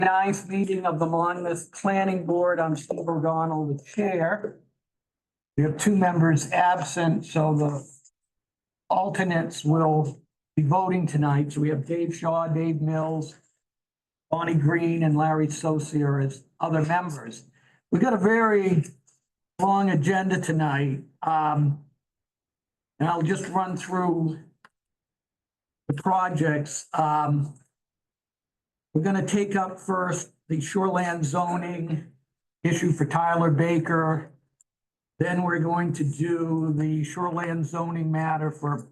Ninth meeting of the Monmouth Planning Board. I'm Steve O'Donnell, the chair. We have two members absent, so the alternates will be voting tonight. So we have Dave Shaw, Dave Mills, Bonnie Green, and Larry Saucier as other members. We've got a very long agenda tonight. And I'll just run through the projects. We're going to take up first the shoreland zoning issue for Tyler Baker. Then we're going to do the shoreland zoning matter for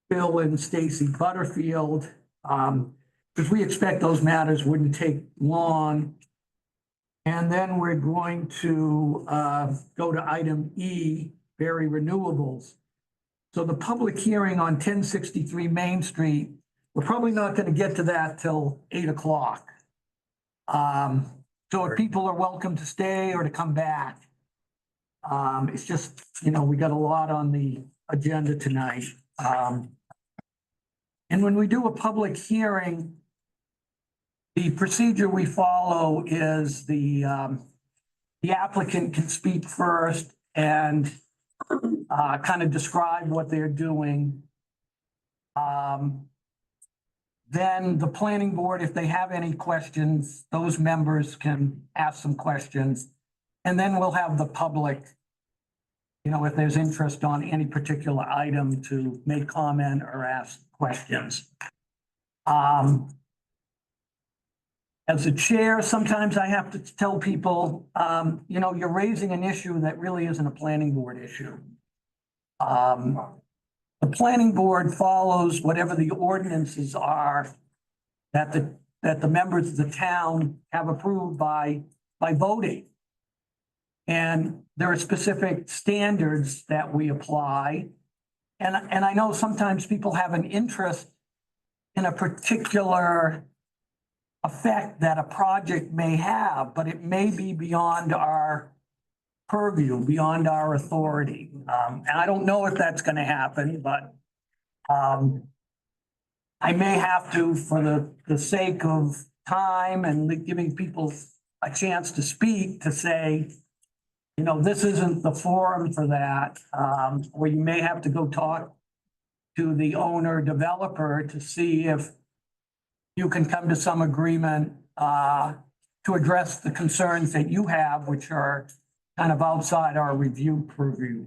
Bill and Stacy Butterfield. Because we expect those matters wouldn't take long. And then we're going to go to item E, Berry Renewables. So the public hearing on 1063 Main Street, we're probably not going to get to that till 8 o'clock. So if people are welcome to stay or to come back. It's just, we got a lot on the agenda tonight. And when we do a public hearing, the procedure we follow is the applicant can speak first and kind of describe what they're doing. Then the planning board, if they have any questions, those members can ask some questions. And then we'll have the public, if there's interest on any particular item, to make comment or ask questions. As a chair, sometimes I have to tell people, you're raising an issue that really isn't a planning board issue. The planning board follows whatever the ordinances are that the members of the town have approved by voting. And there are specific standards that we apply. And I know sometimes people have an interest in a particular effect that a project may have, but it may be beyond our purview, beyond our authority. And I don't know if that's going to happen, but I may have to, for the sake of time and giving people a chance to speak, to say, this isn't the forum for that. Or you may have to go talk to the owner developer to see if you can come to some agreement to address the concerns that you have, which are kind of outside our review purview.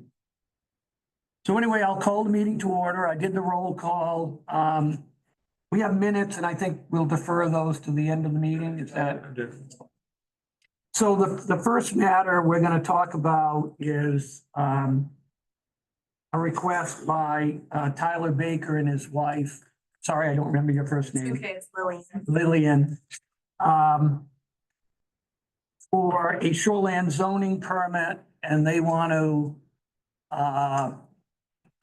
So anyway, I'll call the meeting to order. I did the roll call. We have minutes, and I think we'll defer those to the end of the meeting. Is that? So the first matter we're going to talk about is a request by Tyler Baker and his wife. Sorry, I don't remember your first name. Okay, it's Lillian. Lillian. For a shoreland zoning permit, and they want to,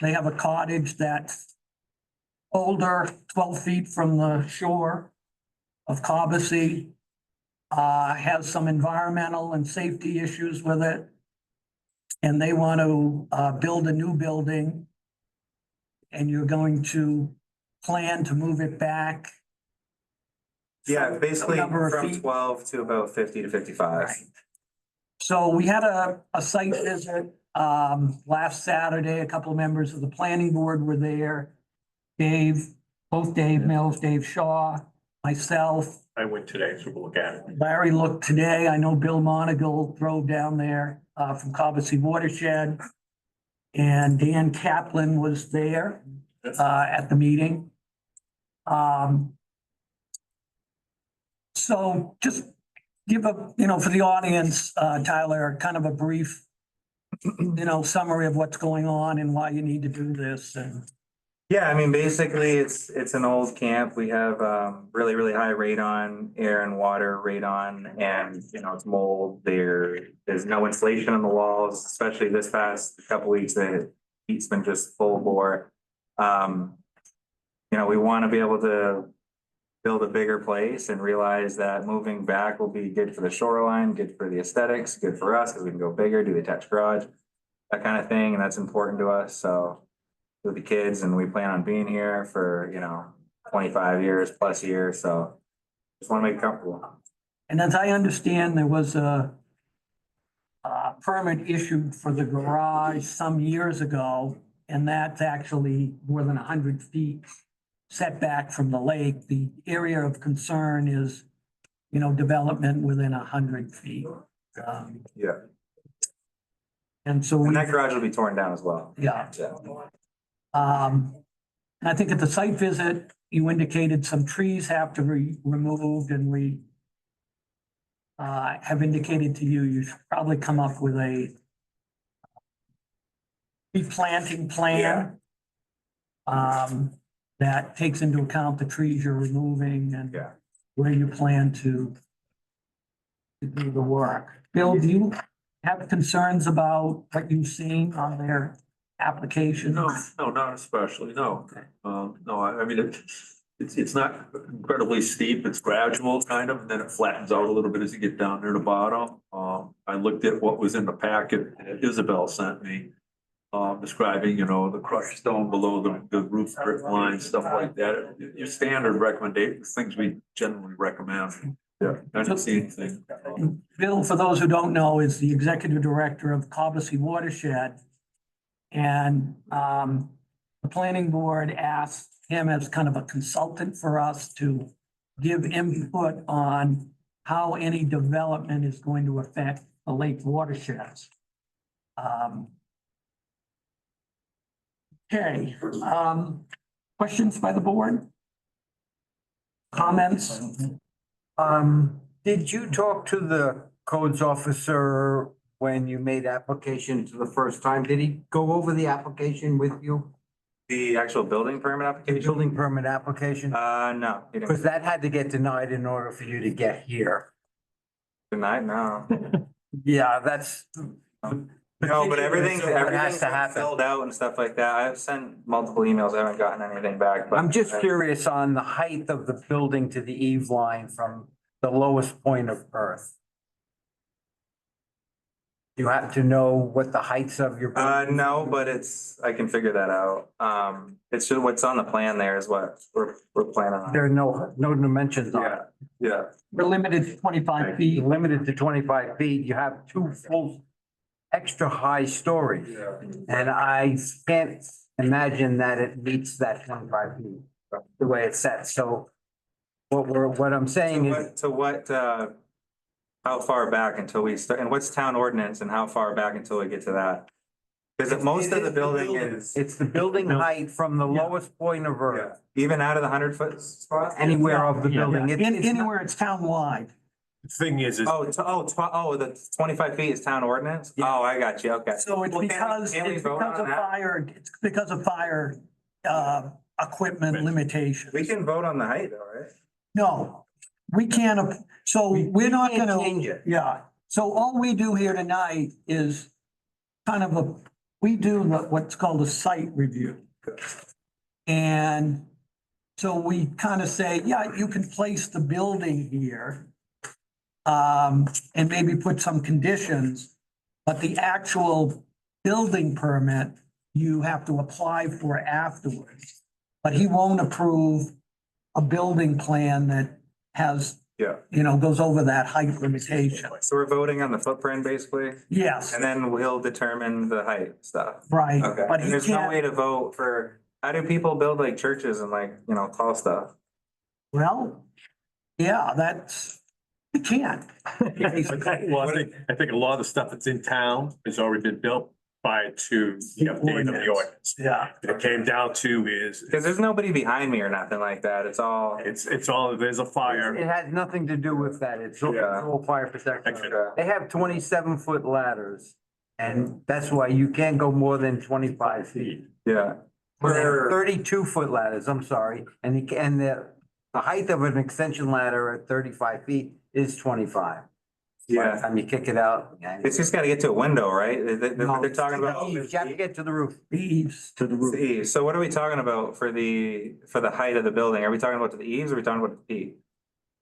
they have a cottage that's older, 12 feet from the shore of Cobussy, has some environmental and safety issues with it. And they want to build a new building, and you're going to plan to move it back. Yeah, basically from feet. 12 to about 50 to 55. Right. So we had a site visit last Saturday. A couple of members of the planning board were there. Both Dave Mills, Dave Shaw, myself. I went today, so we'll look at it. Larry looked today. I know Bill Monagle drove down there from Cobussy Watershed. And Dan Kaplan was there at the meeting. So just give a, for the audience, Tyler, kind of a brief, summary of what's going on and why you need to do this. And Yeah, I mean, basically it's an old camp. We have really, really high radon, air and water radon, and it's mold. There's no insulation on the walls, especially this past couple weeks. The heat's been just full bore. We want to be able to build a bigger place and realize that moving back will be good for the shoreline, good for the aesthetics, good for us because we can go bigger, do the attached garage, that kind of thing, and that's important to us. So with the kids, and we plan on being here for 25 years plus years. So Just want to make it comfortable. And as I understand, there was a permit issued for the garage some years ago, and that's actually more than 100 feet setback from the lake. The area of concern is, development within 100 feet. Yeah. And so And we, that garage will be torn down as well. yeah. Yeah. And I think at the site visit, you indicated some trees have to be removed, and we have indicated to you, you should probably come up with a replanting plan that takes into account the trees you're removing and Yeah. where you plan to do the work. Bill, do you have concerns about what you've seen on their application? No, not especially, no. No, I mean, it's not incredibly steep, it's gradual kind of, and then it flattens out a little bit as you get down near the bottom. I looked at what was in the packet that Isabel sent me, describing, the crushed stone below the roof drip line, stuff like that. Your standard recommendation, things we generally recommend. Yeah. I didn't see anything. Bill, for those who don't know, is the executive director of Cobussy Watershed. And the planning board asked him as kind of a consultant for us to give input on how any development is going to affect the lake watersheds. Okay, questions by the board? Comments? Did you talk to the codes officer when you made application to the first time? Did he go over the application with you? The actual building permit The application? building permit application? No. He didn't. Because that had to get denied in order for you to get here. Tonight, no. Yeah, that's. No, but everything's What has to happen. filled out and stuff like that. I've sent multiple emails. I haven't gotten anything back, but. I'm just curious on the height of the building to the eave line from the lowest point of earth. You have to know what the heights of your. No, but I can figure that out. It's just what's on the plan there is what we're planning on. There are no dimensions on it. Yeah. We're limited to 25 feet. You're limited to 25 feet. You have two full extra high stories. And I can't imagine that it meets that 25 feet, the way it's set. So what I'm saying is, How far back until we start, and what's town ordinance and how far back until we get to that? Because most of the building is. it's the building height from the lowest point of earth, Even out of the 100-foot spot? anywhere of the building. It's not- Anywhere it's townwide. The thing is, The 25 feet is town ordinance? Yeah. Oh, I got you, okay. So it's Well, because, can we it's vote because on of that? fire, it's because of fire, equipment limitations. We can vote on the height though, right? No, we can't, so we're not can't gonna, change it. yeah. So all we do here tonight is kind of we do what's called a site review. And so we kind of say, yeah, you can place the building here. And maybe put some conditions, but the actual building permit, you have to apply for afterwards. But he won't approve a building plan that has, Yeah. goes over that height limitation. So we're voting on the footprint basically, Yes, and then we'll determine the height stuff. right, Okay, but and he there's no way can't, to vote for, how do people build like churches and like, tall stuff? well, yeah, he can't. well, I think a lot of the stuff that's in town has already been built prior to the update of the ordinance. Yeah, What it came down to is, Because there's nobody behind me or nothing like that. It's all. it's all, there's a It fire. has nothing to do with that. It's all Yeah. fire protection. Okay. They have 27-foot ladders, and that's why you can't go more than 25 feet. Yeah. They have 32-foot ladders, I'm sorry, and the height of an extension ladder at 35 feet is 25. By the Yeah. time you kick it out. It's just gotta get to a window, right? No, They're talking about. You have to get to the roof. the eaves to the It's the roof. eaves. So what are we talking about for the height of the building? Are we talking about to the eaves or are we talking about the peak?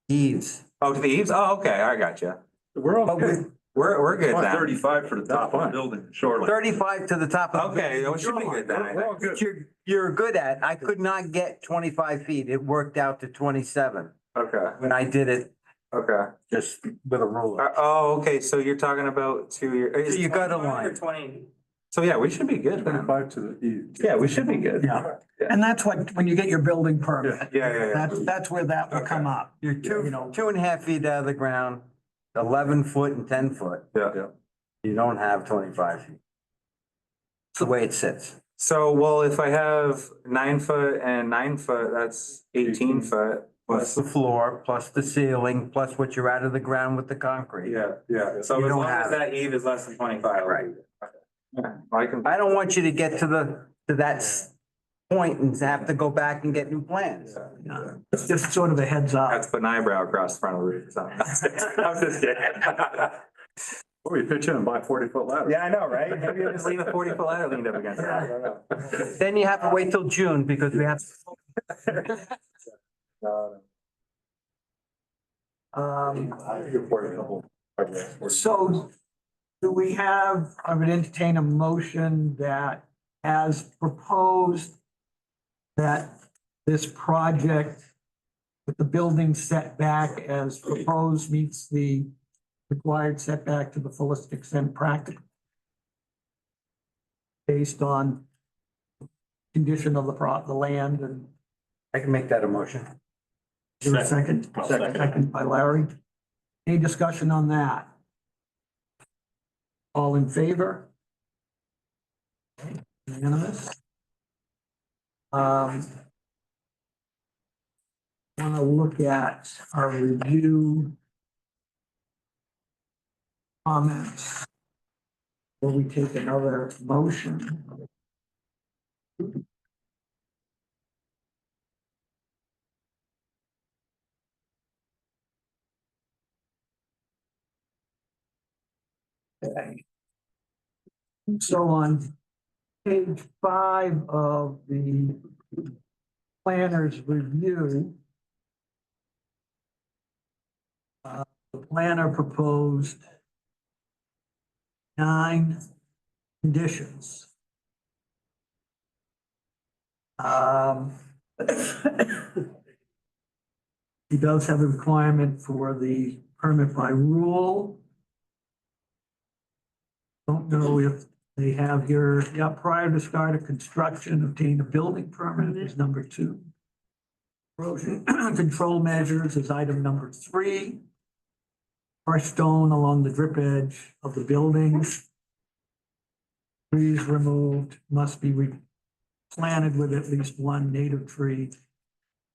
Eaves. Oh, to the eaves? Oh, okay, I got you. We're But with We're good then. 35 for the top of the building, shortly. 35 to the top of. the Okay, building. it should be good then. I think. Which you're good at. I could not get 25 feet. It worked out to 27. Okay, when I did it okay. just with a ruler. Okay, so you're talking about 2 years. So you got a line. 20. So yeah, we should be good then. to the east. Yeah, we should be good. Yeah. And that's what, when you get your building permit, Yeah. that's where that will come up. You're You know. 2.5 feet out of the ground, 11 foot and 10 foot. Yeah. You don't have 25 feet. It's the way it sits. So, well, if I have 9 foot and 9 foot, that's 18 foot. Plus the floor, plus the ceiling, plus what you're out of the ground with the concrete. Yeah. So You as don't long as have- that eve is less than 25. Right. Yeah, I can. I don't want you to get to that point and have to go back and get new plans. Yeah. It's just sort of a heads I have up. to put an eyebrow across the front of the roof or something. I'm just kidding. Or you pitch in and buy 40-foot ladder. Yeah, I know, right? Maybe I just leave a 40-foot ladder leaned up against it. I don't know. Then you have to wait till June because we have. So do we have, I would entertain a motion that as proposed, that this project with the building setback as proposed meets the required setback to the fullest extent practical based on condition of the land, and I can make that a motion. is there a second? I'll second. Second by Larry. Any discussion on that? All in favor? Unanimous? Want to look at our review comments. Will we take another motion? Okay. So on page 5 of the planner's review, the planner proposed 9 conditions. He does have a requirement for the permit by rule. Don't know if they have here, yeah, prior to start of construction, obtain a building permit is number 2. Erosion control measures is item number 3. Fresh stone along the drip edge of the buildings. Trees removed must be replanted with at least 1 native tree,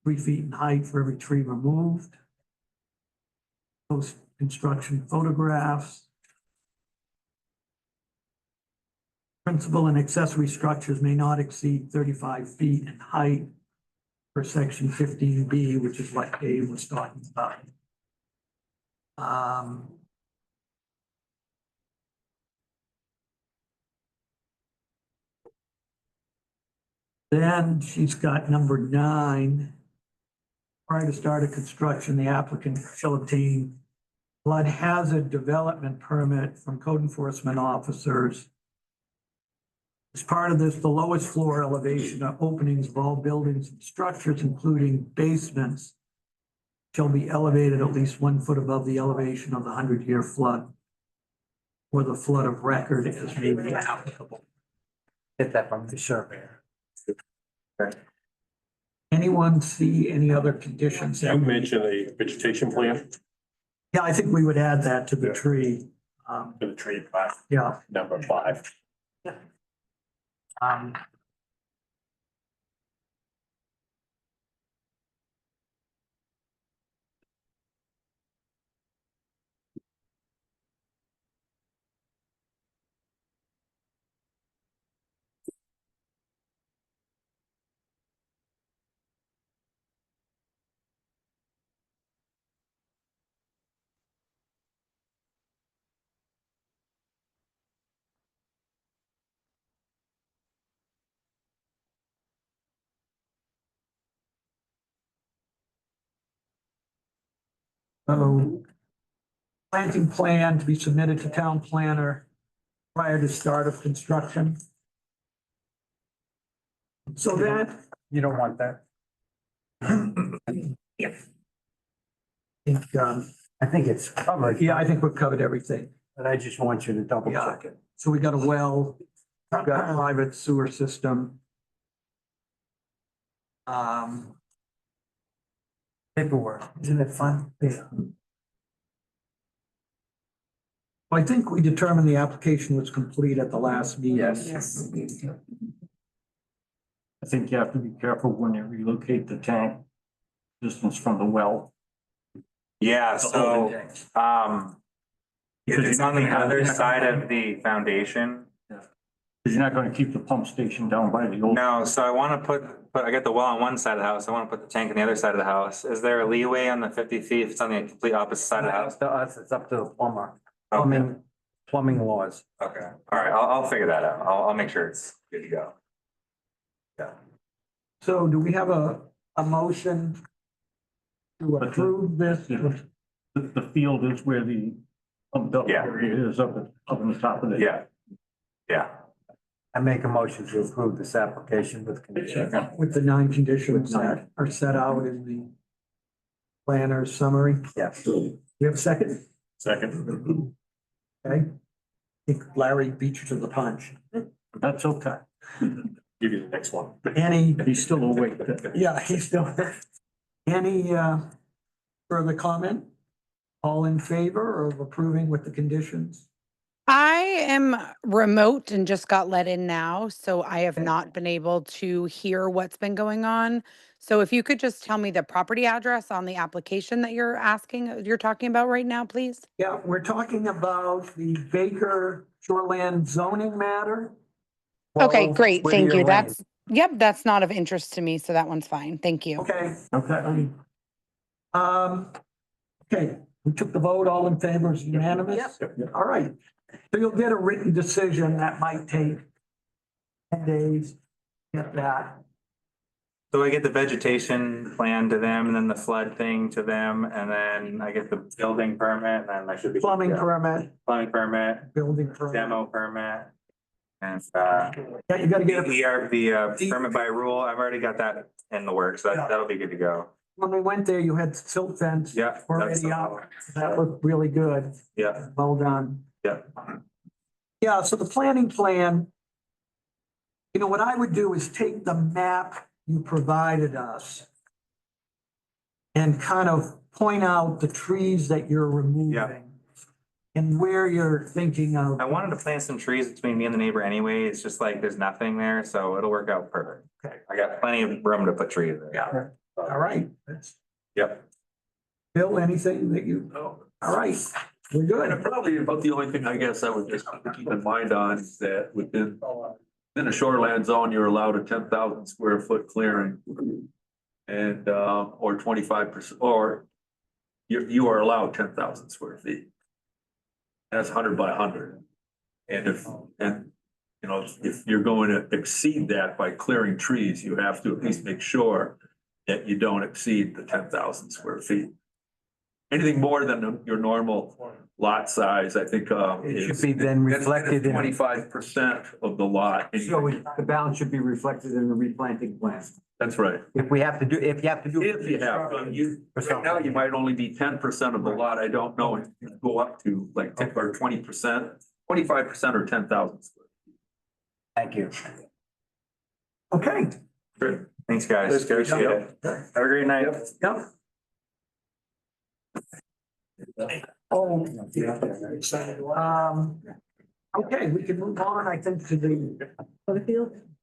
3 feet in height for every tree removed. Post-construction photographs. Principal and accessory structures may not exceed 35 feet in height per section 15B, which is what Dave was talking about. Then she's got number 9. Prior to start of construction, the applicant shall obtain flood hazard development permit from code enforcement officers. As part of this, the lowest floor elevation or openings of all buildings and structures, including basements, shall be elevated at least 1 foot above the elevation of the 100-year flood, or the flood of record as may be applicable. Get that from the surveyor. Anyone see any other conditions? You mentioned a vegetation plan Yeah, I think we would add that to the tree. for the tree by Yeah, number 5. so planting plan to be submitted to town planner prior to start of construction. So that, You don't want that? I think it's covered. yeah, I think we've covered everything. But I just want you to double check it. So we got a well, we've got a private sewer system. Paperwork, isn't it fun? Yeah. I think we determined the application was complete at the last meeting. Yes. I think you have to be careful when you relocate the tank distance from the well. Yeah, so, it's on the other side of the foundation. Because you're not going to keep the pump station down by the old. No, so I want to put, I got the well on one side of the house. I want to put the tank on the other side of the house. Is there a leeway on the 50 feet if it's on the complete opposite side of the house? To us, it's up to the plumber. Okay, Plumbing laws. okay. All right, I'll figure that out. I'll make sure it's good to go. So do we have a motion to approve this? The field is where the pumped up Yeah. area is up on the top of it. Yeah. Yeah. I make a motion to approve this application with conditions. With the 9 conditions that are set out in the planner's summary. Yes. We have a second? Second. Okay. I think Larry beat you to the punch. That's okay. Give you the next one. Any, He's still awake. yeah, he's still, any further comment? All in favor of approving with the conditions? I am remote and just got let in now, so I have Okay. not been able to hear what's been going on. So if you could just tell me the property address on the application that you're talking about right now, please? Yeah, we're talking about the Baker Shoreland zoning matter. Okay, 12 great, thank Whittier you. Lane. That's not of interest to me, so that one's fine. Thank you. Okay. Okay. Okay, we took the vote, all in favor is unanimous? All right, so you'll get a written decision that might take 10 days, get that. So I get the vegetation plan to them and then the flood thing to them and then I get the building permit and then I should be. Plumbing Yeah. permit, Plumbing permit, building permit. demo permit. And, Yeah, you gotta get, the permit by rule, I've already got that in the works, so that'll be good to go. when we went there, you had silt fence Yeah. that's- already up. That looked really good. Yeah, Well done. yeah. Yeah, so the planning plan, you know, what I would do is take the map you provided us and kind of point out the trees that you're removing and where you're thinking of. I wanted to plant some trees between me and the neighbor anyway. It's just like there's nothing there, so it'll work out perfect. Okay. I got plenty of room to put trees there. Yeah, all right. Yep. Bill, anything that you, No. all right, we're And good. probably about the only thing I guess I would just keep in mind on is that within a shoreland zone, you're allowed a 10,000 square foot clearing. And, or 25%, or you are allowed 10,000 square feet. That's 100 by 100. And you know, if you're going to exceed that by clearing trees, you have to at least make sure that you don't exceed the 10,000 square feet. Anything more than your normal lot size, I think, It should be then reflected in. 25% of the lot. So the balance should be reflected in the replanting plan. That's right. If you have to do. If you have, right now you might only be 10% of the lot. I don't know if you go up to like 10 or 20%, 25% or 10,000 square. Thank you. Okay. Great. Thanks, guys. Appreciate it. Have a great night. Yep. Oh. Okay, we can move on, I think, to the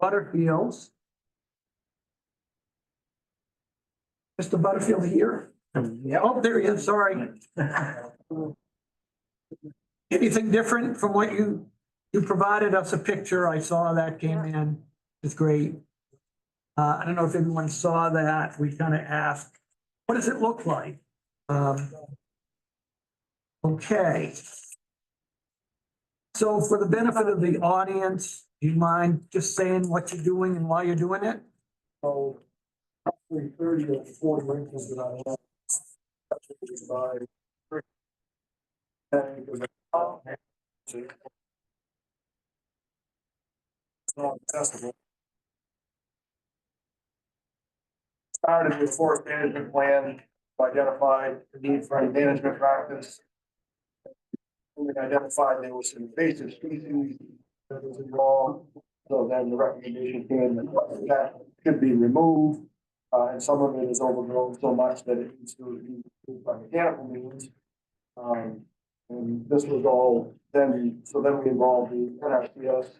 Butterfields. Mr. Butterfield here? Yeah, oh, there he is, sorry. Anything different from what you provided us a picture, I saw that came in, it's great. I don't know if anyone saw that, we kind of asked, what does it look like? Okay. So for the benefit of the audience, do you mind just saying what you're doing and why you're doing it? So roughly 30 or 40 acres that I have. It's not testable. Started with forest management plan identified the need for any management practice. We identified there was some invasive species that was involved, so then the recommendation came that that could be removed. And some of it is overgrown so much that it needs to be removed by mechanical means. And this was all then, so then we involved the NRCS, to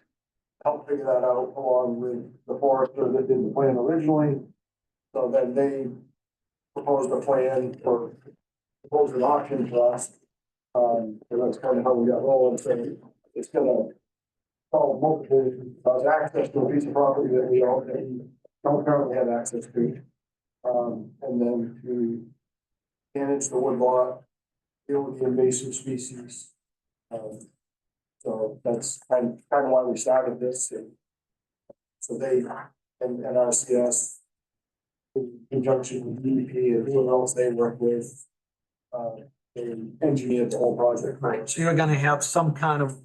help figure that out along with the forester that did the plan originally. So then they proposed a plan or proposed an option for us. And that's kind of how we got rolling, so it's gonna solve multiple, access to a piece of property that we don't currently have access to. And then to manage the woodlot, deal with the invasive species. So that's kind of why we started this. And so they, and RCS, in conjunction with DEP and whoever else they work with, they engineered the whole project. Right, so you're gonna have some kind of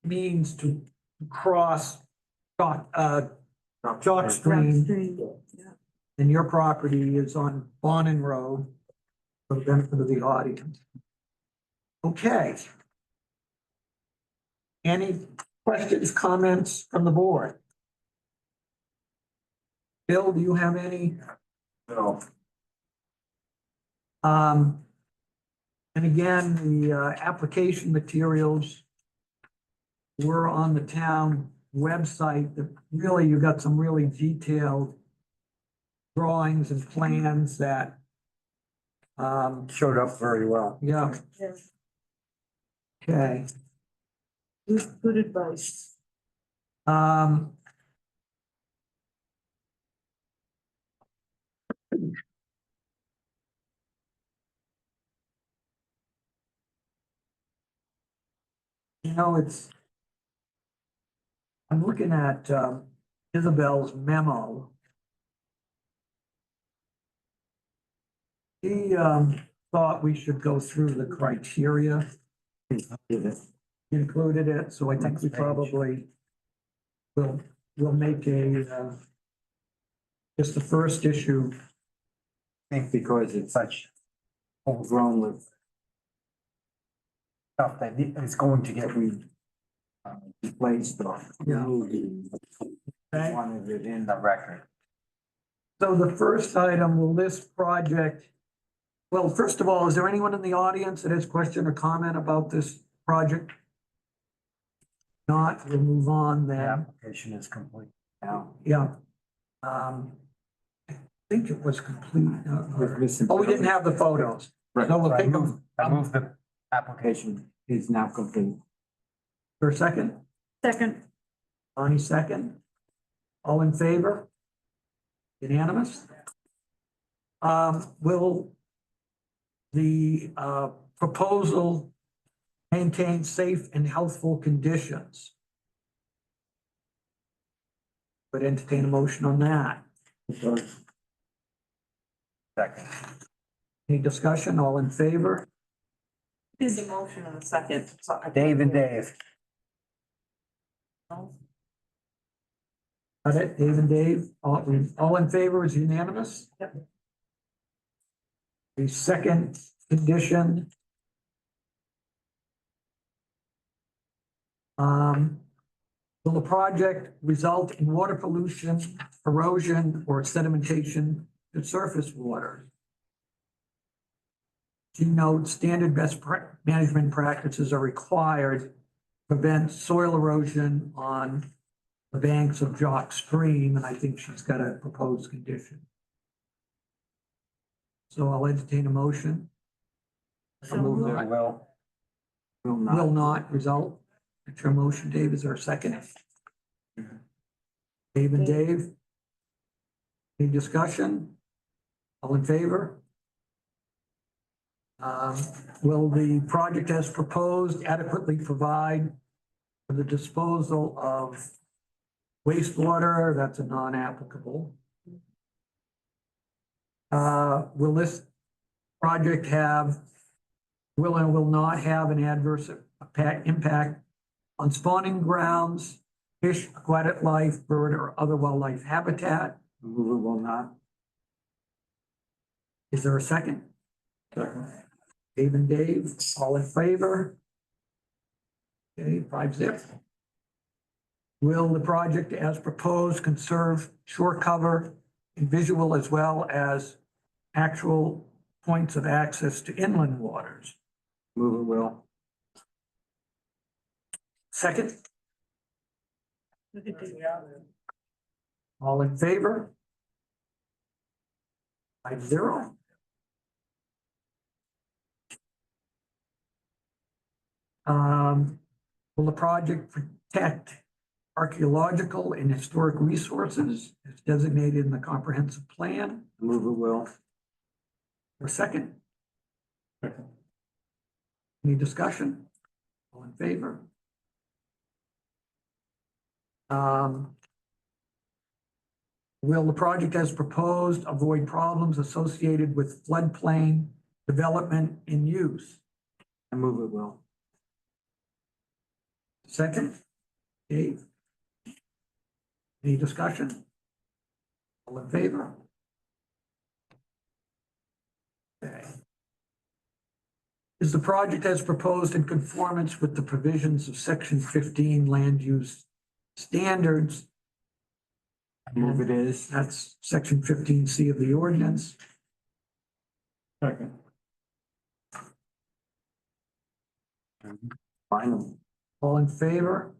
means to cross Chalk Stream, and your property is on Bonin Road, for the benefit of the audience. Okay. Any questions, comments from the board? Bill, do you have any? No. And again, the application materials were on the town website. That really, you got some really detailed drawings and plans that, Showed up very well. yeah. Okay. Good advice. You know, I'm looking at Isabel's memo. He thought we should go through the criteria. Included it, so I think we probably will make a just the first issue. I think because it's such overgrown with stuff that is going to get replaced or Yeah. removed. Okay. Wanted it in the record. So the first item will list project. Well, first of all, is there anyone in the audience that has question or comment about this project? Not, we'll move on The then. application is complete now. Yeah. I think it was complete. With missing- Oh, we didn't have the photos. Right. So we'll I take them move the application is now complete. for a second. Second. Bonnie, second. All in favor? Unanimous? Will the proposal maintain safe and healthful conditions? Would entertain a motion on that. Second. Any discussion? All in favor? There's a motion in a second. So I- Dave and Dave. Got it, Dave and Dave, all in favor is unanimous? Yep. The second condition. Will the project result in water pollution, erosion, or sedimentation to surface water? You note standard management practices are required to prevent soil erosion on the banks of Jock Stream, and I think she's got a proposed condition. So I'll entertain a motion. So moved. Will Will not result. It's your motion, Dave. Is there a second? Dave and Dave? Any discussion? All in favor? Will the project as proposed adequately provide for the disposal of wastewater? That's a non-applicable. Will this project will and will not have an adverse impact on spawning grounds, fish, aquatic life, bird, or other wildlife habitat? not. Is there a second? Dave and Dave, all in favor? Okay, 5-0. Will the project as proposed conserve shore cover and visual as well as actual points of access to inland waters? Move it, Will. Second, all in favor? 5-0. Will the project protect archaeological and historic resources as designated in the comprehensive plan? Move it, Will. Or second? Any discussion? All in favor? Will the project as proposed avoid problems associated with floodplain development and use? I move it, Will. Second? Dave? Any discussion? All in favor? Okay. Is the project as proposed in conformance with the provisions of section 15 land use standards? Move it is. That's section 15C of the ordinance. Second. Final. All in favor?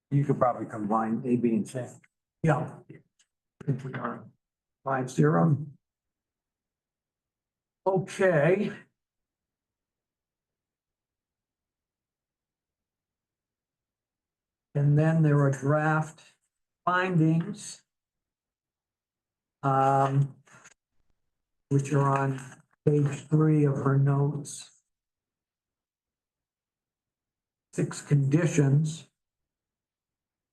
You could probably combine A, B, and C. Yeah. I think we are 5-0. Okay. And then there are draft findings. Which are on page 3 of her notes. 6 conditions.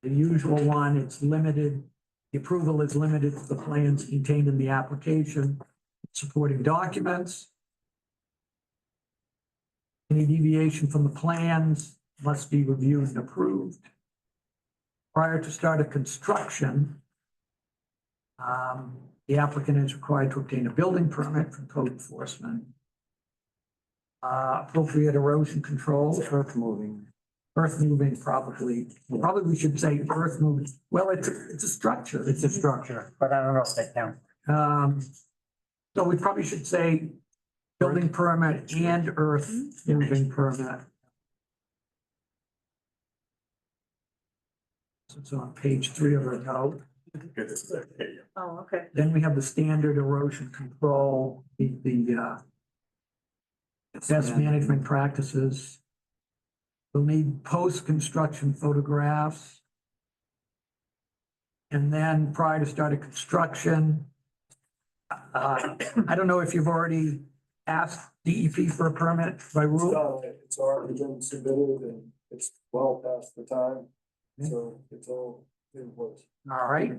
The usual one, it's limited, the approval is limited to the plans contained in the application, supporting documents. Any deviation from the plans must be reviewed and approved. Prior to start of construction, the applicant is required to obtain a building permit from code enforcement. Appropriate erosion control. Earth moving. Earth moving, probably we should say earth moving. Well, it's a structure. It's a structure, but I don't know if they count. So we probably should say building permit and earth moving permit. So it's on page 3 of our note. Oh, okay. Then we have the standard erosion control, the best management practices. We'll need post-construction photographs. And then prior to start of construction, I don't know if you've already asked DEP for a permit by rule. It's already been submitted and it's well past the time, so it's all in place. All right.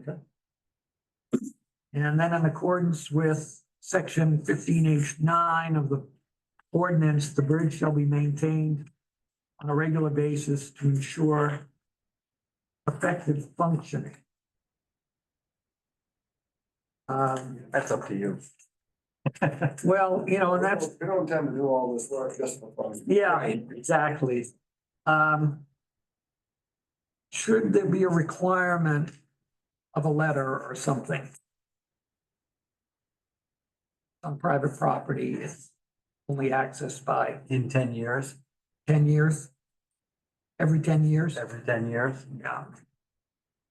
And then in accordance with section 15H9 of the ordinance, the bridge shall be maintained on a regular basis to ensure effective functioning. That's up to you. Well, you know, and that's, We don't tend to do all this work just for fun. yeah, exactly. Should there be a requirement of a letter or something? On private property, it's only accessed by In 10 years, 10 years? Every 10 years? every 10 years. Yeah.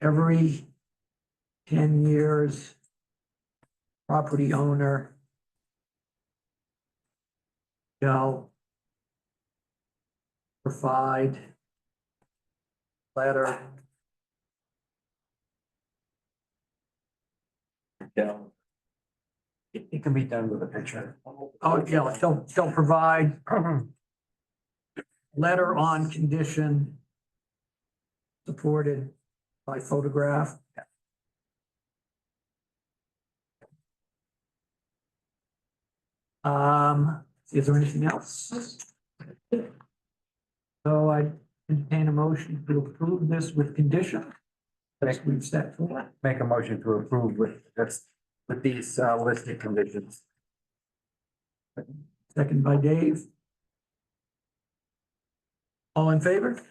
Every 10 years, property owner shall provide letter. Yeah. It can be done with a picture. Oh, yeah, shall provide letter on condition supported by photograph. Is there anything else? So I entertain a motion to approve this with condition that we've set forth. Make a motion to approve with these listed conditions. Second by Dave. All in favor?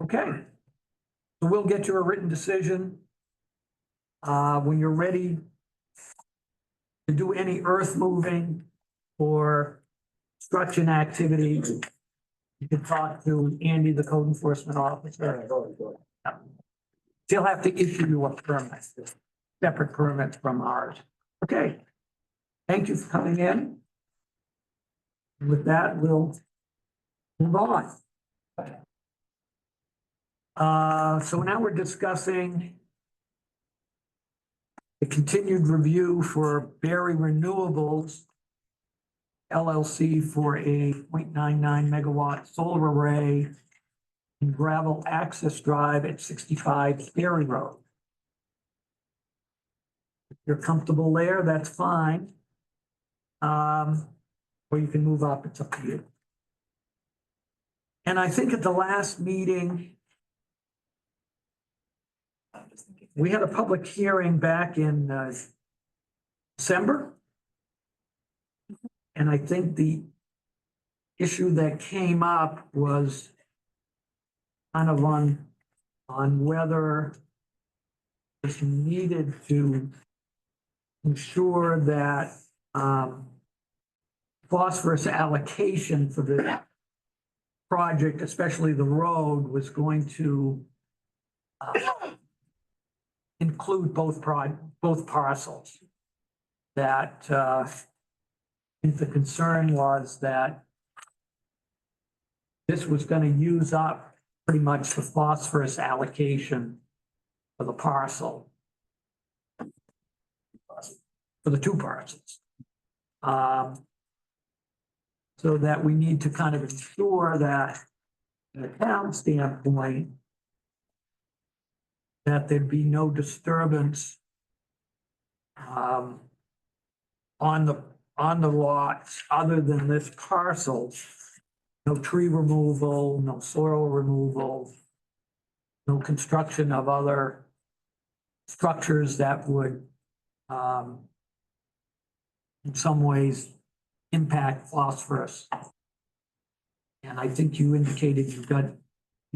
Okay. So we'll get you a written decision. When you're ready to do any earth moving or construction activity, you can talk to Andy, the code enforcement officer. He'll have to issue you a permit, separate permit from ours. Okay. Thank you for coming in. With that, we'll move on. So now we're discussing the continued review for Berry Renewables LLC for a 0.99 megawatt solar array in gravel access drive at 65 Berry Road. If you're comfortable there, that's fine. Or you can move up, it's up to you. And I think at the last meeting, we had a public hearing back in December. And I think the issue that came up was kind of on whether it's needed to ensure that phosphorus allocation for the project, especially the road, was going to include both parcels. That the concern was that this was going to use up pretty much the phosphorus allocation for the parcel, for the two parcels. So that we need to kind of ensure that from the town standpoint, that there'd be no disturbance on the lots other than this parcel. No tree removal, no soil removal, no construction of other structures that would in some ways impact phosphorus. And I think you indicated you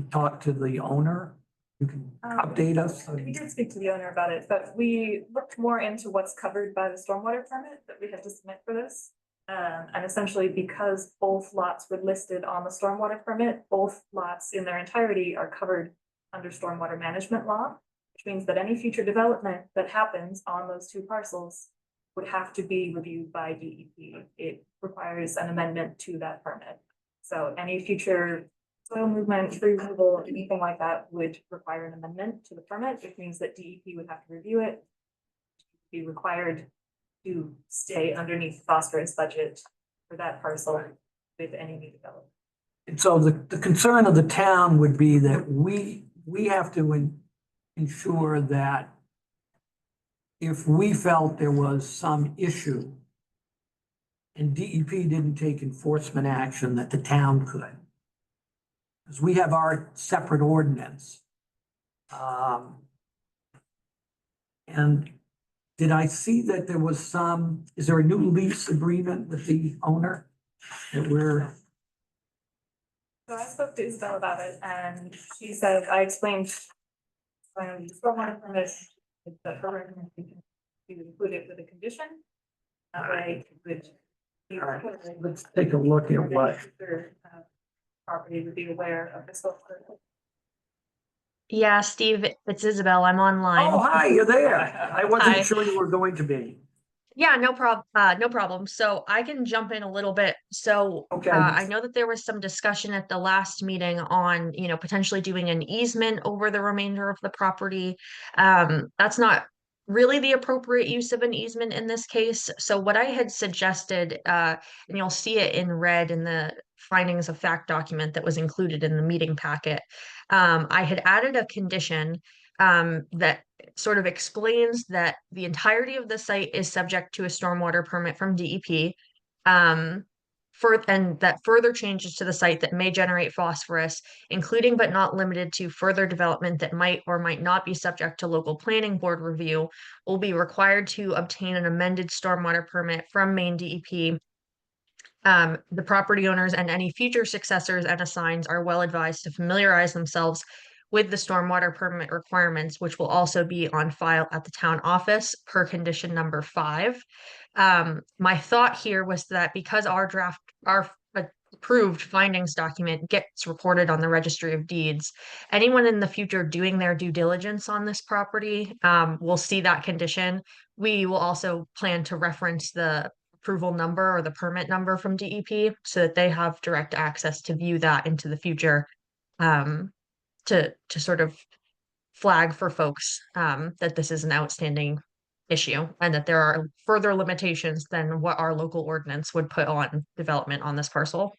talked to the owner. You can update us. We did speak to the owner about it, but we looked more into what's covered by the stormwater permit that we had to submit for this. And essentially, because both lots were listed on the stormwater permit, both lots in their entirety are covered under stormwater management law, which means that any future development that happens on those two parcels would have to be reviewed by DEP. It requires an amendment to that permit. So any future soil movement, tree removal, anything like that would require an amendment to the permit, which means that DEP would have to review it, be required to stay underneath the phosphorus budget for that parcel with any new development. And so the concern of the town would be that we have to ensure that if we felt there was some issue and DEP didn't take enforcement action, that the town could. Because we have our separate ordinance. And did I see that there was is there a new lease agreement with the owner that we're? So I spoke to Isabel about it and she said, I explained stormwater permit, that her recommendation to include it with a condition. That way it would. All right, let's take a look at what. Property would be aware of this. Yeah, Steve, it's Isabel. I'm online. Oh, hi, you're there. I wasn't Hi. sure you were going to be. Yeah, no problem. No problem. So I can jump in a little bit. So Okay. I know that there was some discussion at the last meeting on, potentially doing an easement over the remainder of the property. That's not really the appropriate use of an easement in this case. So what I had suggested, and you'll see it in red in the findings of fact document that was included in the meeting packet. I had added a condition that sort of explains that the entirety of the site is subject to a stormwater permit from DEP. And that further changes to the site that may generate phosphorus, including but not limited to further development that might or might not be subject to local planning board review, will be required to obtain an amended stormwater permit from Maine DEP The property owners and any future successors and assigns are well advised to familiarize themselves with the stormwater permit requirements, which will also be on file at the town office per condition number 5. My thought here was that because our approved findings document gets recorded on the registry of deeds, anyone in the future doing their due diligence on this property will see that condition. We will also plan to reference the approval number or the permit number from DEP so that they have direct access to view that into the future, to sort of flag for folks that this is an outstanding issue and that there are further limitations than what our local ordinance would put on development on this parcel.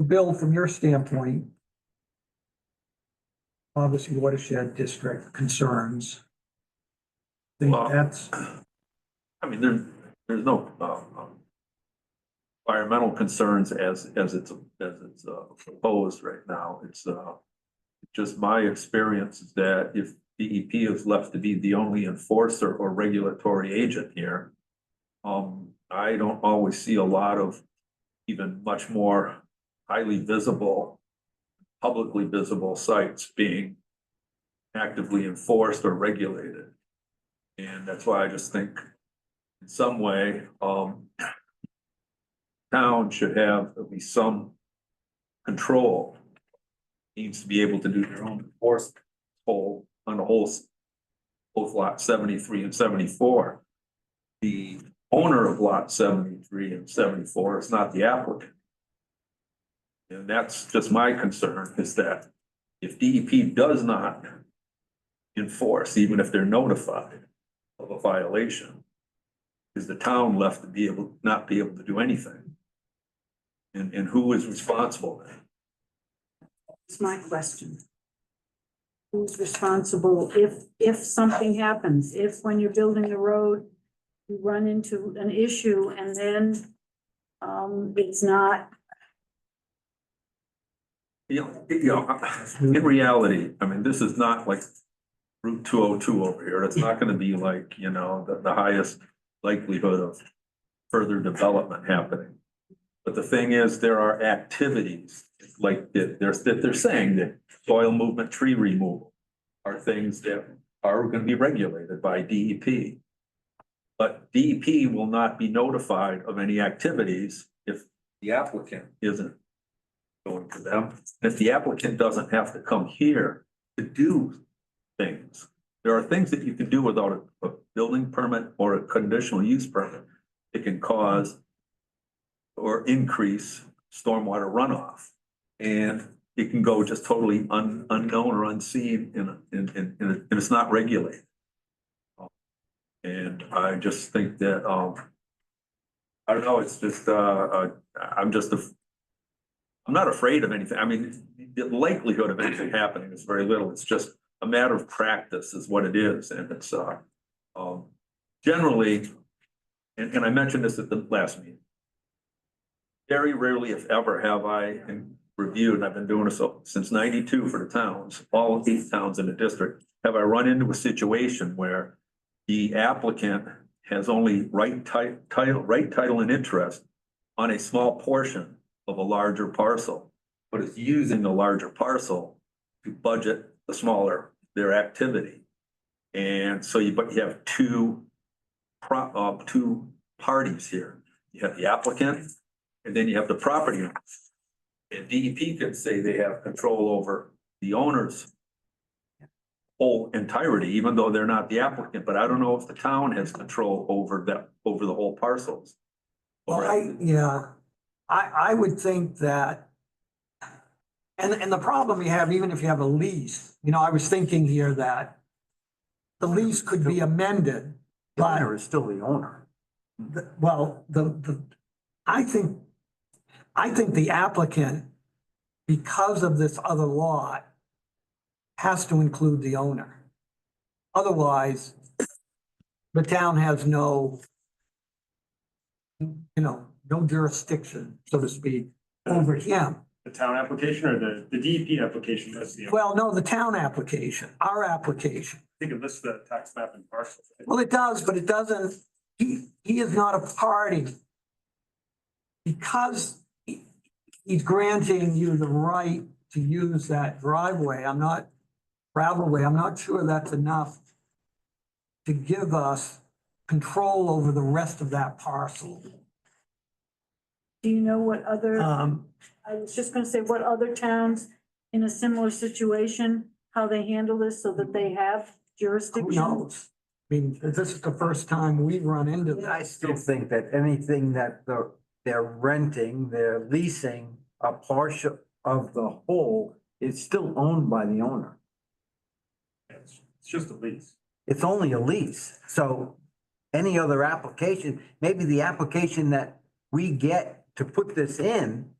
Bill, from your standpoint, obviously watershed district concerns. Think Well, that's, I mean, there's no, environmental concerns as it's proposed right now. It's just my experience is that if DEP is left to be the only enforcer or regulatory agent here, I don't always see a lot of even much more highly visible, publicly visible sites being actively enforced or regulated. And that's why I just think in some way, town should have at least some control. Needs to be able to do their own enforcement on the whole, both lot 73 and 74. The owner of lot 73 and 74 is not the applicant. And that's just my concern, is that if DEP does not enforce, even if they're notified of a violation, is the town left to not be able to do anything? And who is responsible then? That's my question. Who's responsible if something happens, if when you're building the road, you run into an issue and then it's not. In reality, I mean, this is not like Route 202 over here. It's not gonna be like, the highest likelihood of further development happening. But the thing is, there are activities like they're saying that soil movement, tree removal are things that are gonna be regulated by DEP. But DEP will not be notified of any activities if the applicant isn't going to them. If the applicant doesn't have to come here to do things, there are things that you can do without a building permit or a conditional use permit. It can cause or increase stormwater runoff. And it can go just totally unknown or unseen and it's not regulated. And I just think that, I don't know, it's just, I'm not afraid of anything. I mean, the likelihood of anything happening is very little. It's just a matter of practice is what it is. And it's, generally, and I mentioned this at the last meeting, very rarely, if ever, have I reviewed, and I've been doing this since 92 for the towns, all 8 towns in the district, have I run into a situation where the applicant has only right title and interest on a small portion of a larger parcel, but is using the larger parcel to budget the smaller, their activity. And so you have two parties here. You have the applicant and then you have the property owner. And DEP could say they have control over the owner's whole entirety, even though they're not the applicant, but I don't know if the town has control over the whole parcels. well, I would think that, and the problem you have, even if you have a lease, I was thinking here that the lease could be amended, The but, owner is still the owner. well, I think the applicant, because of this other lot, has to include the owner. Otherwise, the town has no jurisdiction, so to speak, over him. The town application or the DEP application, that's the. Well, no, the town application, our application. think it lists the tax map and parcel. Well, it does, but it doesn't, he is not a party. Because he's granting you the right to use that driveway, gravelway, I'm not sure that's enough to give us control over the rest of that parcel. Do you know what other, Um, I was just gonna say, what other towns in a similar situation, how they handle this so that they have who jurisdiction? knows? I mean, this is the first time we've run into I this. still think that anything that they're renting, they're leasing a portion of the whole is still owned by the owner. It's just a lease. It's only a lease. So any other application, maybe the application that we get to put this in,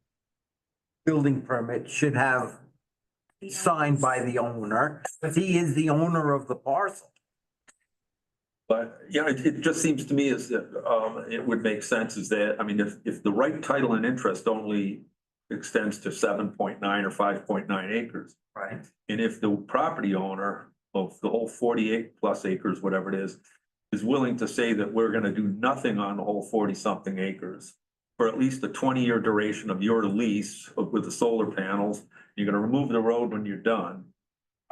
building permit should have signed by the owner, but he is the owner of the parcel. But, yeah, it just seems to me as that, it would make sense is that, I mean, if the right title and interest only extends to 7.9 or 5.9 acres, Right. and if the property owner of the whole 48 plus acres, whatever it is willing to say that we're gonna do nothing on the whole 40-something acres for at least a 20-year duration of your lease with the solar panels, you're gonna remove the road when you're done.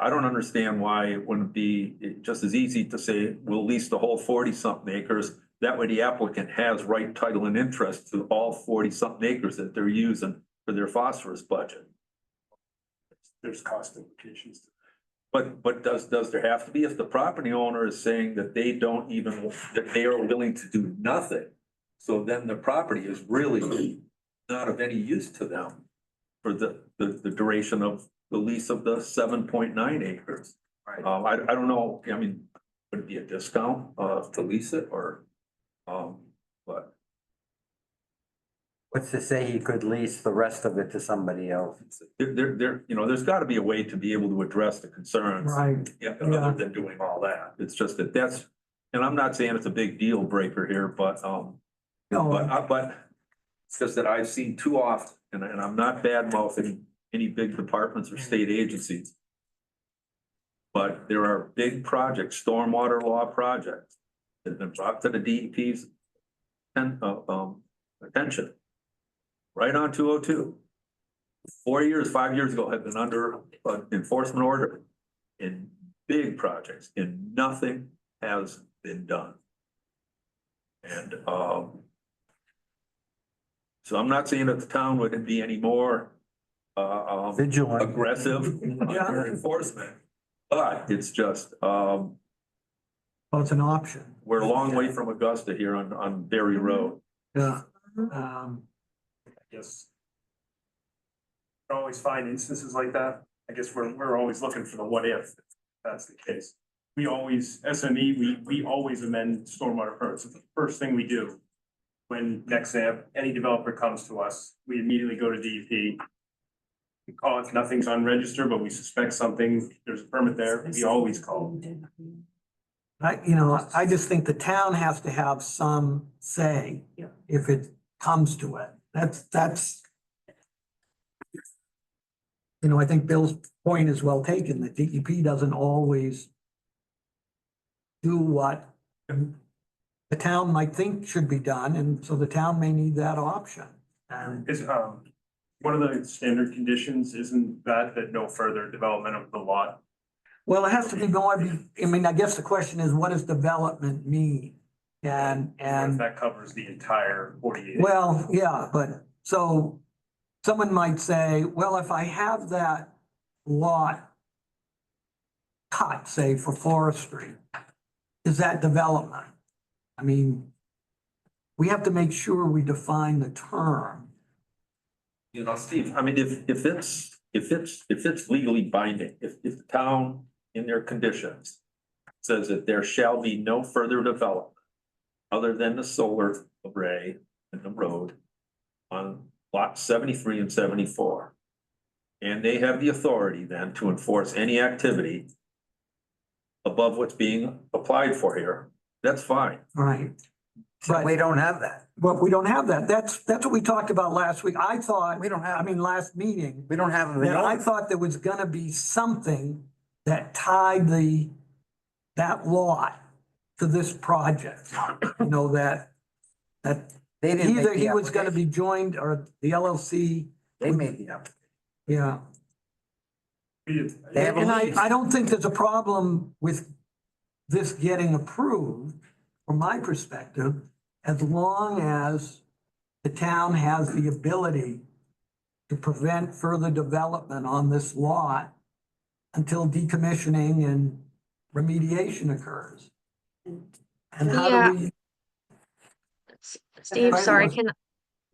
I don't understand why it wouldn't be just as easy to say, we'll lease the whole 40-something acres. That way the applicant has right title and interest to all 40-something acres that they're using for their phosphorus budget. There's cost implications. But does there have to be, if the property owner is saying that they don't even, that they are willing to do nothing? So then the property is really not of any use to them for the duration of the lease of the 7.9 acres. Right. I don't know, I mean, would it be a discount to lease it or, but What's to say he could lease the rest of it to somebody else? there's got to be a way to be able to address the concerns. Right, Yeah, Yeah. other than doing all that. It's just that and I'm not saying it's a big deal breaker here, but, no, but it's just that I've seen too often, and I'm not bad mouthing any big departments or state agencies. But there are big projects, stormwater law projects that have been brought to the DEP's attention. Right on 202. 5 years ago, had been under enforcement order in big projects, and nothing has been done. And so I'm not saying that the town would be any more Vigilant. aggressive under enforcement, but it's just well, it's an option. we're a long way from Augusta here on Berry Road. Yeah. Yes. You always find instances like that. I guess we're always looking for the what if that's the case. We always, SME, we always amend stormwater permits. It's the first thing we do. When any developer comes to us, we immediately go to DEP. We call if nothing's unregistered, but we suspect something, there's a permit there, we always call. I just think the town has to have some say if it comes to it. That's. I think Bill's point is well taken, that DEP doesn't always do what the town might think should be done, and so the town may need that option. And Is, one of the standard conditions, isn't that no further development of the lot? well, it has to be more, I guess the question is, what does development mean? And That covers the entire 48. well, yeah, but so someone might say, well, if I have that lot cut, say, for forestry, is that development? I mean, we have to make sure we define the term. Steve, I mean, if it's legally binding, if the town in their conditions says that there shall be no further development other than the solar array and the road on lot 73 and 74. And they have the authority then to enforce any activity above what's being applied for here, that's fine. Right. But we don't have that. But we don't have that. That's what we talked about last week. I thought, We don't have, last meeting, we don't have. that I thought there was gonna be something that tied the that lot to this project. You know, that They didn't make either the he was gonna application. be joined or the LLC, They made the application. yeah. They have a And lease. I don't think there's a problem with this getting approved, from my perspective, as long as the town has the ability to prevent further development on this lot until decommissioning and remediation occurs. And how Yeah. do we? Steve, Right, sorry, Melissa.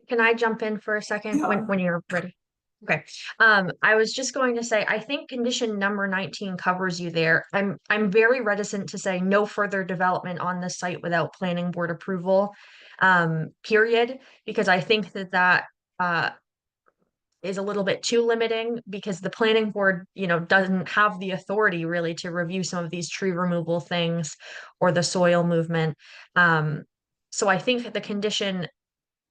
can I jump in for a second Yeah. when you're ready? Okay, I was just going to say, I think condition number 19 covers you there. I'm very reticent to say no further development on this site without planning board approval, period, because I think that is a little bit too limiting because the planning board, doesn't have the authority really to review some of these tree removal things or the soil movement. So I think the condition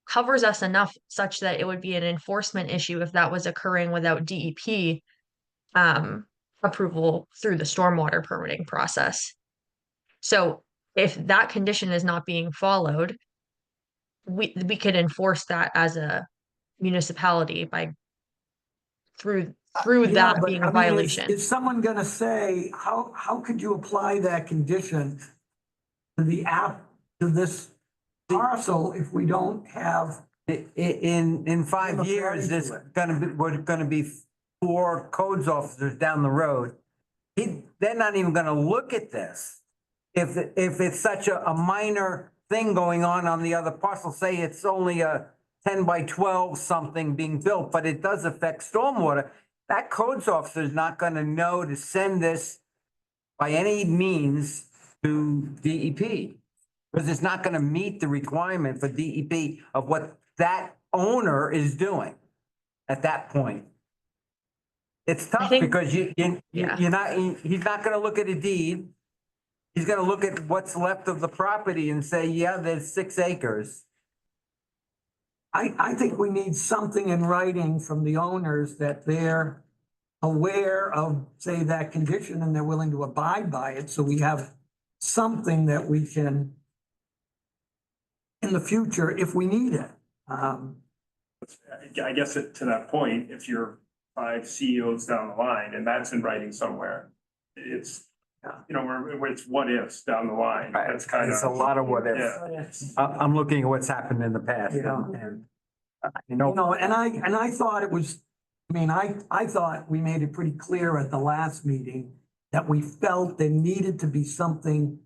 covers us enough such that it would be an enforcement issue if that was occurring without DEP approval through the stormwater permitting process. So if that condition is not being followed, we could enforce that as a municipality through Yeah, that but being I a mean, violation. is someone gonna say, how could you apply that condition to the to this parcel if we don't have? In 5 years, there's we're gonna be 4 codes officers down the road. They're not even gonna look at this. If it's such a minor thing going on the other parcel, say it's only a 10 by 12 something being built, but it does affect stormwater, that codes officer is not gonna know to send this by any means to DEP. Because it's not gonna meet the requirement for DEP of what that owner is doing at that point. It's tough think- because Yeah. he's not gonna look at a deed. He's gonna look at what's left of the property and say, yeah, there's 6 acres. I think we need something in writing from the owners that they're aware of, say, that condition and they're willing to abide by it, so we have something that we can in the future if we need it. I guess to that point, if you're 5 CEOs down the line and that's in writing somewhere, it's, where it's what ifs down the line. That's kind of. It's a lot of what Yeah. ifs. I'm looking at what's happened in the past. Yeah. And, And I thought it was, I thought we made it pretty clear at the last meeting that we felt there needed to be something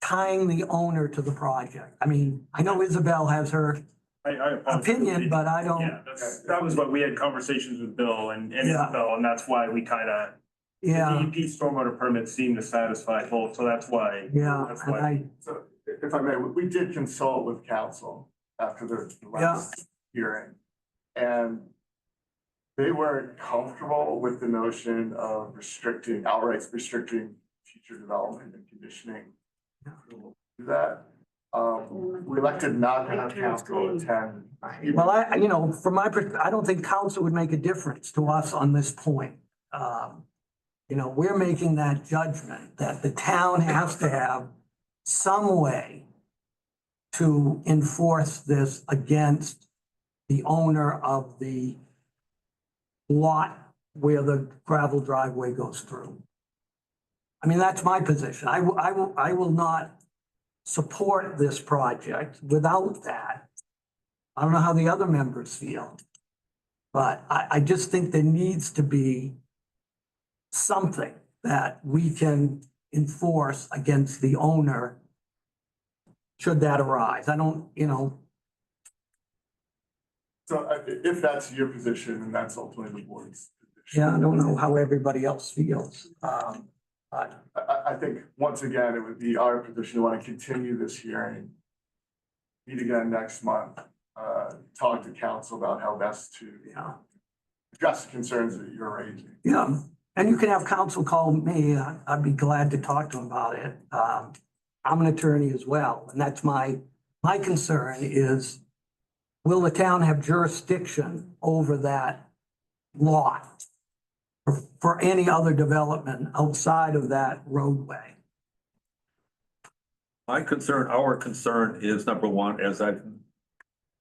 tying the owner to the project. I know Isabel has her I apologize. opinion, but I don't, Yeah, that was what we had conversations with Bill and Yeah. Isabel, and that's why we kind of, yeah, DEP stormwater permits seem to satisfy both, so that's why. yeah. That's And why. So if I may, we did consult with council after the last hearing. And they weren't comfortable with the notion of outright restricting future development and conditioning. Do that. We elected not to have council attend. Well, from my perspective, I don't think council would make a difference to us on this point. We're making that judgment that the town has to have some way to enforce this against the owner of the lot where the gravel driveway goes through. That's my position. I will not support this project without that. I don't know how the other members feel. But I just think there needs to be something that we can enforce against the owner should that arise. I don't. So if that's your position, and that's ultimately the board's position. Yeah, I don't know how everybody else feels. I think, once again, it would be our position to want to continue this hearing. Meet again next month, talk to council about how best to address the concerns that you're raising. Yeah, and you can have counsel call me. I'd be glad to talk to him about it. I'm an attorney as well, and that's my concern is, will the town have jurisdiction over that lot for any other development outside of that roadway? My concern, our concern is number one, as I've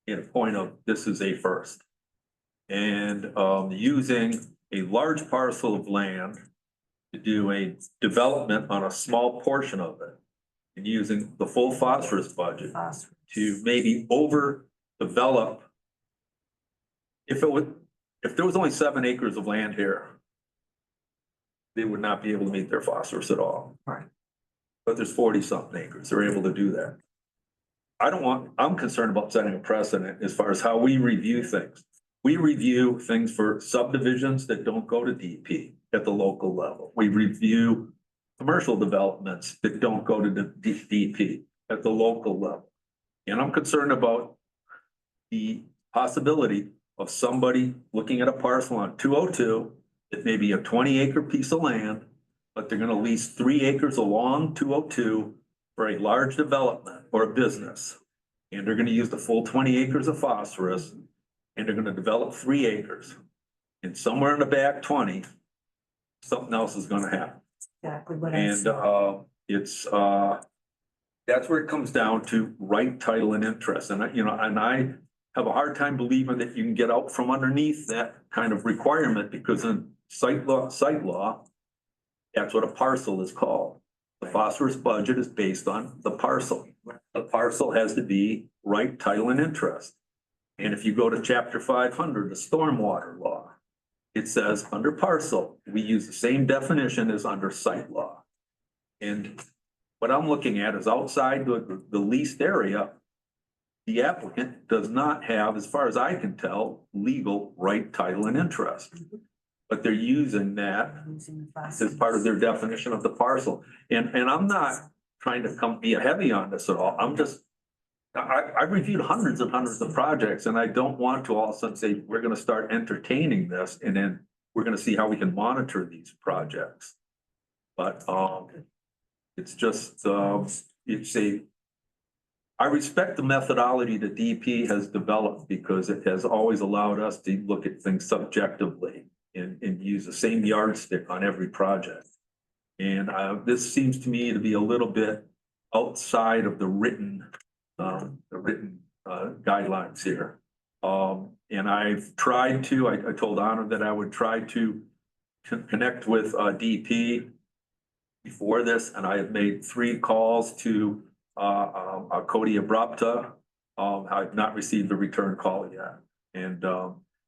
made a point of, this is a first. And using a large parcel of land to do a development on a small portion of it. And using the full phosphorus budget to maybe overdevelop. If there was only 7 acres of land here, they would not be able to meet their phosphorus at all. Right. But there's 40-something acres, they're able to do that. I'm concerned about setting a precedent as far as how we review things. We review things for subdivisions that don't go to DP at the local level. We review commercial developments that don't go to the DP at the local level. And I'm concerned about the possibility of somebody looking at a parcel on 202 that may be a 20-acre piece of land, but they're gonna lease 3 acres along 202 for a large development or a business. And they're gonna use the full 20 acres of phosphorus, and they're gonna develop 3 acres. And somewhere in the back 20, something else is gonna happen. Exactly what I And said. it's that's where it comes down to right title and interest. And I have a hard time believing that you can get out from underneath that kind of requirement, because in site law, that's what a parcel is called. The phosphorus budget is based on the parcel. The parcel has to be right title and interest. And if you go to chapter 500, the stormwater law, it says under parcel, we use the same definition as under site law. And what I'm looking at is outside the leased area, the applicant does not have, as far as I can tell, legal right title and interest. But they're using that as part of their definition of the parcel. And I'm not trying to be a heavy on this at all. I've reviewed hundreds and hundreds of projects, and I don't want to all of a sudden say, we're gonna start entertaining this, and then we're gonna see how we can monitor these projects. But it's just, I respect the methodology that DP has developed, because it has always allowed us to look at things subjectively and use the same yardstick on every project. And this seems to me to be a little bit outside of the written guidelines here. And I've tried to, I told Anna that I would try to connect with DP before this, and I have made 3 calls to Cody Abrupta. I've not received a return call yet. And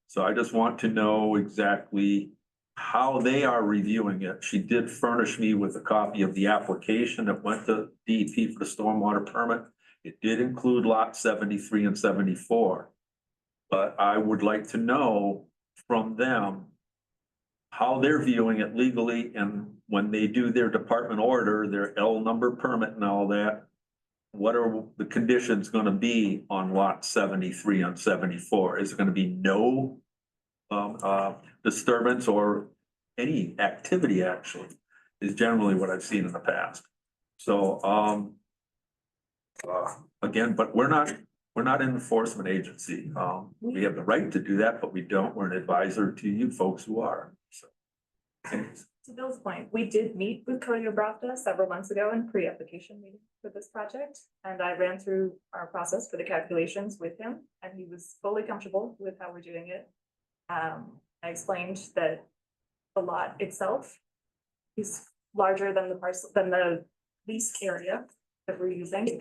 so I just want to know exactly how they are reviewing it. She did furnish me with a copy of the application that went to DEP for the stormwater permit. It did include lot 73 and 74. But I would like to know from them how they're viewing it legally, and when they do their department order, their L number permit and all that, what are the conditions gonna be on lot 73 and 74? Is it gonna be no disturbance or any activity, actually, is generally what I've seen in the past. So again, but we're not an enforcement agency. We have the right to do that, but we don't. We're an advisor to you folks who are. So, anyways. To Bill's point, we did meet with Cody Abrupta several months ago in pre-application meeting for this project. And I ran through our process for the calculations with him, and he was fully comfortable with how we're doing it. I explained that the lot itself is larger than the parcel, than the leased area that we're using,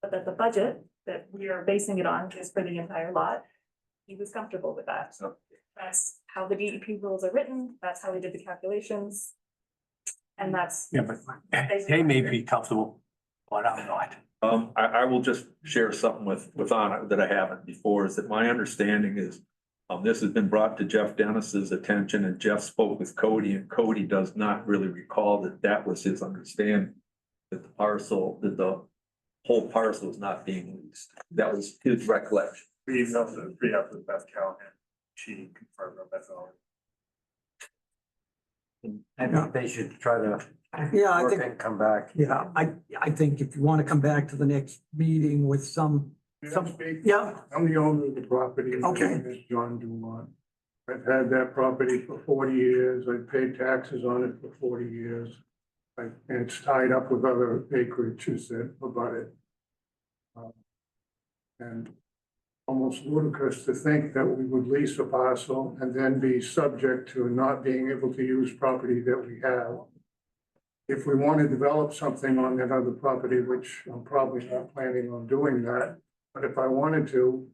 but that the budget that we are basing it on is for the entire lot. He was comfortable with that. So that's how the DEP rules are written. That's how we did the calculations. And that's. Yeah, but they may be comfortable, but I'm not. I will just share something with Anna that I haven't before, is that my understanding is this has been brought to Jeff Dennis's attention, and Jeff spoke with Cody, and Cody does not really recall that that was his understanding, that the parcel, that the whole parcel is not being leased. That was his recollection. We emailed the Beth Callahan. She confirmed our methodology. I think they should try to Yeah, I work think, and come back. yeah, I think if you want to come back to the next meeting with some, yeah, I'm the owner of the property. My Okay. name is John Dumont. I've had that property for 40 years. I've paid taxes on it for 40 years. And it's tied up with other acreages that abut it. And almost ludicrous to think that we would lease a parcel and then be subject to not being able to use property that we have. If we want to develop something on that other property, which I'm probably not planning on doing that, but if I wanted to,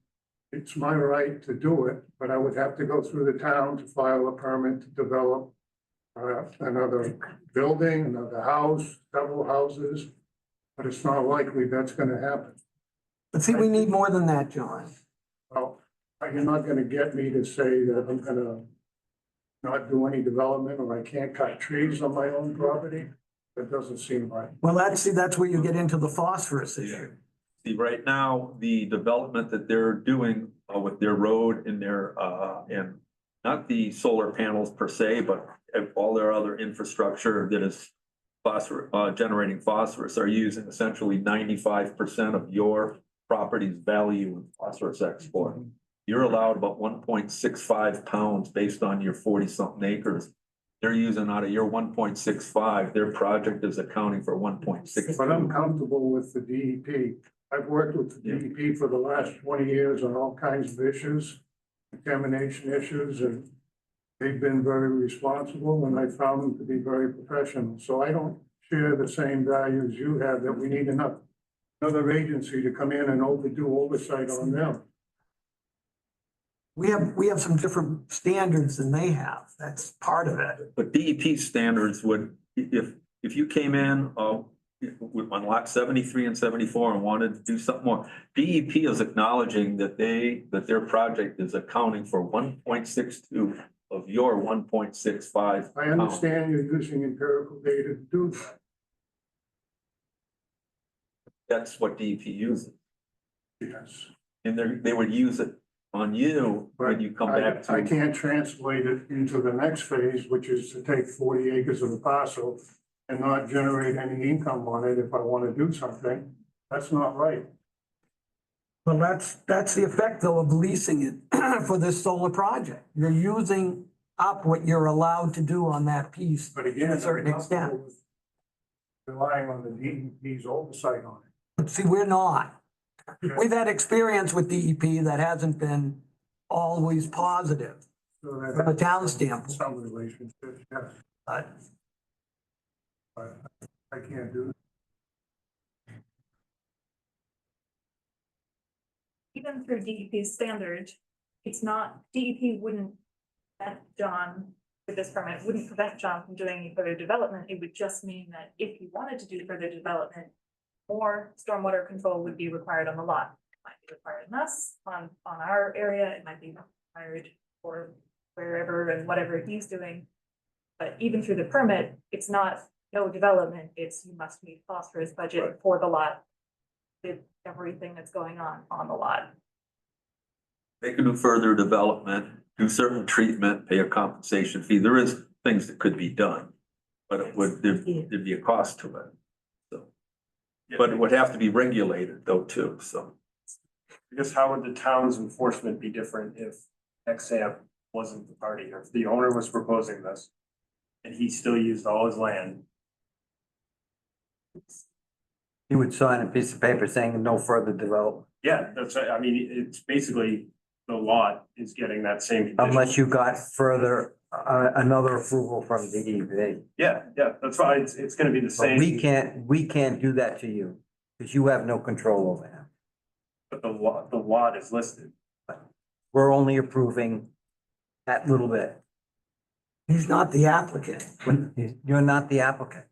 it's my right to do it, but I would have to go through the town to file a permit to develop another building, another house, several houses, but it's not likely that's gonna happen. But see, we need more than that, John. Well, you're not gonna get me to say that I'm gonna not do any development or I can't cut trees on my own property. That doesn't seem right. Well, that's where you get into the phosphorus issue. See, right now, the development that they're doing with their road and their, and not the solar panels per se, but all their other infrastructure that is phosphorus, generating phosphorus are using essentially 95% of your property's value in phosphorus export. You're allowed about 1.65 pounds based on your 40-something acres. They're using out of your 1.65, their project is accounting for 1.6. But I'm comfortable with the DEP. I've worked with the DEP for the last 20 years on all kinds of issues, contamination issues, and they've been very responsible and I found them to be very professional. So I don't share the same values you have that we need another agency to come in and do oversight on them. We have some different standards than they have. That's part of it. But DEP standards would, if you came in, with on lot 73 and 74 and wanted to do something more, DEP is acknowledging that their project is accounting for 1.62 of your 1.65. I understand you're using empirical data to do that. That's what DEP uses. Yes. And they would use it on you when you come back to. I can't translate it into the next phase, which is to take 40 acres of a parcel and not generate any income on it if I want to do something. That's not right. Well, that's the effect though of leasing it for this solar project. You're using up what you're allowed to do on that piece But to again, a certain I'm extent. comfortable with relying on the DEP's oversight on it. But see, we're not. We've had experience with DEP that hasn't been always positive. So that- From a town standpoint. Some relationships, yes, But but I can't do it. Even through DEP's standard, it's not, DEP wouldn't prevent John with this permit, wouldn't prevent John from doing any further development. It would just mean that if he wanted to do further development, more stormwater control would be required on the lot. It might be required in us, on our area, it might be required for wherever and whatever he's doing. But even through the permit, it's not no development, it's you must meet phosphorus budget for the lot. With everything that's going on the lot. They can do further development, do certain treatment, pay a compensation fee. There is things that could be done. But there'd be a cost to it. So, but it would have to be regulated though too, so. I guess how would the town's enforcement be different if XAMP wasn't the party, or if the owner was proposing this? And he still used all his land? You would sign a piece of paper saying no further development, Yeah, that's, I mean, it's basically the lot is getting that same condition. unless you got further, another approval from the DEP. Yeah, that's why it's gonna be the But same. we can't do that to you, because you have no control over him. But the lot is listed. We're only approving that little bit. he's not the applicant. You're not the applicant.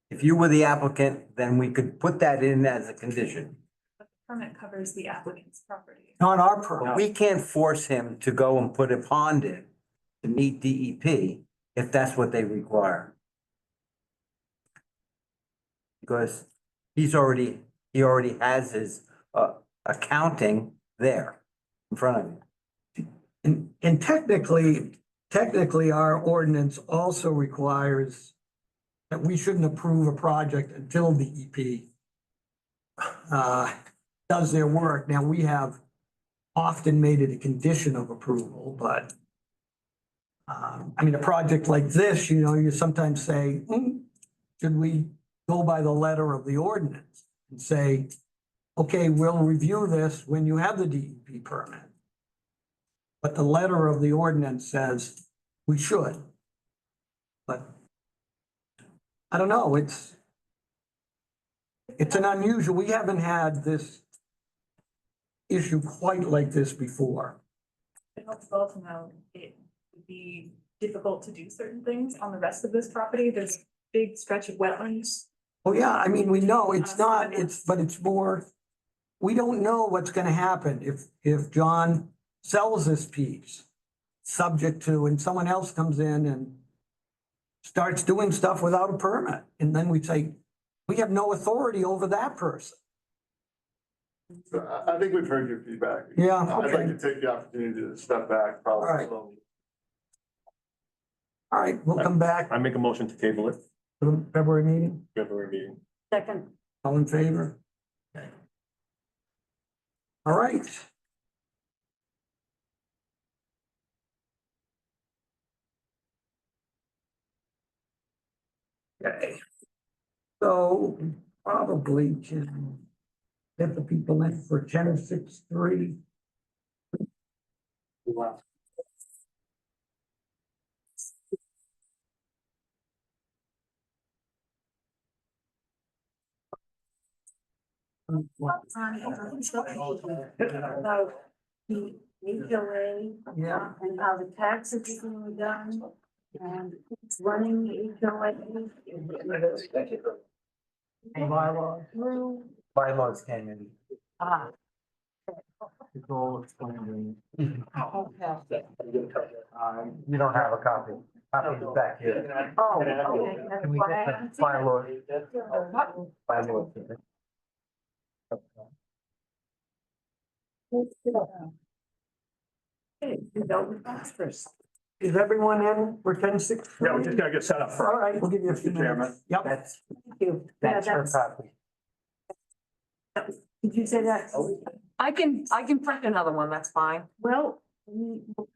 If you were the applicant, then we could put that in as a condition. But the permit covers the applicant's property. Not our But permit. we can't force him to go and put a pond in to meet DEP if that's what they require. Because he already has his accounting there in front of him. And technically, our ordinance also requires that we shouldn't approve a project until DEP does their work. Now, we have often made it a condition of approval, but I mean, a project like this, you sometimes say, should we go by the letter of the ordinance and say, okay, we'll review this when you have the DEP permit? But the letter of the ordinance says we should. But I don't know, it's an unusual, we haven't had this issue quite like this before. It helps well to know it would be difficult to do certain things on the rest of this property. There's a big stretch of wetlands. Oh, yeah, I mean, we know it's not, but it's more, we don't know what's gonna happen if John sells this piece, subject to, and someone else comes in and starts doing stuff without a permit, and then we say, we have no authority over that person. So I think we've heard your feedback. Yeah, I'd like okay, to take the opportunity to step back, probably. All right. all right, we'll come back I make a motion to table it, to the February meeting, February meeting. Second, all in favor? Okay. All right. Okay. So probably can get the people in for 10:06:03. about the HOA Yeah, and how the taxes are being done and who's running the HOA. bylaws. Through, Bylaws came in. It's all explained okay. You don't have a copy. Copy is back here. Oh, okay. That's Can we why I get the haven't seen it. bylaws? Bylaws. Okay, you know, the phosphorus. Is everyone in for 10:06? Yeah, we just gotta get set up All for. right, we'll give you a few minutes. Yep. That's, Thank you. Yeah, that's her copy. Did you say that? I can print another one, that's fine. Well,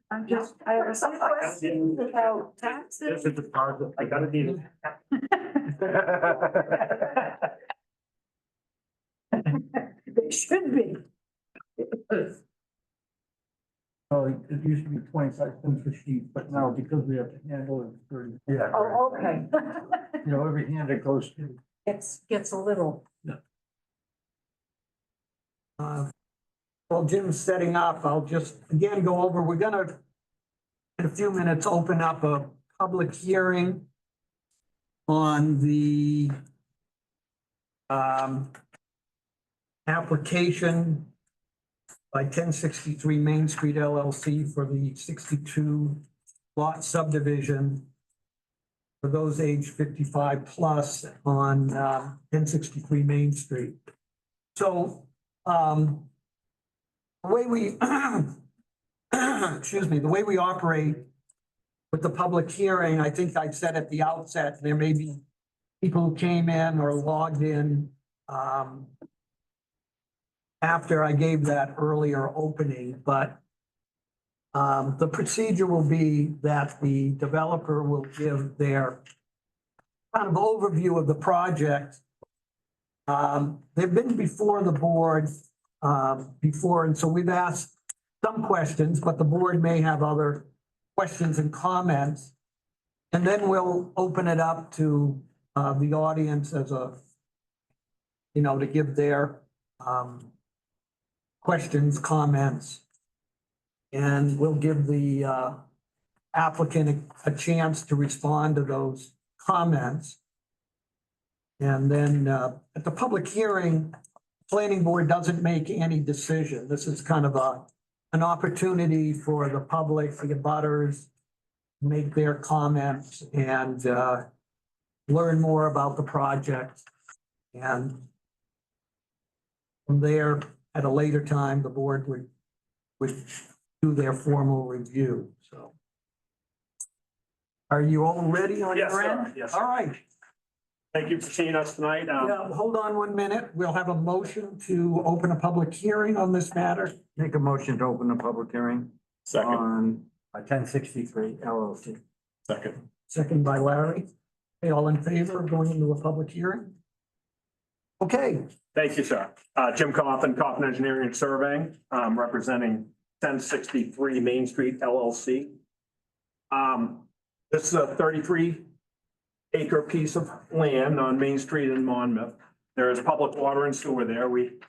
I have some questions about taxes. is the part that I gotta need it. They should be. Oh, it used to be 25 cents a sheet, but now because we have to handle it 30. Yeah. Oh, okay. You know, every hand it goes to. Gets a little. While Jim's setting up, I'll just again go over, we're gonna, in a few minutes, open up a public hearing on the application by 1063 Main Street LLC for the 62 lot subdivision for those age 55 plus on 1063 Main Street. So the way we, excuse me, the way we operate with the public hearing, I think I said at the outset, there may be people who came in or logged in after I gave that earlier opening, but the procedure will be that the developer will give their kind of overview of the project. They've been before the board before, and so we've asked some questions, but the board may have other questions and comments. And then we'll open it up to the audience as a, you know, to give their questions, comments. And we'll give the applicant a chance to respond to those comments. And then at the public hearing, planning board doesn't make any decision. This is kind of an opportunity for the public, for the abutters, make their comments and learn more about the project. And from there, at a later time, the board would do their formal review, so. Are you all ready on Yes, your sir. end? Yes, All sir. right. Thank you for seeing us tonight. Yeah, hold on 1 minute. We'll have a motion to open a public hearing on this matter. Make a motion to open a public hearing Second, on 1063 LLC. second. Second by Larry. Okay, all in favor of going into a public hearing? Okay, Thank you, sir. Jim Coffin, Coffin Engineering and Surveying, representing 1063 Main Street LLC. This is a 33-acre piece of land on Main Street in Monmouth. There is public water and sewer there. We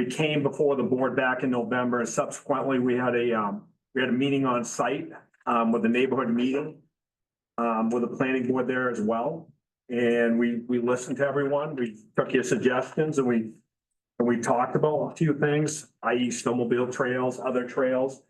came before the board back in November, and subsequently we had a meeting on site with a neighborhood meeting with the planning board there as well. And we listened to everyone. We took your suggestions and we talked about a few things, i.e. snowmobile trails, other trails.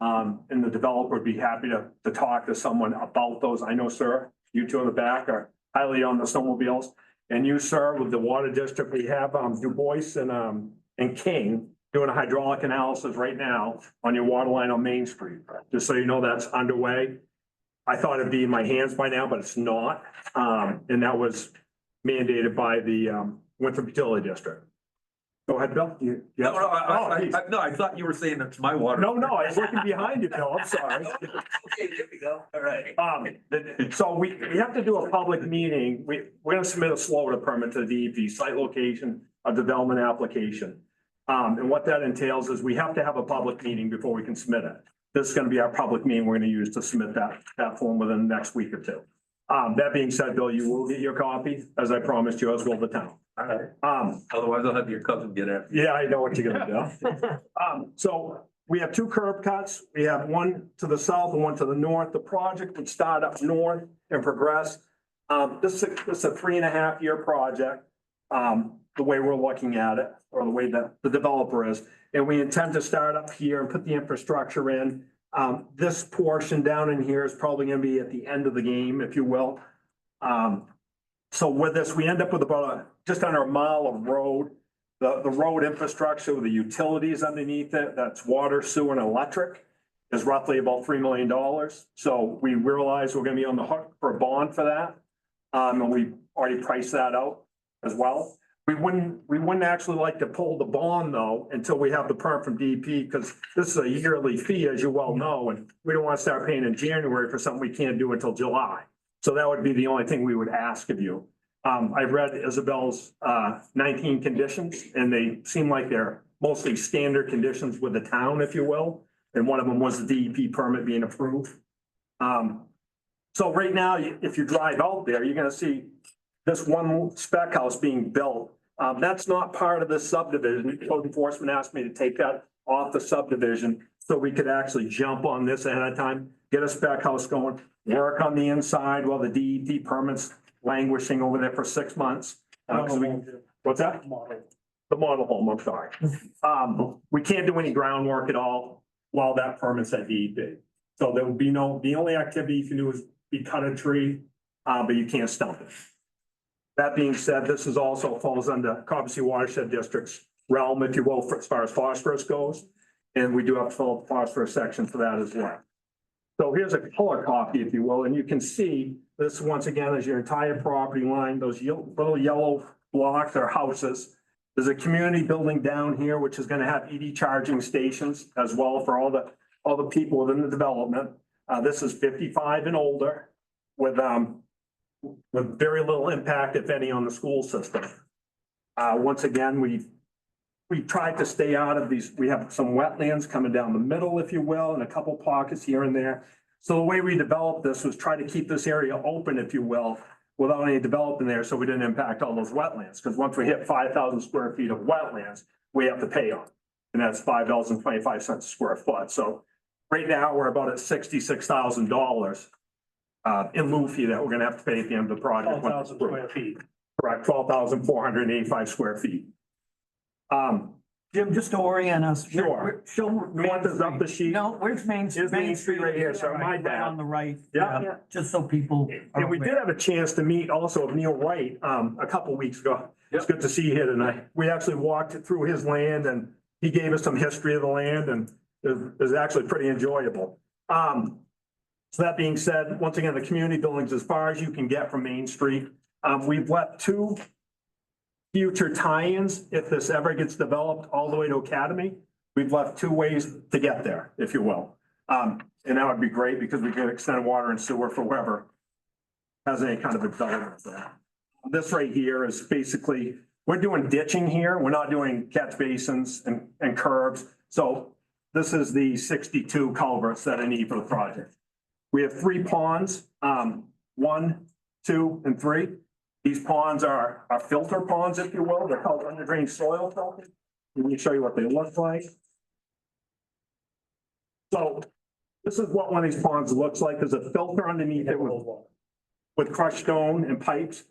And the developer would be happy to talk to someone about those. I know, sir, you two in the back are highly on the snowmobiles. And you, sir, with the water district, we have Du Bois and King doing a hydraulic analysis right now on your water line on Main Street. Just so you know, that's underway. I thought it'd be in my hands by now, but it's not. And that was mandated by the Winthrop Utility District. Go ahead, Bill. No, I thought you were saying it's my water. No, I was looking behind you, Bill. I'm sorry. Okay, there we go. All right. So we have to do a public meeting. We're gonna submit a slow water permit to the DEP, site location, a development application. And what that entails is we have to have a public meeting before we can submit it. This is gonna be our public meeting we're gonna use to submit that form within the next week or two. That being said, Bill, you will get your copy, as I promised you, as will the town. All right. Otherwise I'll have your cousin get it. Yeah, I know what you're gonna do. So we have two curb cuts. We have one to the south and one to the north. The project would start up north and progress. This is a 3.5-year project, the way we're looking at it, or the way that the developer is. And we intend to start up here and put the infrastructure in. This portion down in here is probably gonna be at the end of the game, if you will. So with this, we end up with about just under a mile of road. The road infrastructure with the utilities underneath it, that's water, sewer, and electric, is roughly about $3 million. So we realize we're gonna be on the hook for a bond for that. And we already priced that out as well. We wouldn't actually like to pull the bond though, until we have the permit from DEP, because this is a yearly fee, as you well know, and we don't want to start paying in January for something we can't do until July. So that would be the only thing we would ask of you. I've read Isabel's 19 conditions, and they seem like they're mostly standard conditions with the town, if you will. And one of them was the DEP permit being approved. So right now, if you drive out there, you're gonna see this one spec house being built. That's not part of this subdivision. Code enforcement asked me to take that off the subdivision so we could actually jump on this ahead of time, get a spec house going, work on the inside while the DEP permits languishing over there for 6 months. What's that? The model home, I'm sorry. We can't do any groundwork at all while that permit's at DEP. So there will be the only activity you can do is be cut a tree, but you can't stump it. That being said, this is also falls under Cobbossee Watershed District's realm, if you will, as far as phosphorus goes. And we do have to fill out the phosphorus section for that as well. So here's a color copy, if you will, and you can see this once again is your entire property line. Those little yellow blocks are houses. There's a community building down here, which is gonna have EV charging stations as well for all the people within the development. This is 55 and older with very little impact, if any, on the school system. Once again, we tried to stay out of these. We have some wetlands coming down the middle, if you will, and a couple pockets here and there. So the way we developed this was try to keep this area open, if you will, without any development there, so we didn't impact all those wetlands. Because once we hit 5,000 square feet of wetlands, we have to pay on. And that's $5.25 a square foot. So right now, we're about at $66,000 in lieu fee that we're gonna have to pay at the end of the project. 12,000 square feet. Correct, 12,485 square feet. Jim, just to orient us. Sure. Show. You want this up the sheet? No, where's Main? Here's Main Street right here, so my Right bad. on the right. Yeah. Just so people. are And we did aware. have a chance to meet also with Neil Wright, a couple weeks ago. It's good to see you here tonight. We actually walked through his land and he gave us some history of the land and it was actually pretty enjoyable. So that being said, once again, the community buildings, as far as you can get from Main Street, we've left 2 future tie-ins, if this ever gets developed all the way to Academy. We've left 2 ways to get there, if you will. And that would be great because we get extended water and sewer for wherever has any kind of a development there. This right here is basically, we're doing ditching here. We're not doing catch basins and curbs. So this is the 62 culverts that I need for the project. We have 3 ponds, 1, 2, and 3. These ponds are filter ponds, if you will. They're called under drain soil filters. Let me show you what they look like. So this is what one of these ponds looks like. There's a filter underneath it with crushed stone and pipes.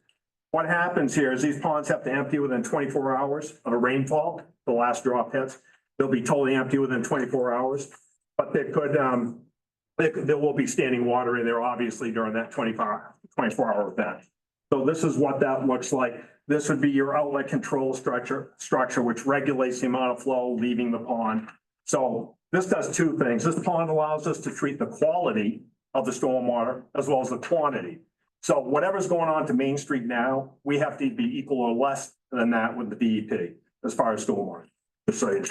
What happens here is these ponds have to empty within 24 hours of a rainfall. The last drop hits. They'll be totally empty within 24 hours. But there will be standing water in there, obviously, during that 24-hour event. So this is what that looks like. This would be your outlet control structure, which regulates the amount of flow leaving the pond. So this does 2 things. This pond allows us to treat the quality of the stormwater as well as the quantity. So whatever's going on to Main Street now, we have to be equal or less than that with the DEP as far as stormwater. Just so you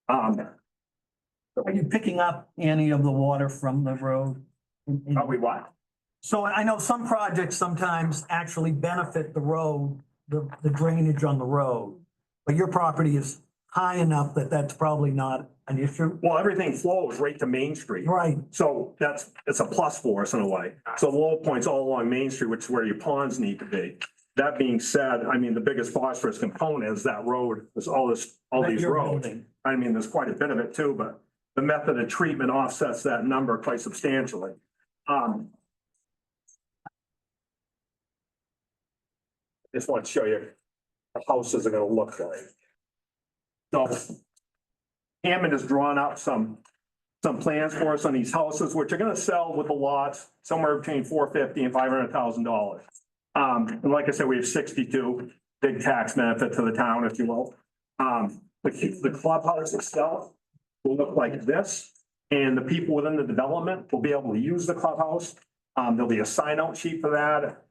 know. Are you picking up any of the water from the road? Are we what? So I know some projects sometimes actually benefit the road, the drainage on the road. But your property is high enough that that's probably not an issue. Well, everything flows right to Main Street. Right. So it's a plus for us in a way. So the low points all along Main Street, which is where your ponds need to be. That being said, I mean, the biggest phosphorus component is that road, is all these roads. I mean, there's quite a bit of it too, but the method of treatment offsets that number quite substantially. Just want to show you the houses are gonna look like. So Hammond has drawn up some plans for us on these houses, which are gonna sell with the lots somewhere between $450,000 and $500,000. And like I said, we have 62, big tax benefit to the town, if you will. The clubhouse itself will look like this, and the people within the development will be able to use the clubhouse. There'll be a sign out sheet for that.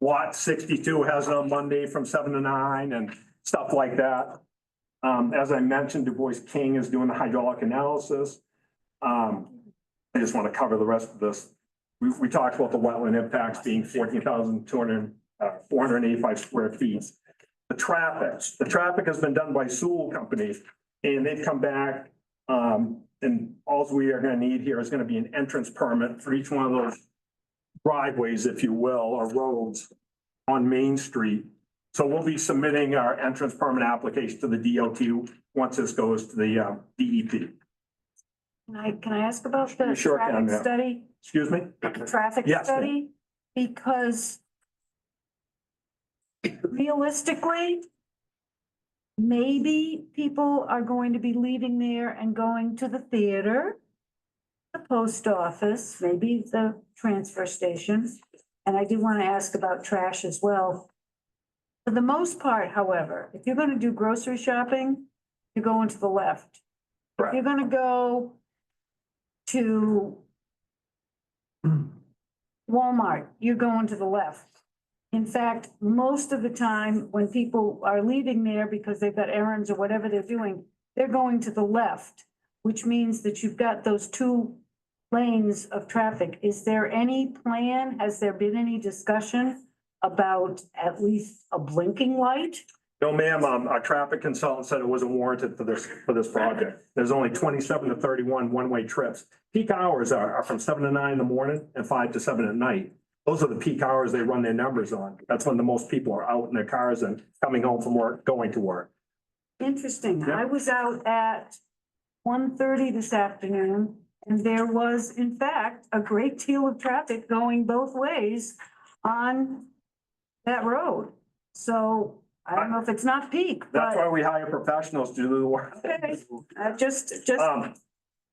Lot 62 has it on Monday from 7 to 9 and stuff like that. As I mentioned, Du Bois King is doing the hydraulic analysis. I just want to cover the rest of this. We talked about the wetland impacts being 485 square feet. The traffic has been done by Sewell Company, and they've come back. And all we are going to need here is going to be an entrance permit for each one of those driveways, if you will, or roads on Main Street. So we'll be submitting our entrance permit application to the DOT once this goes to the DEP. Can I ask about the Sure can, traffic yeah. study? Excuse me? Traffic Yes, ma'am. study? Because realistically, maybe people are going to be leaving there and going to the theater, the post office, maybe the transfer station. And I do want to ask about trash as well. For the most part, however, if you're going to do grocery shopping, you're going to the left. If you're going to go to Walmart, you're going to the left. In fact, most of the time when people are leaving there because they've got errands or whatever they're doing, they're going to the left, which means that you've got those 2 lanes of traffic. Is there any plan? Has there been any discussion about at least a blinking light? No, ma'am, our traffic consultant said it wasn't warranted for this project. There's only 27 to 31 one-way trips. Peak hours are from 7 to 9 in the morning and 5 to 7 at night. Those are the peak hours they run their numbers on. That's when the most people are out in their cars and coming home from work, going to work. Interesting. Yeah. I was out at 1:30 this afternoon, and there was, in fact, a great deal of traffic going both ways on that road. So I don't know if it's not peak, That's but why we hire professionals to do the work. okay. Just,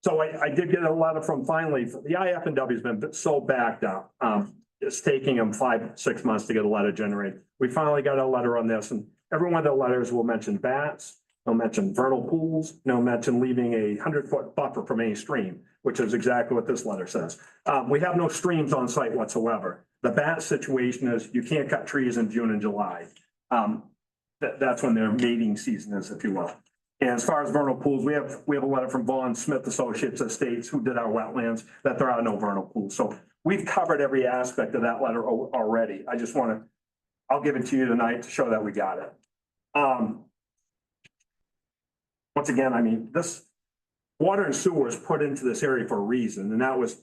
So I did get a letter from finally, the IF&W has been so backed up. It's taking them 5-6 months to get a letter generated. We finally got a letter on this, and every one of the letters will mention bats, they'll mention vernal pools, they'll mention leaving a 100-foot buffer from any stream, which is exactly what this letter says. We have no streams on site whatsoever. The bat situation is you can't cut trees in June and July. That's when their mating season is, if you will. And as far as vernal pools, we have a letter from Vaughn Smith Associates Estates who did our wetlands, that there are no vernal pools. So we've covered every aspect of that letter already. I just want to, I'll give it to you tonight to show that we got it. Once again, I mean, this water and sewer was put into this area for a reason, and that was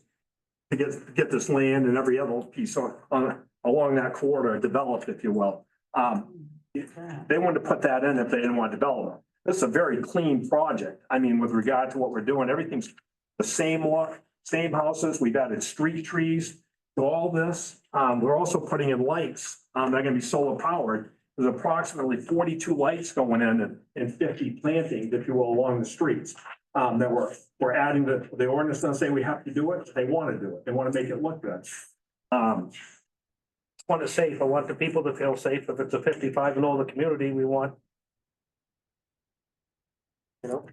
to get this land and every other piece along that corridor developed, if you will. They wanted to put that in if they didn't want to develop it. This is a very clean project. I mean, with regard to what we're doing, everything's the same look, same houses. We've added street trees to all this. We're also putting in lights. They're gonna be solar powered. There's approximately 42 lights going in and 50 plantings, if you will, along the streets. That we're adding the ordinance doesn't say we have to do it. They want to do it. They want to make it look good. Want it safe. I want the people to feel safe. If it's a 55 and older community, we want. You know,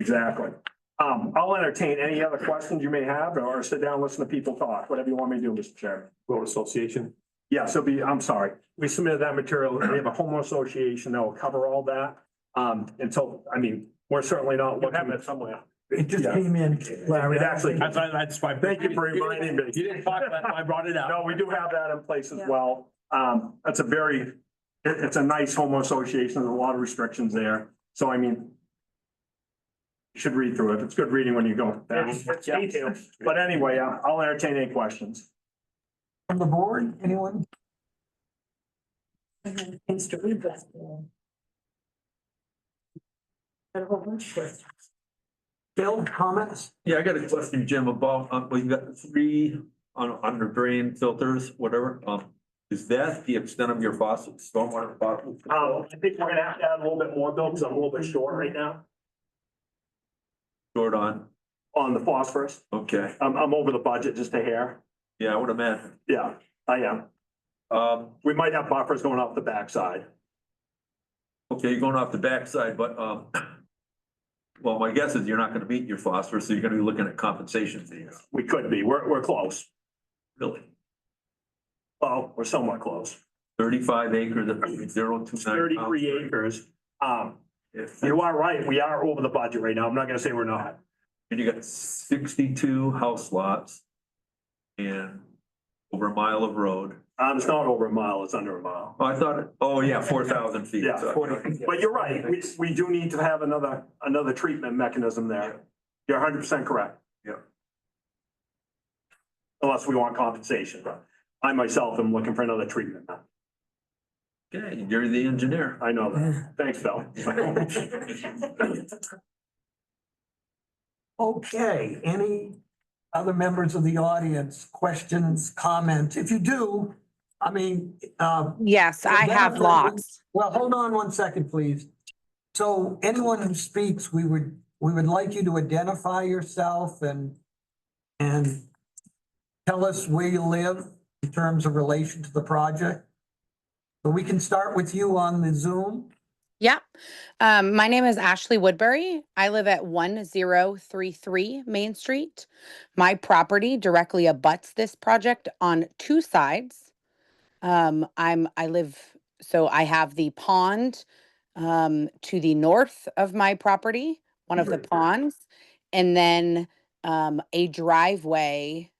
exactly. I'll entertain any other questions you may have, or sit down, and listen to people talk, whatever you want me to do, Mr. Chairman. Road Association? Yeah, so I'm sorry. We submitted that material. We have a homeowner association that will cover all that. Until, I mean, we're certainly not looking at it somewhere. It just Yeah. came in, Larry. It actually, That's why. thank you for reminding me. You didn't talk about it, I brought it up. No, we do have that in place as Yeah. well. That's a very, it's a nice homeowner association. There's a lot of restrictions there. So I mean, you should read through it. It's good reading when you go back. It's detailed. But anyway, I'll entertain any questions. From the board, anyone? Things to read that. Got a whole bunch of questions. Bill, comments? Yeah, I got a question, Jim, about, well, you got 3 under drain filters, whatever. Is that the extent of your faucet, stormwater faucet? I think we're gonna have to add a little bit more, Bill, because I'm a little bit short right now Short on? on the phosphorus. Okay, I'm over the budget just a hair. yeah, I would imagine. Yeah, I am. We might have buffers going off the backside. Okay, you're going off the backside, but, well, my guess is you're not gonna meet your phosphorus, so you're gonna be looking at compensation fees. We could be. We're close. Really? Well, we're somewhat close. 35 acres at 029. 33 acres. You are right. We are over the budget right now. I'm not gonna say we're not. And you got 62 house lots and over a mile of road. It's not over a mile. It's under a mile. Oh, I thought, oh yeah, 4,000 feet. Yeah, So- 40. But you're right. We do need to have another treatment mechanism there. You're 100% correct. Yeah. Unless we want compensation. I myself am looking for another treatment. Okay, you're the engineer. I know that. Thanks, Bill. Okay, any other members of the audience, questions, comments? If you do, I mean, Yes, I have lots. well, hold on one second, please. So anyone who speaks, we would like you to identify yourself and tell us where you live in terms of relation to the project. So we can start with you on the Zoom. Yeah. My name is Ashley Woodbury. I live at 1033 Main Street. My property directly abuts this project on 2 sides. I have the pond to the north of my property, one of the ponds, and then a driveway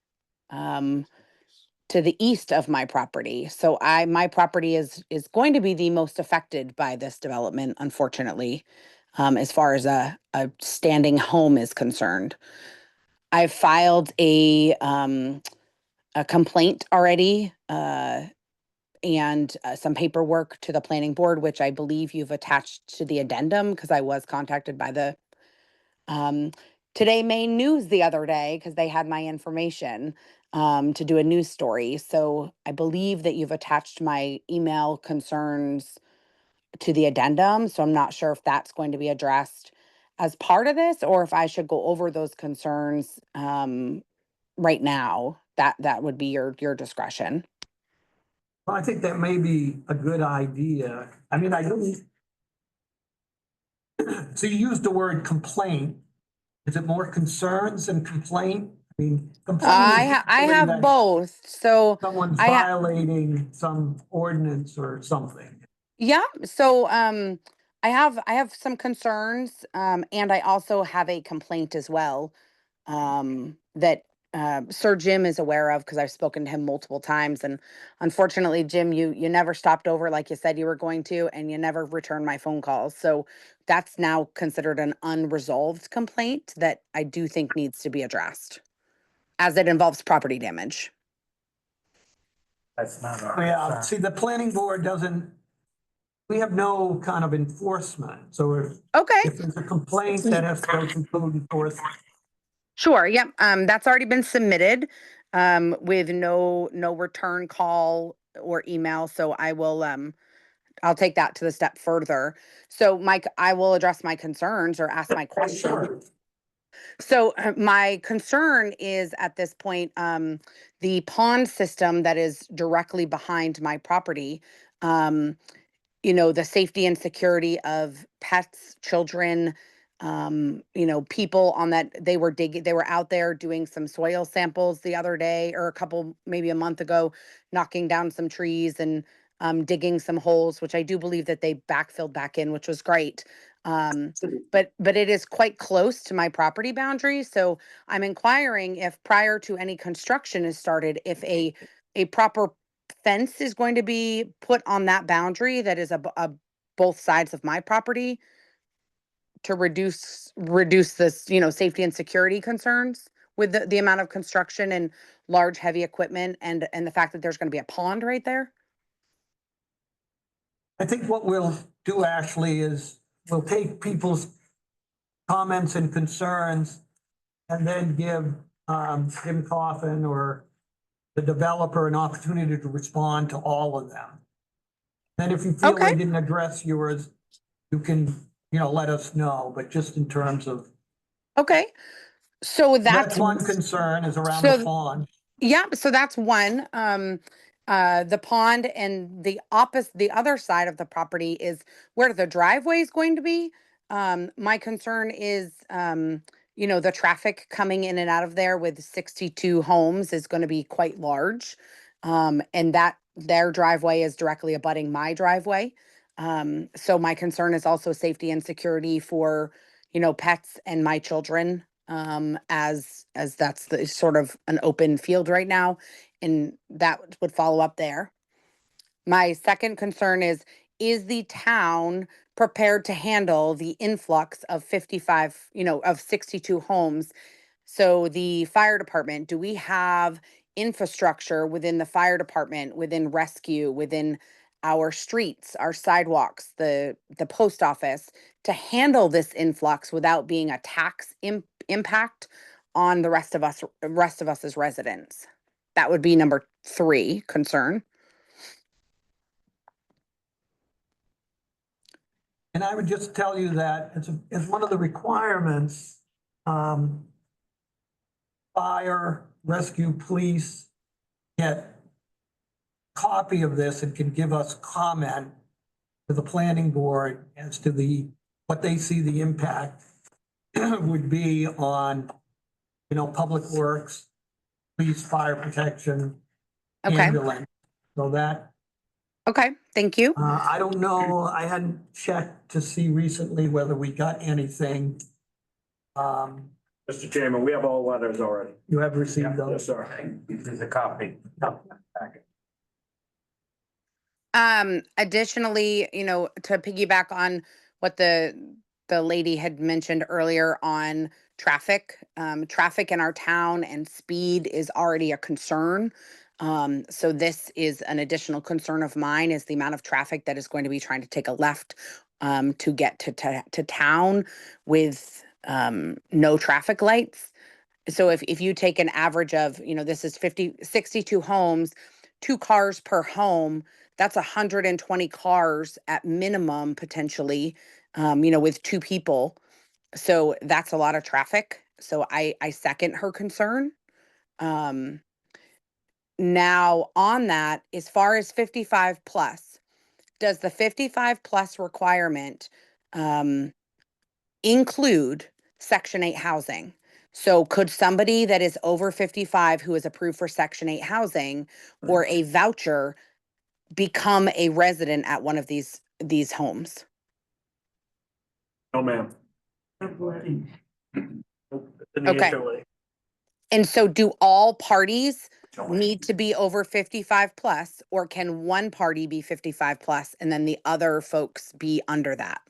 to the east of my property. So my property is going to be the most affected by this development, unfortunately, as far as a standing home is concerned. I've filed a complaint already, and some paperwork to the planning board, which I believe you've attached to the addendum, because I was contacted by the Today Maine News the other day, because they had my information to do a news story. So I believe that you've attached my email concerns to the addendum. So I'm not sure if that's going to be addressed as part of this, or if I should go over those concerns right now. That would be your discretion. Well, I think that may be a good idea. I mean, I didn't. So you used the word complaint. Is it more concerns and complaint? I mean, complaint is I something have that both. So Someone's I violating some ordinance or something. yeah. So I have some concerns, and I also have a complaint as well, that, Sir Jim is aware of, because I've spoken to him multiple times, and unfortunately, Jim, you never stopped over like you said you were going to, and you never returned my phone calls, so that's now considered an unresolved complaint that I do think needs to be addressed, as it involves property damage. That's not our Yeah, concern. see, the planning board doesn't, we have no kind of enforcement, so Okay. if there's a complaint that has to go through code enforcement. Sure, yep, that's already been submitted, with no return call or email, so I will, I'll take that to the step further. So Mike, I will address my concerns or ask my question. So my concern is at this point, the pond system that is directly behind my property, um, the safety and security of pets, children, people on that, they were out there doing some soil samples the other day or a couple, maybe a month ago, knocking down some trees and digging some holes, which I do believe that they backfilled back in, which was great. But it is quite close to my property boundary. So I'm inquiring if prior to any construction is started, if a proper fence is going to be put on that boundary that is both sides of my property to reduce this, safety and security concerns with the amount of construction and large heavy equipment and the fact that there's going to be a pond right there. I think what we'll do, Ashley, is we'll take people's comments and concerns and then give Jim Coffin or the developer an opportunity to respond to all of them. Then if you feel they Okay. didn't address yours, you can, let us know, but just in terms of, Okay. So that's one concern is around the so pond. yeah, so that's one. The pond and the other side of the property is where the driveway is going to be. My concern is, the traffic coming in and out of there with 62 homes is going to be quite large. And that their driveway is directly abutting my driveway. So my concern is also safety and security for, pets and my children, as that's the sort of an open field right now, and that would follow up there. My second concern is the town prepared to handle the influx of 55, of 62 homes? So the fire department, do we have infrastructure within the fire department, within rescue, within our streets, our sidewalks, the post office to handle this influx without being a tax impact on the rest of us as residents? That would be number 3 concern. And I would just tell you that it's one of the requirements, fire, rescue, police get copy of this and can give us comment to the planning board as to what they see the impact would be on, public works, police, fire protection, Okay. ambulance. So that, Okay, thank you. I don't know, I hadn't checked to see recently whether we got anything. Mr. Chairman, we have all letters already. You have received those? Yes, sir. There's a copy. Additionally, to piggyback on what the lady had mentioned earlier on traffic, traffic in our town and speed is already a concern. So this is an additional concern of mine is the amount of traffic that is going to be trying to take a left to get to town with no traffic lights. So if you take an average of, this is 62 homes, 2 cars per home, that's 120 cars at minimum potentially, with 2 people. So that's a lot of traffic. So I second her concern. Now on that, as far as 55 plus, does the 55 plus requirement include Section 8 housing? So could somebody that is over 55 who is approved for Section 8 housing or a voucher become a resident at one of these homes? No, ma'am. Subletting. In the Okay. HOA. And so do all parties need to be over 55 plus, or can one party be 55 plus and then the other folks be under that?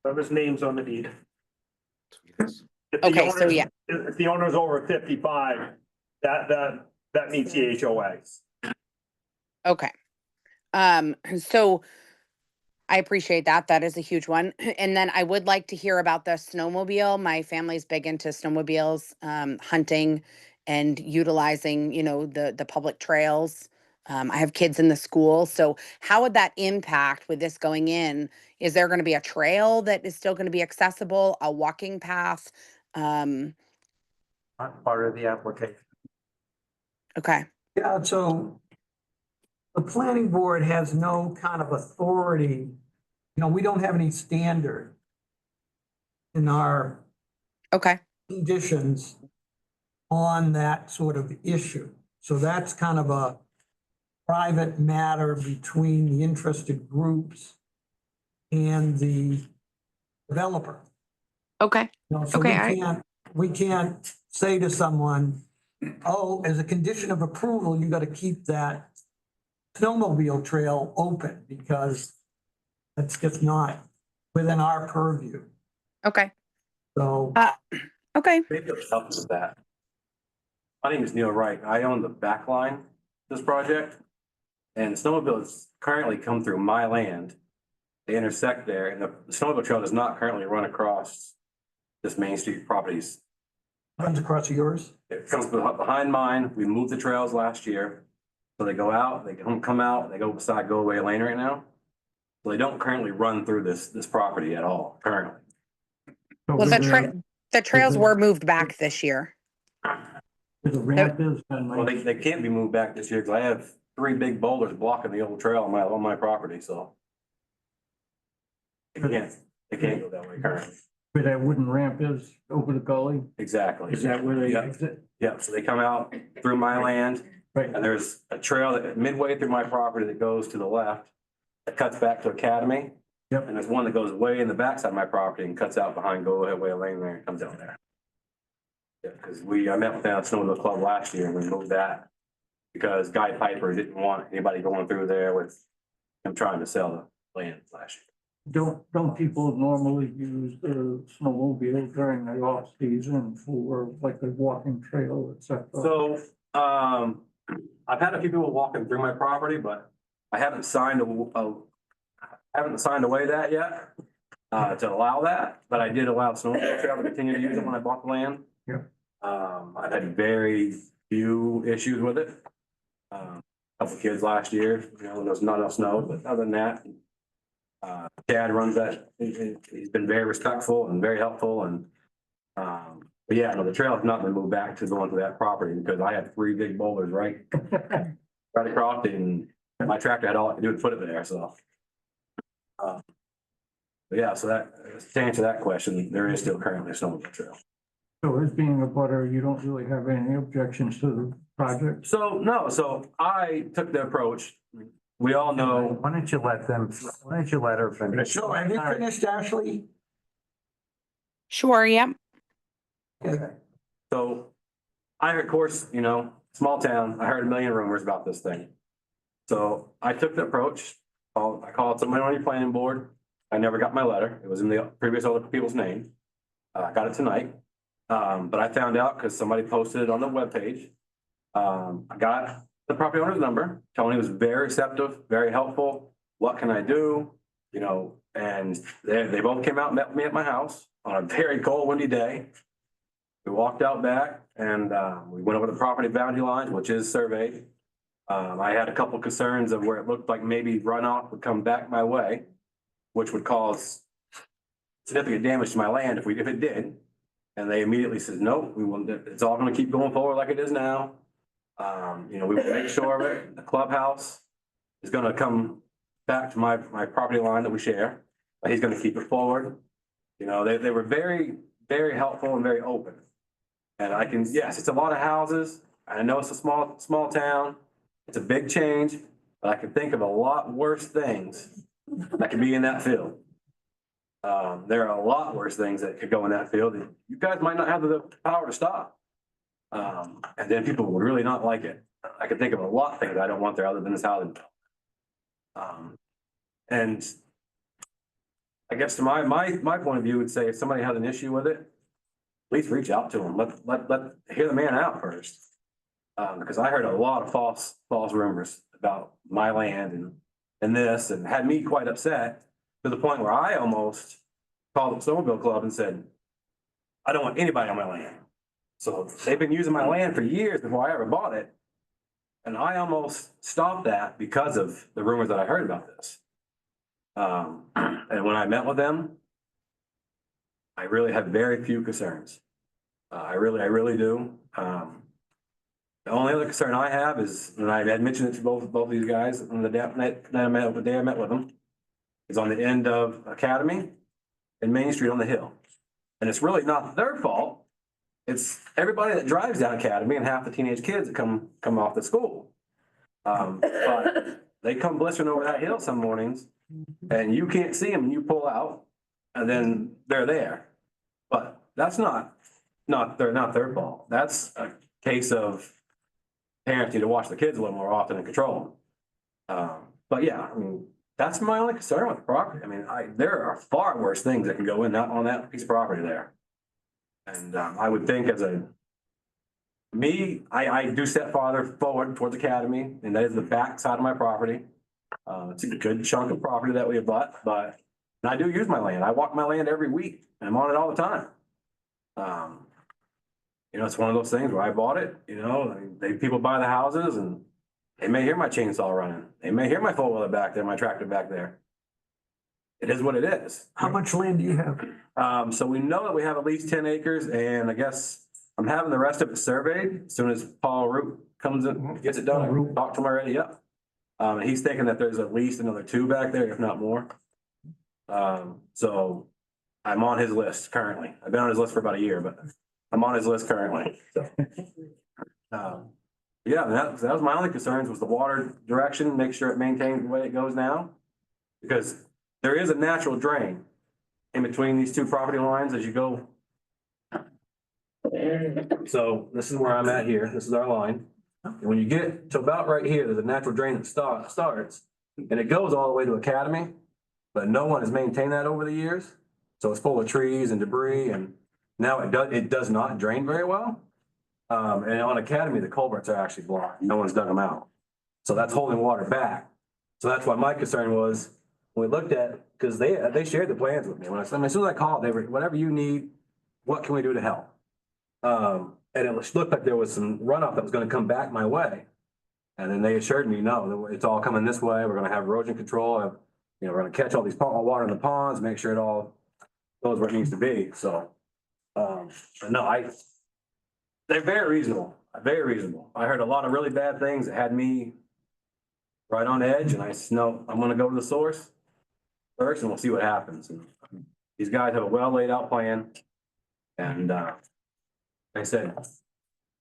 Whoever's name's on the deed. If the Okay, so owner's- yeah. If the owner's over 55, that meets the HOA. Okay. So I appreciate that. That is a huge one. And then I would like to hear about the snowmobile. My family's big into snowmobiles, hunting and utilizing, the public trails. I have kids in the school. So how would that impact with this going in? Is there going to be a trail that is still going to be accessible, a walking path? Not part of the application. Okay. Yeah, so the planning board has no kind of authority. We don't have any standard in our Okay. conditions on that sort of issue. So that's kind of a private matter between the interested groups and the developer. Okay. So Okay, we can't say to someone, oh, as a condition of approval, you got to keep that snowmobile trail open, because that's just not within our purview. Okay. So, Okay. Maybe it'll help with that. My name is Neil Wright. I own the back line of this project. And snowmobiles currently come through my land. They intersect there, and the snowmobile trail does not currently run across this Main Street properties. runs across yours. It comes behind mine. We moved the trails last year. So they go out, they come out, they go beside Go Away Lane right now. So they don't currently run through this property at all currently. Well, the trails were moved back this year. The ramp is, and Well, they can't be moved back this year because I have 3 big boulders blocking the old trail on my property, so. They can't go that way currently. where that wooden ramp is over the gully, Exactly. is that where they Yeah. exit? Yeah, so they come out through my land, Right. and there's a trail that midway through my property that goes to the left, that cuts back to Academy. Yep. And there's one that goes way in the backside of my property and cuts out behind Go Away Lane there and comes out there. Yeah, because I met with the Snowmobile Club last year and we moved that because Guy Piper didn't want anybody going through there with him trying to sell the land last year. Don't people normally use the snowmobile during the off season for like a walking trail, et cetera? So, I've had a few people walking through my property, but I haven't signed away that yet, to allow that, but I did allow snowmobile trail to continue to use it when I bought the land. Yeah. I've had very few issues with it. Couple kids last year, there was not enough snow, but other than that, Chad runs that, he's been very respectful and very helpful and, but yeah, no, the trail has not been moved back to go into that property because I have 3 big boulders right across it and my tractor had all I could do to put it there, so. But yeah, so to answer that question, there is still currently a snowmobile trail. So as being a butter, you don't really have any objections to the project? So, no, so I took the approach, we all know. Why don't you let her finish? So have you finished, Ashley? Sure. Yep. Okay. So I, of course, small town, I heard a million rumors about this thing. So I took the approach, I called somebody on your planning board. I never got my letter. It was in the previous other people's name. I got it tonight. But I found out because somebody posted it on the webpage. I got the property owner's number. Tony was very receptive, very helpful. What can I do? And they both came out and met me at my house on a very cold, windy day. We walked out back and we went over the property boundary lines, which is surveyed. I had a couple concerns of where it looked like maybe runoff would come back my way, which would cause significant damage to my land if it did. And they immediately said, no, it's all gonna keep going forward like it is now. We will make sure of it. The clubhouse is gonna come back to my property line that we share, but he's gonna keep it forward. They were very, very helpful and very open. And yes, it's a lot of houses. I know it's a small town. It's a big change, but I can think of a lot worse things that could be in that field. There are a lot worse things that could go in that field. And you guys might not have the power to stop. And then people would really not like it. I could think of a lot of things I don't want there other than this housing. And I guess to my point of view would say if somebody has an issue with it, please reach out to them. Let hear the man out first. Because I heard a lot of false rumors about my land and this, and had me quite upset to the point where I almost called the snowmobile club and said, I don't want anybody on my land. So they've been using my land for years before I ever bought it. And I almost stopped that because of the rumors that I heard about this. And when I met with them, I really have very few concerns. I really do. The only other concern I have is, and I had mentioned it to both these guys on the day I met with them, is on the end of Academy and Main Street on the hill. And it's really not their fault. It's everybody that drives down Academy and half the teenage kids that come off the school. But they come blistering over that hill some mornings and you can't see them and you pull out and then they're there. But that's not their fault. That's a case of parents need to watch the kids a little more often and control them. But yeah, I mean, that's my only concern with the property. I mean, there are far worse things that can go in on that piece of property there. And I would think I do step farther forward towards Academy, and that is the back side of my property. It's a good chunk of property that we have bought, but I do use my land. I walk my land every week and I'm on it all the time. It's one of those things where I bought it, I mean, people buy the houses and they may hear my chainsaw running. They may hear my four-wheeler back there, my tractor back there. It is what it is. How much land do you have? So we know that we have at least 10 acres and I guess I'm having the rest of it surveyed as soon as Paul Root comes in, gets it done. I talked to him already, yep. And he's thinking that there's at least another 2 back there, if not more. So I'm on his list currently. I've been on his list for about a year, but I'm on his list currently. So, yeah, that was my only concerns was the water direction, make sure it maintains the way it goes now. Because there is a natural drain in between these 2 property lines as you go. So this is where I'm at here. This is our line. And when you get to about right here, there's a natural drain that starts and it goes all the way to Academy, but no one has maintained that over the years. So it's full of trees and debris and now it does not drain very well. And on Academy, the culverts are actually blocked. No one's dug them out. So that's holding water back. So that's why my concern was when we looked at, because they shared the plans with me. As soon as I called, they were, whatever you need, what can we do to help? And it looked like there was some runoff that was going to come back my way. And then they assured me, no, it's all coming this way. We're going to have erosion control. We're going to catch all these water in the ponds, make sure it all goes where it needs to be. So, but no, they're very reasonable, very reasonable. I heard a lot of really bad things that had me right on edge. And I said, no, I'm going to go to the source first and we'll see what happens. And these guys have a well laid out plan. And, like I said,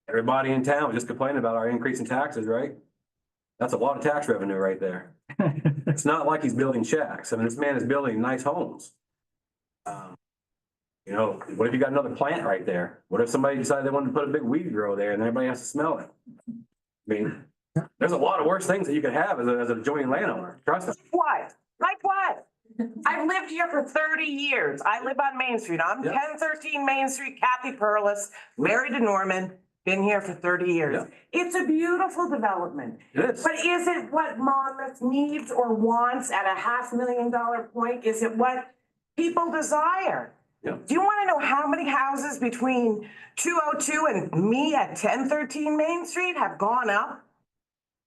everybody in town was just complaining about our increase in taxes, right? That's a lot of tax revenue right there. It's not like he's building shacks. I mean, this man is building nice homes. What if you got another plant right there? What if somebody decided they wanted to put a big weed grow there and everybody has to smell it? I mean, there's a lot of worse things that you could have as a adjoining landowner. Trust me. What? Like what? I've lived here for 30 years. I live on Main Street. I'm Yeah. 1013 Main Street, Kathy Perlis, married to Norman, been here for 30 years. Yeah. It's a beautiful development. It is. But is it what Monmouth needs or wants at a $500,000 point? Is it what people desire? Yeah. Do you want to know how many houses between 202 and me at 1013 Main Street have gone up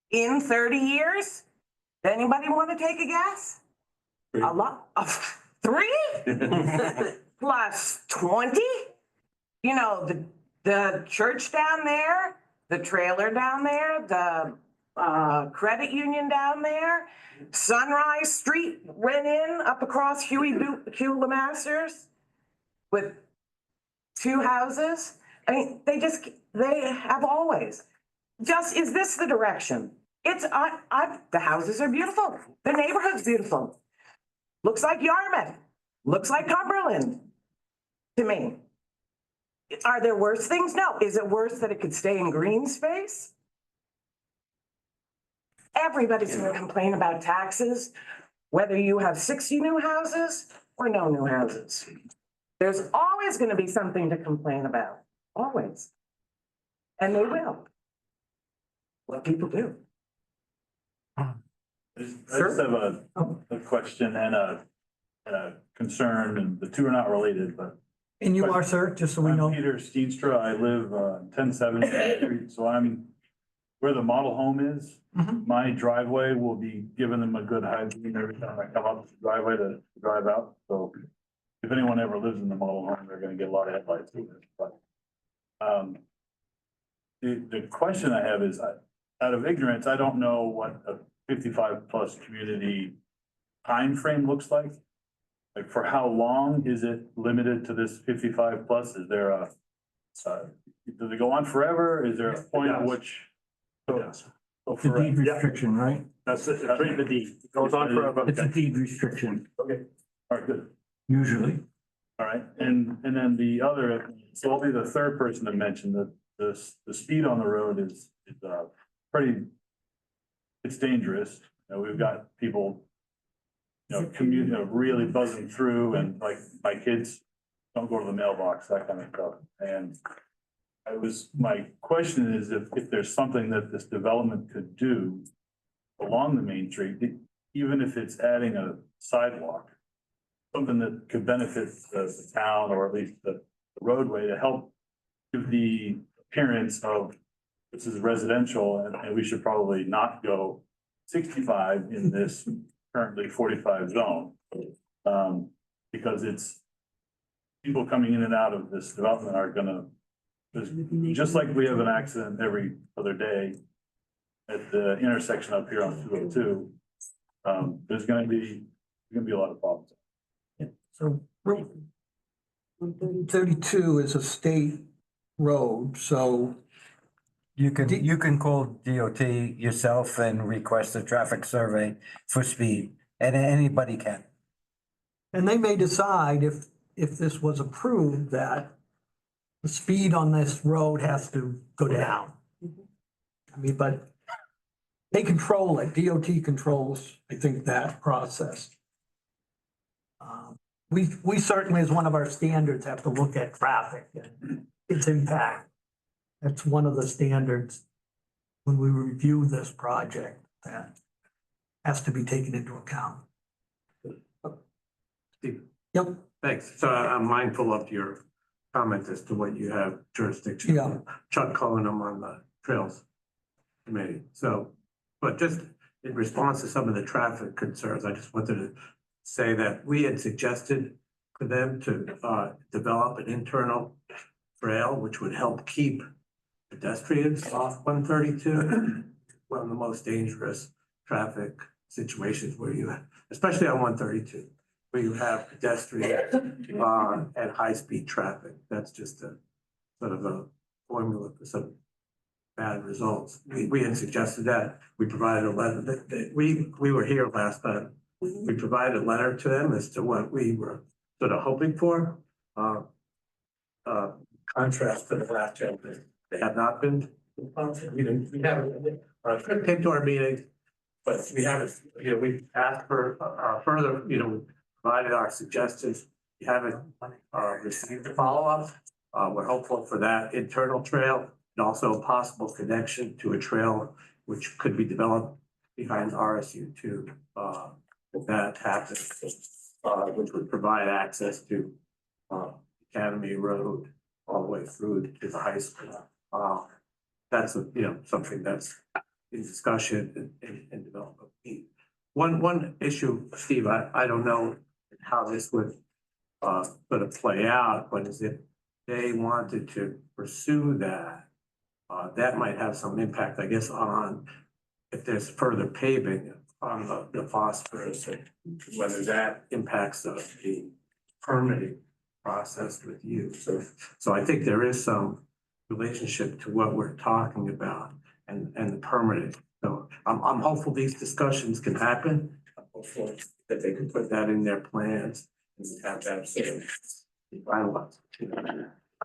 in 30 years? Anybody want to take a guess? A lot of 3 plus 20. The church down there, the trailer down there, the credit union down there, Sunrise Street went in up across Huey Lemasters with 2 houses. I mean, they have always. Is this the direction? The houses are beautiful. The neighborhood's beautiful. Looks like Yarmouth. Looks like Cumberland to me. Are there worse things? No. Is it worse that it could stay in green space? Everybody's gonna complain about taxes, whether you have 60 new houses or no new houses. There's always gonna be something to complain about, always. And they will. What people do. I just have a question and a concern, and the two are not related, but. And you are, sir, just so we know. I'm Peter Steenstra. I live 1070 Street, so I'm where the model home is. Mhm. My driveway will be giving them a good high beam every time I come up the driveway to drive out. So if anyone ever lives in the model home, they're gonna get a lot of headlights. But the question I have is, out of ignorance, I don't know what a 55+ community time frame looks like. Like, for how long is it limited to this 55+? Is there a, does it go on forever? Is there a point at which? It's a deed restriction, right? That's it, that's right in the deed. It goes on forever. It's a deed restriction, Okay, all right, good. usually. All right, and then the other, so I'll be the third person to mention that the speed on the road is pretty, it's dangerous. You know, we've got people, really buzzing through, and like my kids don't go to the mailbox, that kind of stuff. And my question is if there's something that this development could do along the main street, even if it's adding a sidewalk, something that could benefit the town, or at least the roadway, to help give the appearance of this is residential, and we should probably not go 65 in this currently 45 zone. Because it's people coming in and out of this development are gonna, just like we have an accident every other day at the intersection up here on 202, there's gonna be a lot of problems. So Route 32 is a state road, so You can call DOT yourself and request a traffic survey for speed, and anybody can. and they may decide if this was approved, that the speed on this road has to go down. I mean, but they control it, DOT controls, I think, that process. We certainly, as one of our standards, have to look at traffic and its impact. That's one of the standards when we review this project that has to be taken into account. Yep, Thanks. So I'm mindful of your comment as to what you have jurisdiction. Yeah. Chuck calling them on the Trails Committee. So, but just in response to some of the traffic concerns, I just wanted to say that we had suggested for them to develop an internal trail, which would help keep pedestrians off 132. One of the most dangerous traffic situations where you, especially on 132, where you have pedestrians and high-speed traffic. That's just a sort of a formula for some bad results. We had suggested that. We provided a letter. We were here last time. We provided a letter to them as to what we were sort of hoping for. Contrast to the last gentleman. They have not been. We haven't came to our meeting, but we haven't. We asked for further. Provided our suggestions. We haven't received a follow-up. We're hopeful for that internal trail and also a possible connection to a trail which could be developed behind RSU2. If that happens, which would provide access to Academy Road all the way through to the high school. That's something that's in discussion and development. One issue, Steve, I don't know how this would sort of play out, but is if they wanted to pursue that, that might have some impact, I guess, on if there's further paving on the phosphorus, and whether that impacts the permitting process with you. So I think there is some relationship to what we're talking about and the permitting. So I'm hopeful these discussions can happen. I'm hopeful that they can put that in their plans and have that finalized.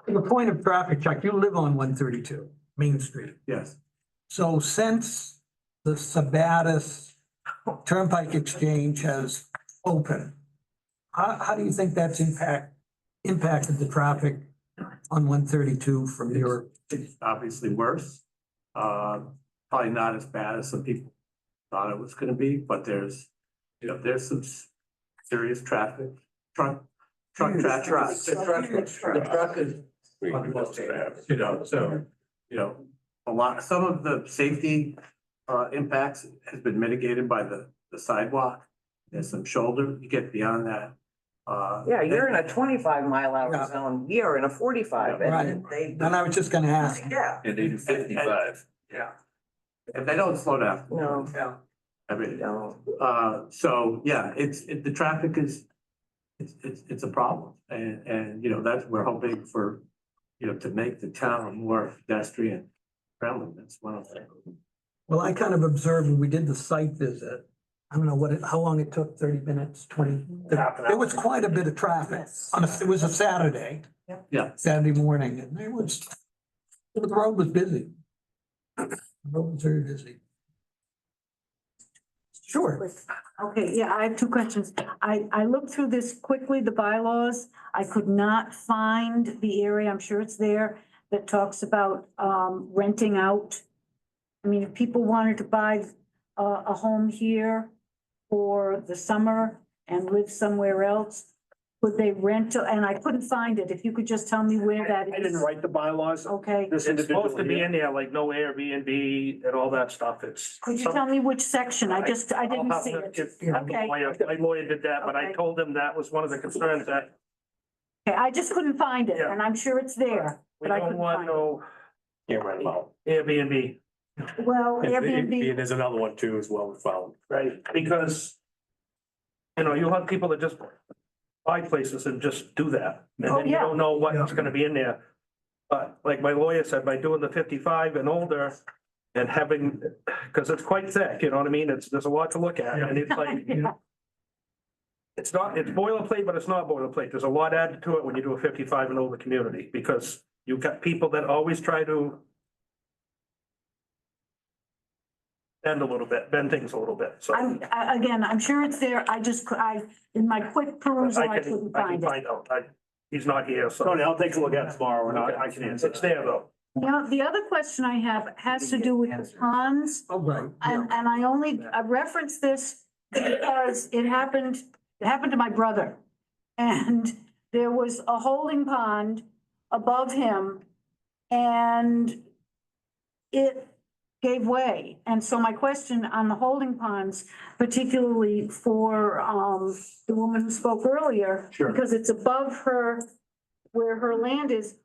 The point of traffic, Chuck, you live on 132 Main Street. Yes. So since the Sabatis Turnpike Exchange has opened, how do you think that's impacted the traffic on 132 from your? It's obviously worse. Probably not as bad as some people thought it was gonna be, but there's some serious traffic. Truck traffic. The truck is. So, some of the safety impacts has been mitigated by the sidewalk. There's some shoulder, you get beyond that. Yeah, you're in a 25-mile-an-hour zone, we are in a 45. And they. And I was just gonna ask. Yeah. And they do 55. Yeah. And they don't slow down. No. Yeah. I mean, No. so, yeah, the traffic is, it's a problem. And, that's, we're hoping for, to make the town more pedestrian friendly. That's one of them. Well, I kind of observed when we did the site visit, I don't know how long it took, 30 minutes, 20? There was quite a bit of traffic. It was a Saturday. Yeah. Saturday morning, and the road was busy. The road was very busy. Sure. Okay, yeah, I have two questions. I looked through this quickly, the bylaws. I could not find the area, I'm sure it's there, that talks about renting out. I mean, if people wanted to buy a home here for the summer and live somewhere else, would they rent? And I couldn't find it. If you could just tell me where that is. I didn't write the bylaws. Okay. This It's supposed to be individual in there, like no Airbnb and all that stuff. It's. Could you tell me which section? I didn't I'll see have it. to get the Okay. lawyer. My lawyer did that, but I Okay. told him that was one of the concerns that Okay, I just couldn't find it, Yeah. and I'm sure it's there, we but I don't couldn't want find it. no Yeah, right, well. Airbnb. Well, Airbnb, There's another one too as well we found. Right, because, you'll have people that just buy places and just do that. And Oh, then you yeah. don't know what's gonna be in there. But like my lawyer said, by doing the 55 and older and having, because it's quite thick, you know what I mean? There's a lot to look at, and it's like, Yeah. it's boilerplate, but it's not boilerplate. There's a lot added to it when you do a 55 and older community, because you've got people that always try to bend things a little bit, so. again, I'm sure it's there, in my quick perusal, I couldn't I can find it. find out. He's not here, so. Tony, I'll take a look at it tomorrow and I can answer. It's there though. Now, the other question I have has to do with the ponds. Oh, right. And I referenced this because it happened to my brother. And there was a holding pond above him and it gave way. And so my question on the holding ponds, particularly for the woman who spoke earlier, Sure. because it's above her, where her land is,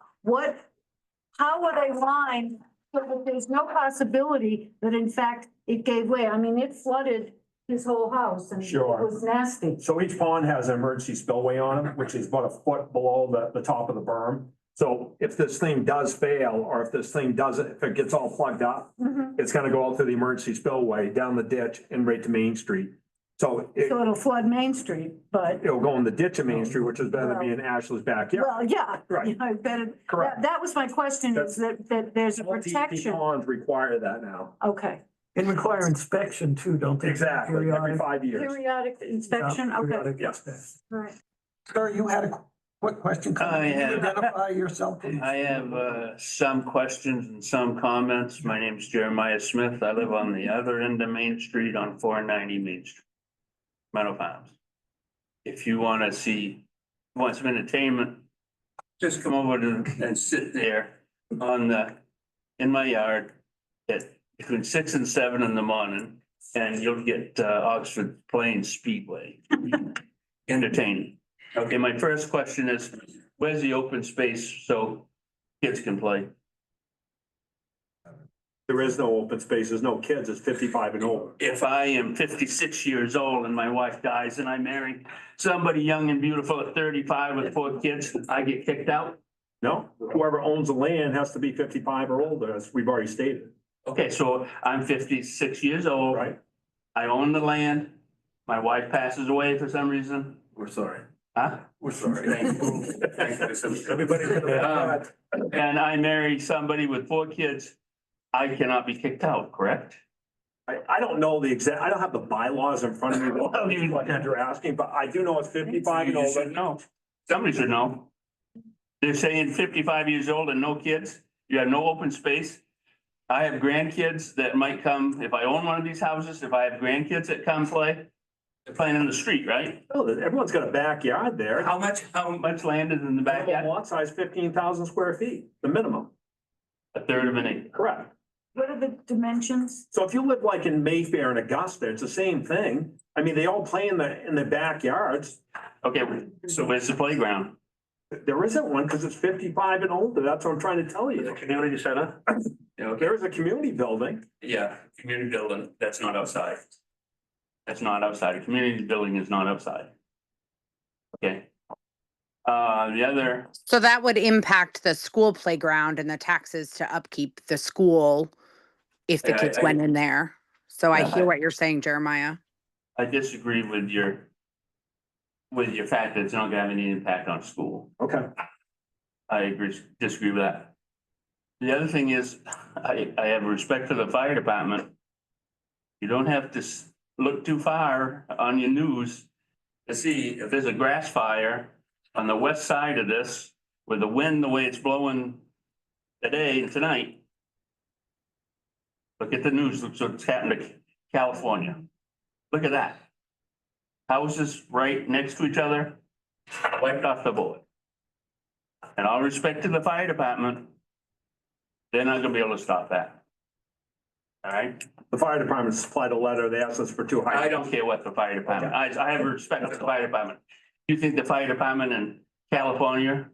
how are they lined so that there's no possibility that in fact it gave way? I mean, it flooded his whole house and it Sure. was nasty. So each pond has an emergency spillway on it, which is about a foot below the top of the berm. So if this thing does fail, or if it gets all plugged up, Mhm. it's gonna go out through the emergency spillway, down the ditch and right to Main Street. So So it'll flood Main Street, but, it'll go in the ditch of Main Street, which is better than being Ashley's backyard. well, yeah. Right. You know, better, Correct. that was my question, is that there's a All DEP protection. Ponds require that now. Okay. And require inspection too, don't they? Exactly, every Periodic. 5 years. Periodic inspection, Yeah, okay. periodic Yeah. inspection. All right. Sir, you had a quick question. Can I you have. Identify yourself, please. I have some questions and some comments. My name is Jeremiah Smith. I live on the other end of Main Street on 490 Main Street, Meadow Farms. If you want to want some entertainment, just come over and sit there in my yard at between 6 and 7 in the morning, and you'll get Oxford Plains Speedway. Entertaining. Okay, my first question is, where's the open space so kids can play? There is no open space, there's no kids, it's 55 and older. If I am 56 years old and my wife dies and I marry somebody young and beautiful at 35 with 4 kids, I get kicked out? No, whoever owns the land has to be 55 or older, as we've already stated. Okay, so I'm 56 years old. Right. I own the land. My wife passes away for some reason. We're sorry. Huh? We're sorry. Everybody. And I marry somebody with 4 kids, I cannot be kicked out, correct? I don't know the exact, I don't have the bylaws in front of me, what you're asking, but I do know it's 55 and You older. should know. Somebody should know. They're saying 55 years old and no kids, you have no open space. I have grandkids that might come, if I own one of these houses, if I have grandkids that come play, they're playing in the street, right? Oh, everyone's got a backyard there. How much land is in the Minimum backyard? lot size 15,000 square feet, the minimum. A third of an acre. Correct. What are the dimensions? So if you live like in Mayfair and Augusta, it's the same thing. I mean, they all play in their backyards. Okay, so where's the playground? There isn't one because it's 55 and older. That's what I'm trying to tell you. Community center? There is a community building. Yeah, community building, that's not outside. That's not outside. A community building is not outside. Okay. The other, So that would impact the school playground and the taxes to upkeep the school if the Yeah, kids I- went in there. So I Yeah, hear I- what you're saying, Jeremiah. I disagree with your fact that it's not gonna have any impact on school. Okay. I disagree with that. The other thing is, I have respect for the fire department. You don't have to look too far on your news to see if there's a grass fire on the west side of this, with the wind the way it's blowing today and tonight. Look at the news, look what's happened to California. Look at that. Houses right next to each other, wiped off the board. And all respect to the fire department, they're not gonna be able to stop that. All right? The fire department supplied a letter. They asked us for 2 hydrants. I don't care what the fire department, I have respect for the fire department. You think the fire department in California,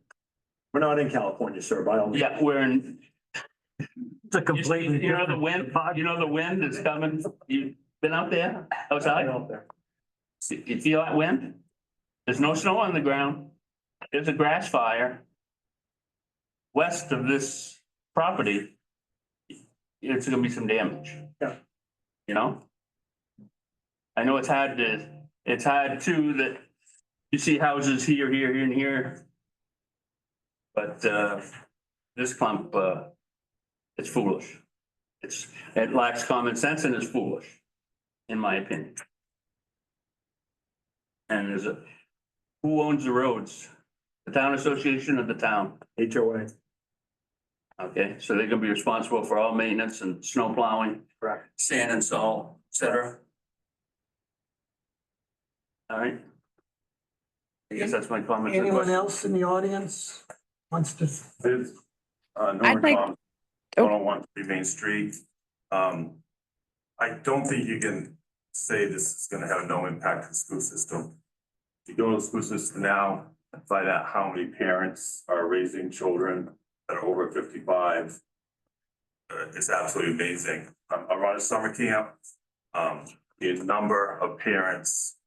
We're not in California, sir, by all means. yeah, we're in, It's a completely. you know the wind is coming, you've been out there outside? You feel that wind? There's no snow on the ground. There's a grass fire. West of this property, it's gonna be some damage. Yeah. You know? I know it's hard too that you see houses here, and here. But, this clump, it's foolish. It lacks common sense and is foolish, in my opinion. And who owns the roads? The town association or the town? HOA. Okay, so they're gonna be responsible for all maintenance and snow plowing. Correct. Sand and salt, et cetera. All right. I guess that's my comment. Anyone else in the audience wants to? I'd like- Norman Baum, 101 Main Street. I don't think you can say this is gonna have no impact on the school system. If you go to the school system now and find out how many parents are raising children that are over 55, it's absolutely amazing. I run a summer camp. The number of parents,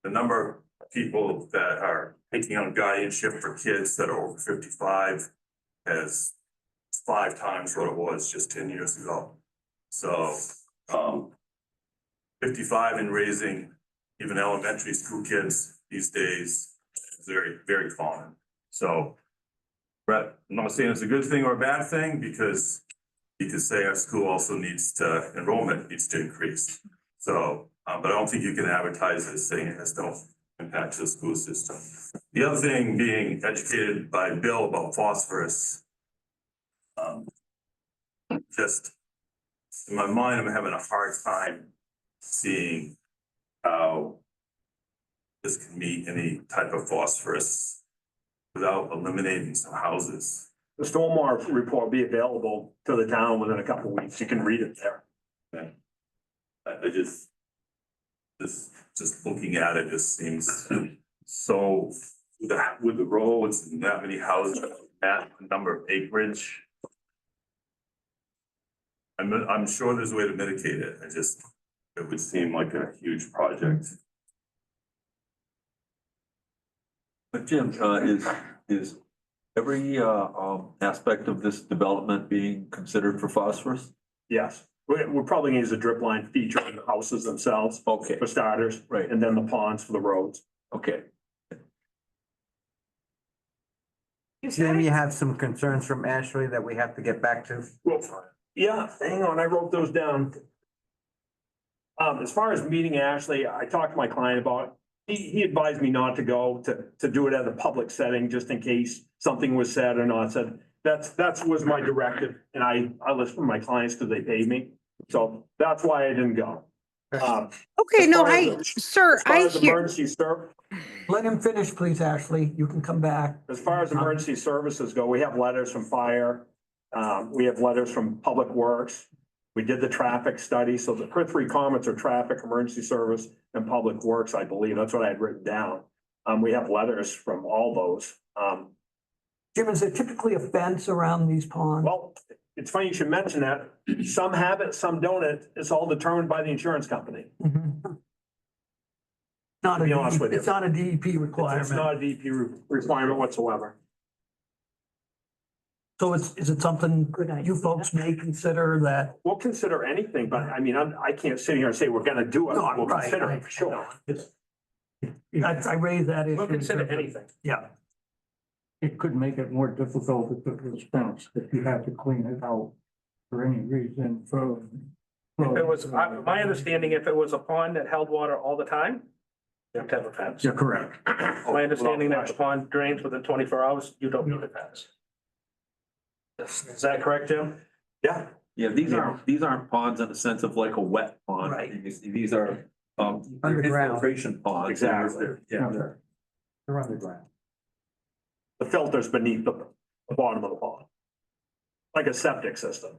the number of people that are taking on guardianship for kids that are over 55 is 5 times what it was just 10 years ago. So, 55 and raising even elementary school kids these days is very, very common. So, Brett, I'm not saying it's a good thing or a bad thing, because you could say our school also enrollment needs to increase. So, but I don't think you can advertise it saying it has no impact to the school system. The other thing, being educated by Bill about phosphorus, just in my mind, I'm having a hard time seeing how this can meet any type of phosphorus without eliminating some houses. The stormwater report will be available to the town within a couple of weeks. You can read it there. Okay. I just looking at it, just seems so, with the roads and that many houses, that number of acreage. I'm sure there's a way to mitigate it. It would seem like a huge project. But Jim, is every aspect of this development being considered for phosphorus? Yes, we're probably gonna use a drip line feature in the houses themselves. Okay, For starters. Right. And then the ponds for the roads. okay. Jim, you have some concerns from Ashley that we have to get back to? Well, yeah, hang on, I wrote those down. As far as meeting Ashley, I talked to my client about, he advised me not to go to do it at a public setting, just in case something was said or not said. That's was my directive, and I listen to my clients because they pay me, so that's why I didn't go. Okay, As no, far as sir, as far I as hear, emergency ser- Let him finish, please, Ashley. You can come back. As far as emergency services go, we have letters from fire. We have letters from Public Works. We did the traffic study, so the three comments are traffic, emergency service, and Public Works, I believe. That's what I had written down. We have letters from all those. Jim, is there typically a fence around these ponds? Well, it's funny you should mention that. Some have it, some don't. It's all determined by the insurance company. Mhm. Not To be honest a, with you. it's not a DEP It's requirement. not a DEP requirement whatsoever. So is it something you folks may consider that? We'll consider anything, but I mean, I can't sit here and say we're gonna do it. No, We'll right, consider right. it for sure. I raised that issue. We'll consider anything. Yeah. It could make it more difficult if it was fenced, if you had to clean it out for any reason from. If it was, my understanding, if it was a pond that held water all the time, you have to have a fence. You're correct. My understanding that the pond drains within 24 hours, you don't need a fence. Is that correct, Jim? Yeah. Yeah, these aren't ponds in the sense of like a wet pond. Right. These are, Underground. infiltration ponds. Exactly. Yeah. They're underground. The filter's beneath the bottom of the pond. Like a septic system.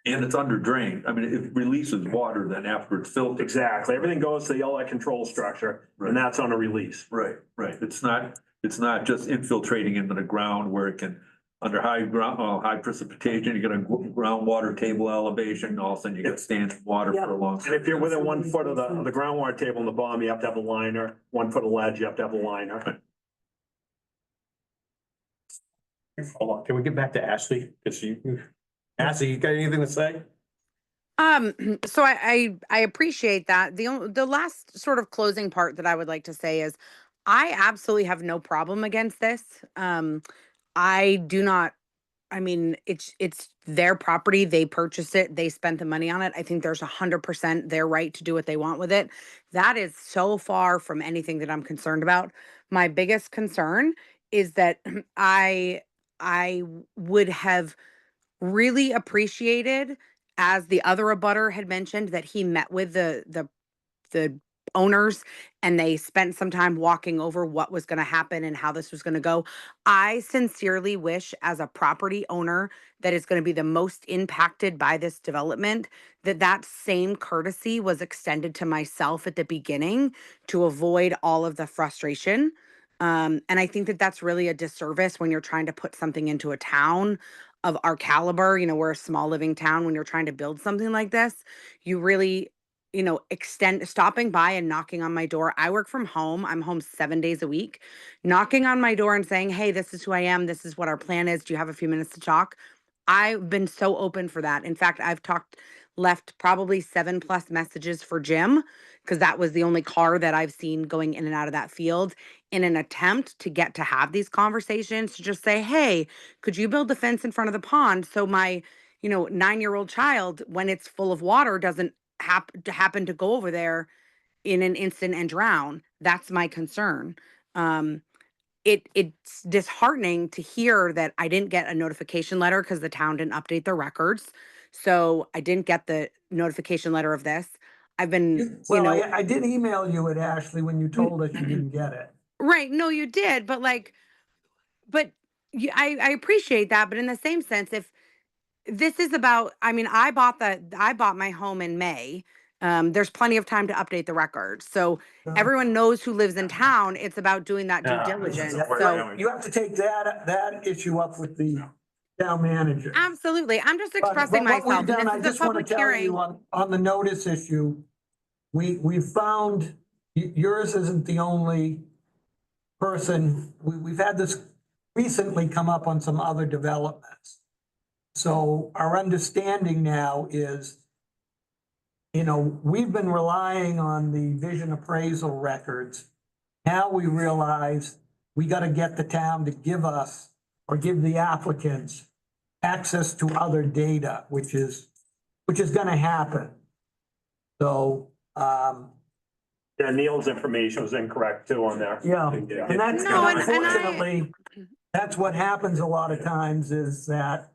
And it's under drained. I mean, it releases water then after it's filtered. Exactly. Everything goes to the outlet control structure, Right. and that's on a release. Right, right. It's not just infiltrating into the ground where it can, under high precipitation, you get a groundwater table elevation, all of a sudden you get standing water for a long. And if you're within 1 foot of the groundwater table in the bottom, you have to have a liner. 1 foot of ledge, you have to have a liner. Hold on, can we get back to Ashley? Cause Ashley, you got anything to say? so I appreciate that. The last sort of closing part that I would like to say is I absolutely have no problem against this. I do not, I mean, it's their property. They purchased it. They spent the money on it. I think there's 100% their right to do what they want with it. That is so far from anything that I'm concerned about. My biggest concern is that I would have really appreciated, as the other abutter had mentioned, that he met with the owners and they spent some time walking over what was going to happen and how this was going to go. I sincerely wish, as a property owner that is going to be the most impacted by this development, that same courtesy was extended to myself at the beginning to avoid all of the frustration. And I think that that's really a disservice when you're trying to put something into a town of our caliber. We're a small living town. When you're trying to build something like this, you really, stopping by and knocking on my door. I work from home. I'm home 7 days a week. Knocking on my door and saying, hey, this is who I am. This is what our plan is. Do you have a few minutes to talk? I've been so open for that. In fact, I've left probably 7+ messages for Jim, because that was the only car that I've seen going in and out of that field, in an attempt to get to have these conversations, to just say, hey, could you build a fence in front of the pond so my 9-year-old child, when it's full of water, doesn't happen to go over there in an instant and drown? That's my concern. It's disheartening to hear that I didn't get a notification letter because the town didn't update their records. So I didn't get the notification letter of this. I've been, Well, I did email you at Ashley when you told us you didn't get it. right. No, you did. But I appreciate that. But in the same sense, if this is about, I mean, I bought my home in May. There's plenty of time to update the records. So everyone knows who lives in town. It's about doing that due diligence. So You have to take that issue up with the town manager. absolutely. I'm just But expressing what we've myself. done, And I this is just a want to public tell hearing. you on the notice issue, we found yours isn't the only person. We've had this recently come up on some other developments. So our understanding now is, we've been relying on the vision appraisal records. Now we realize we gotta get the town to give us or give the applicants access to other data, which is gonna happen. So, Yeah, Neil's information was incorrect too on there. yeah, and that's, No, and I- unfortunately, that's what happens a lot of times is that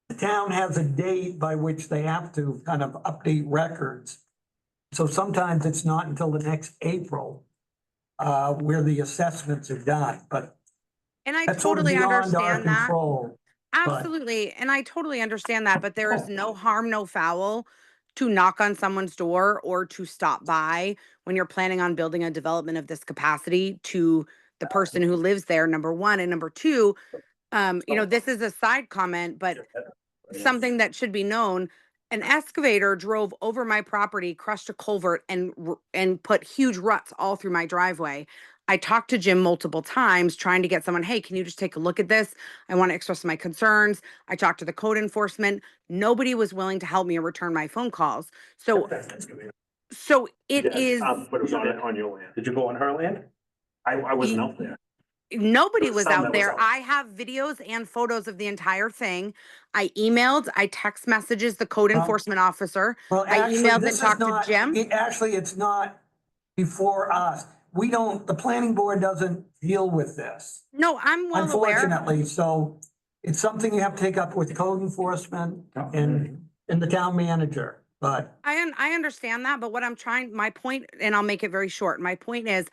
the town has a date by which they have to kind of update records. So sometimes it's not until the next April, where the assessments are done, but And I that's sort of totally beyond our understand that. control. Absolutely. And I totally understand that, but there is no harm, no foul to knock on someone's door or to stop by when you're planning on building a development of this capacity to the person who lives there, number one. And number two, this is a side comment, but something that should be known. An excavator drove over my property, crushed a culvert and put huge ruts all through my driveway. I talked to Jim multiple times trying to get someone, hey, can you just take a look at this? I want to express my concerns. I talked to the code enforcement. Nobody was willing to help me or return my phone calls. So it is, But it was on your land. Did you go on her land? I wasn't out there. nobody There was was some out that was there. out. I have videos and photos of the entire thing. I emailed, I text messages the code enforcement officer. Well, I actually, emailed and this is talked to not, Jim. actually, it's not before us. The planning board doesn't deal with this, No, I'm well aware. unfortunately. So it's something you have to take up with code enforcement and the town manager, but. I understand that, but my point, and I'll make it very short. My point is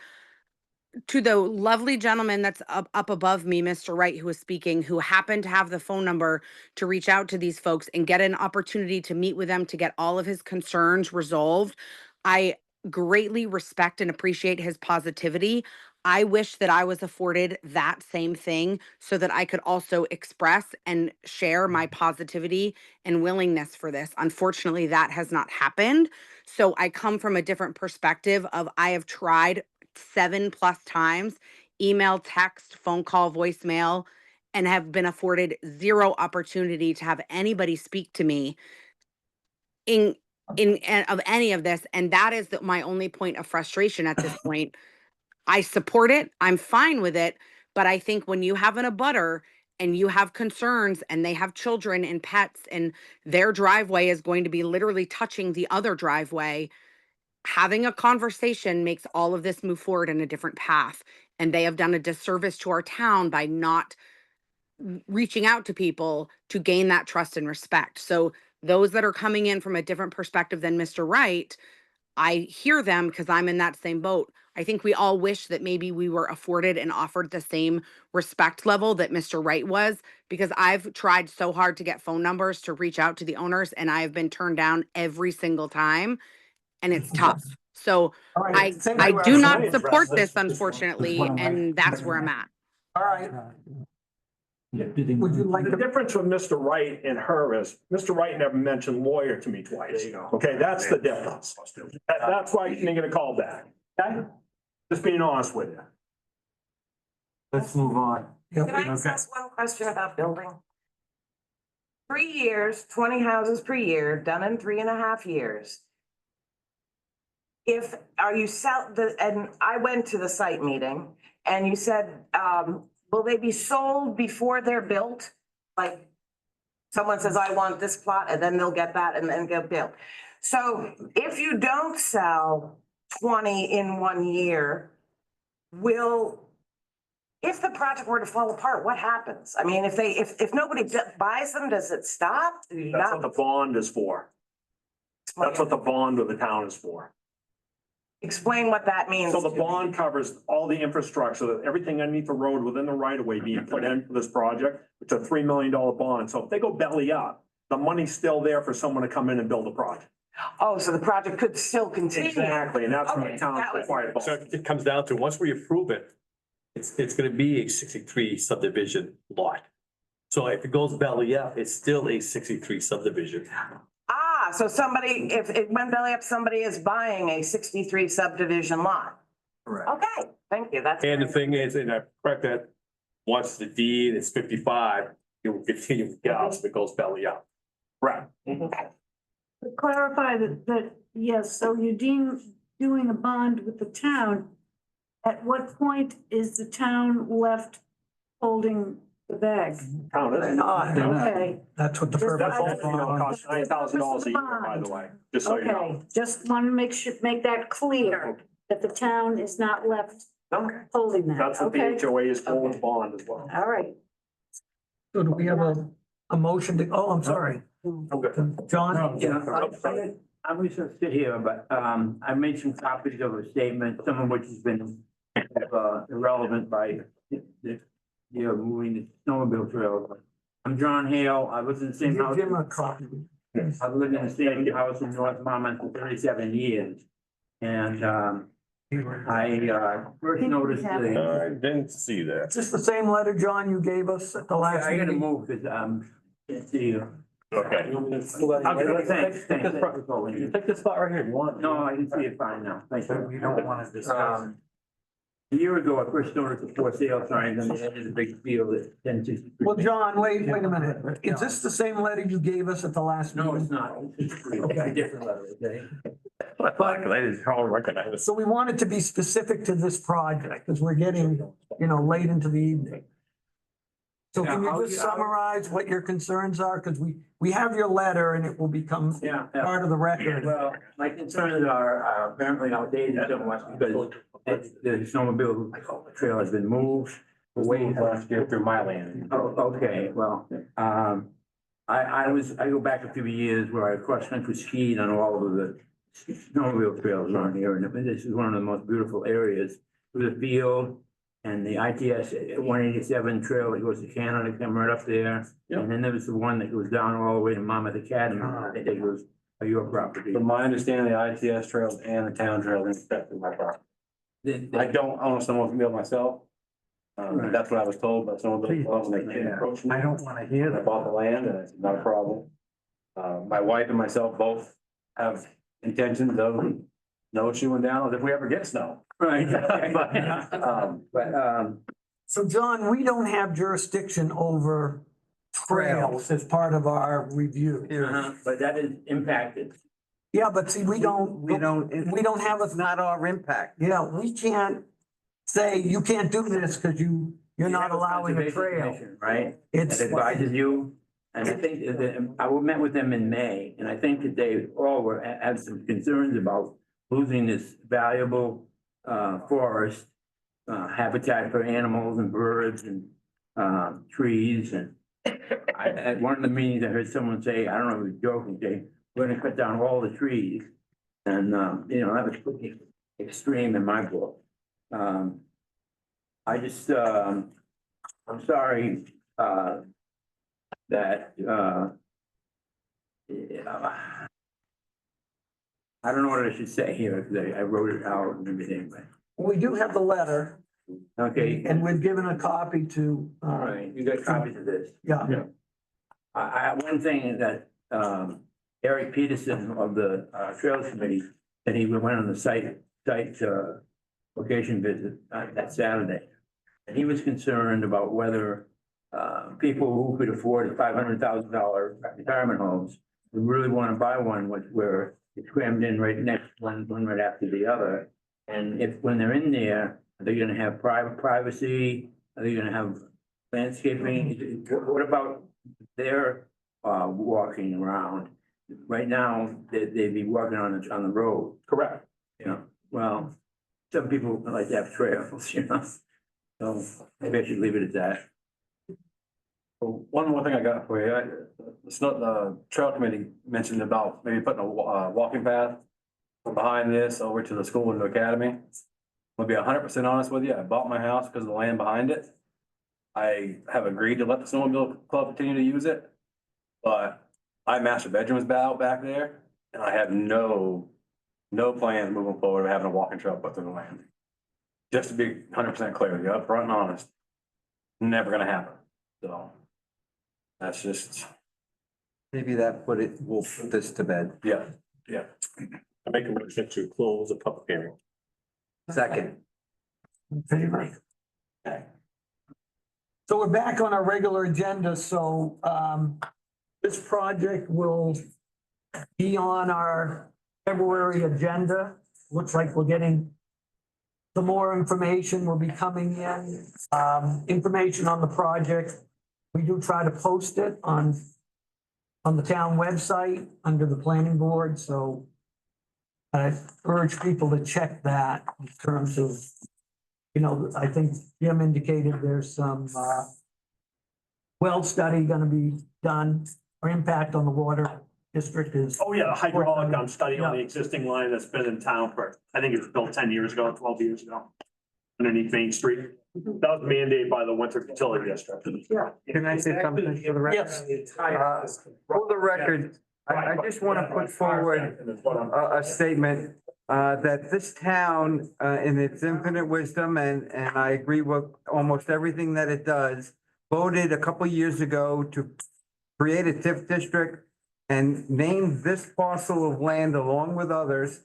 to the lovely gentleman that's up above me, Mr. Wright, who was speaking, who happened to have the phone number to reach out to these folks and get an opportunity to meet with them to get all of his concerns resolved. I greatly respect and appreciate his positivity. I wish that I was afforded that same thing so that I could also express and share my positivity and willingness for this. Unfortunately, that has not happened. So I come from a different perspective of I have tried 7+ times, email, text, phone call, voicemail, and have been afforded zero opportunity to have anybody speak to me in of any of this. And that is my only point of frustration at this point. I support it. I'm fine with it. But I think when you have an abutter and you have concerns and they have children and pets and their driveway is going to be literally touching the other driveway, having a conversation makes all of this move forward in a different path. And they have done a disservice to our town by not reaching out to people to gain that trust and respect. So those that are coming in from a different perspective than Mr. Wright, I hear them because I'm in that same boat. I think we all wish that maybe we were afforded and offered the same respect level that Mr. Wright was, because I've tried so hard to get phone numbers to reach out to the owners and I have been turned down every single time. And it's tough. So All right, I do not support this, unfortunately, and that's where I'm at. All right. Would you like The to? difference with Mr. Wright and her is, Mr. Wright never mentioned lawyer to me twice. Okay, that's the difference. That's why you didn't get a call back, okay? Just being honest with you. Let's move on. Can I just ask one question about building? 3 years, 20 houses per year, done in 3.5 years. And I went to the site meeting and you said, will they be sold before they're built? Like someone says, I want this plot, and then they'll get that and then get built. So if you don't sell 20 in 1 year, if the project were to fall apart, what happens? I mean, if nobody buys them, does it stop? That's what the bond is for. That's what the bond of the town is for. Explain what that means. So the bond covers all the infrastructure, that everything underneath the road within the right of way being put in for this project. It's a $3 million bond. So if they go belly up, the money's still there for someone to come in and build a project. Oh, so the project could still continue. Exactly, and that's when the Okay, town's that was- required. So it comes down to, once we approve it, it's gonna be a 63 subdivision lot. So if it goes belly up, it's still a 63 subdivision. So somebody, if it went belly up, somebody is buying a 63 subdivision lot. Correct. Okay, thank you. That's. And the thing is, and I correct that, once the deed is 55, it will continue to get out if it goes belly up. Right. To clarify that, yes, so you doing a bond with the town, At what point is the town left holding the bag? They're not. Okay, That's what the Just- purpose I- of the bond. Costs $9,000 a year, by the way, just so you know. okay, just want to make that clear, that the town is not left holding that, That's what the okay? HOA is for the bond as well. All right. So do we have a motion to, oh, I'm sorry. John? I was gonna sit here, but, I made some copies of a statement, some of which has been, irrelevant by moving the snowmobile trail. I'm John Hale. I was in the same Give house. him a copy. I've lived in the same house in North Monmouth for 37 years. And, I first noticed the. I didn't see that. Is this the same letter, John, you gave us at the last I gotta meeting? move because, can't see you. Okay. Thanks. Take this spot right here, you want? No, I can see it fine now. Thank you. We don't want to discuss. A year ago, I first noticed the for sale signs on the edge of the big field at 1063. Well, John, wait a minute. Is this the same letter you gave us at the last meeting? No, it's not. It's a different letter, okay? I didn't recognize it. So we want it to be specific to this project, because we're getting, late into the evening. So can Yeah, you just summarize what your concerns are? Because we have your letter and it will become Yeah. part of the record. Well, my concerns are apparently outdated somewhat because the snowmobile trail has been moved away Last year through my land. Oh, okay, well, I go back a few years where I cross-country skied on all of the snowmobile trails around here, and this is one of the most beautiful areas. With the field and the ITS 187 trail that goes to Canada, come right up there. And then there was the one that goes down all the way to Monmouth Academy, I think it goes to your property. From my understanding, the ITS trails and the town trails inspected my property. I don't own a snowmobile myself. Right. That's what I was told, but some of the, when they came and approached me. I don't want to hear I that. bought the land and it's not a problem. My wife and myself both have intentions of snowshoeing down if we ever get snow. Right. But, So John, we don't have jurisdiction over trails as part of our review. But that is impacted. Yeah, but see, we don't have a, It's not our impact. we can't say you can't do this because you're not allowing a trail. Commission, right? It's, That advises you, and I think that, I met with them in May, and I think that they all had some concerns about losing this valuable, forest, habitat for animals and birds and, trees, and at one of the meetings, I heard someone say, I don't know if he was joking, say, we're gonna cut down all the trees, and, that was pretty extreme in my book. I just, I'm sorry, that, I don't know what I should say here, because I wrote it out and everything, but, we do have the letter okay. and we've given a copy to, All right, you got copies of this. yeah. One thing that, Eric Peterson of the, Trails Committee, that he went on the site, location visit, that Saturday. And he was concerned about whether, people who could afford $500,000 retirement homes would really want to buy one where it's crammed in right next, one right after the other. And when they're in there, are they gonna have privacy? Are they gonna have landscaping? What about their, walking around? Right now, they'd be walking on the road. Correct. Well, some people like to have trails, So maybe I should leave it at that. Well, one more thing I got for you, the trail committee mentioned about maybe putting a walking path from behind this over to the school and the academy. I'll be 100% honest with you, I bought my house because of the land behind it. I have agreed to let the snowmobile club continue to use it, but my master bedroom is out back there, and I have no plans moving forward of having a walking trail put through the land. Just to be 100% clear with you, upfront and honest, never gonna happen, so. That's just, Maybe we'll put this to bed. yeah. I make a motion to close the public hearing. Second. In favor? Okay. So we're back on our regular agenda, so, this project will be on our February agenda. Looks like we're getting some more information will be coming in, information on the project. We do try to post it on the town website under the planning board, so I urge people to check that in terms of, I think Jim indicated there's some, well study gonna be done, or impact on the water district is. Oh, yeah, the hydraulic, I'm studying on the existing line that's been in town for, I think it was built 10 years ago, 12 years ago. Underneath Main Street. That was mandated by the Winter Utility District. Yeah. Can I say something for the record? Yes. For the record, I just want to put forward a statement that this town, in its infinite wisdom, and I agree with almost everything that it does, voted a couple years ago to create a TIF district and name this parcel of land along with others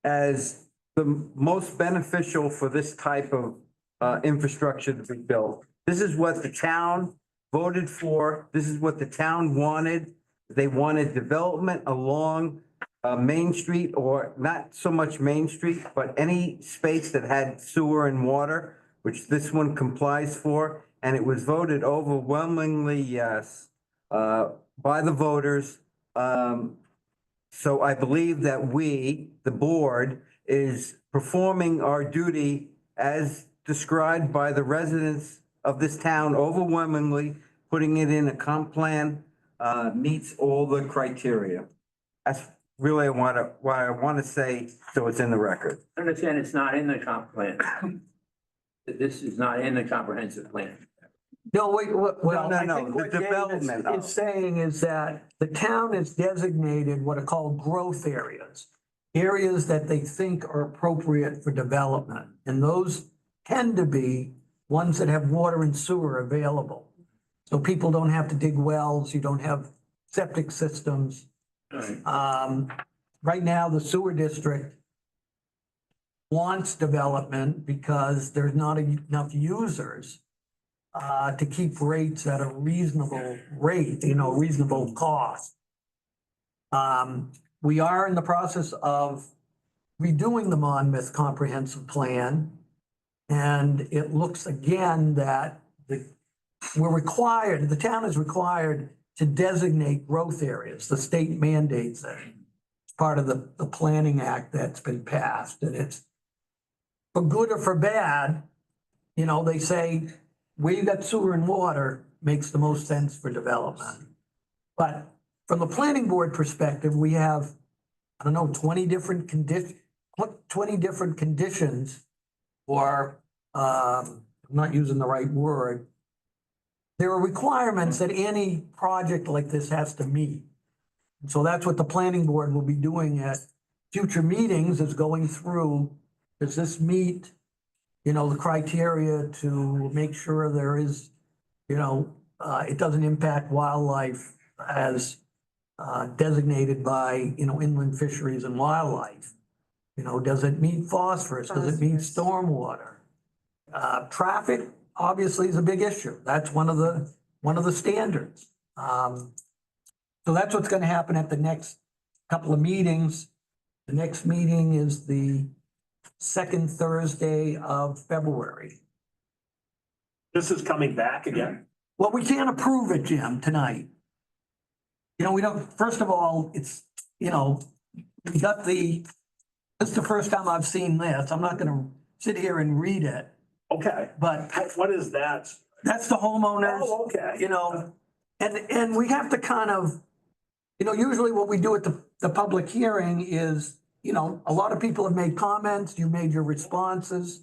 as the most beneficial for this type of infrastructure to be built. This is what the town voted for. This is what the town wanted. They wanted development along Main Street, or not so much Main Street, but any space that had sewer and water, which this one complies for. And it was voted overwhelmingly yes by the voters. So I believe that we, the board, is performing our duty as described by the residents of this town overwhelmingly, putting it in a comp plan, meets all the criteria. That's really what I want to say, so it's in the record. Understand it's not in the comp plan. This is not in the comprehensive plan. No, wait, well, No, I no, think the what Dave development of- is saying is that the town has designated what are called growth areas. Areas that they think are appropriate for development, and those tend to be ones that have water and sewer available. So people don't have to dig wells, you don't have septic systems. Right now, the sewer district wants development because there's not enough users to keep rates at a reasonable rate, reasonable cost. We are in the process of redoing the Monmouth Comprehensive Plan. And it looks again that the town is required to designate growth areas. The state mandates that. It's part of the Planning Act that's been passed, and it's for good or for bad. They say where you got sewer and water makes the most sense for development. But from the planning board perspective, we have, 20 different conditions, or I'm not using the right word. There are requirements that any project like this has to meet. So that's what the planning board will be doing at future meetings, is going through, does this meet, the criteria to make sure there is, it doesn't impact wildlife as designated by, inland fisheries and wildlife. Does it meet phosphorus? Does it meet stormwater? Traffic obviously is a big issue. That's one of the standards. So that's what's gonna happen at the next couple of meetings. The next meeting is the second Thursday of February. This is coming back again. Well, we can't approve it, Jim, tonight. We don't, first of all, it's, we got this is the first time I've seen this. I'm not gonna sit here and read it, Okay, but what is that? that's the homeowners. Oh, okay. And we have to kind of, usually what we do at the public hearing is, a lot of people have made comments, you made your responses.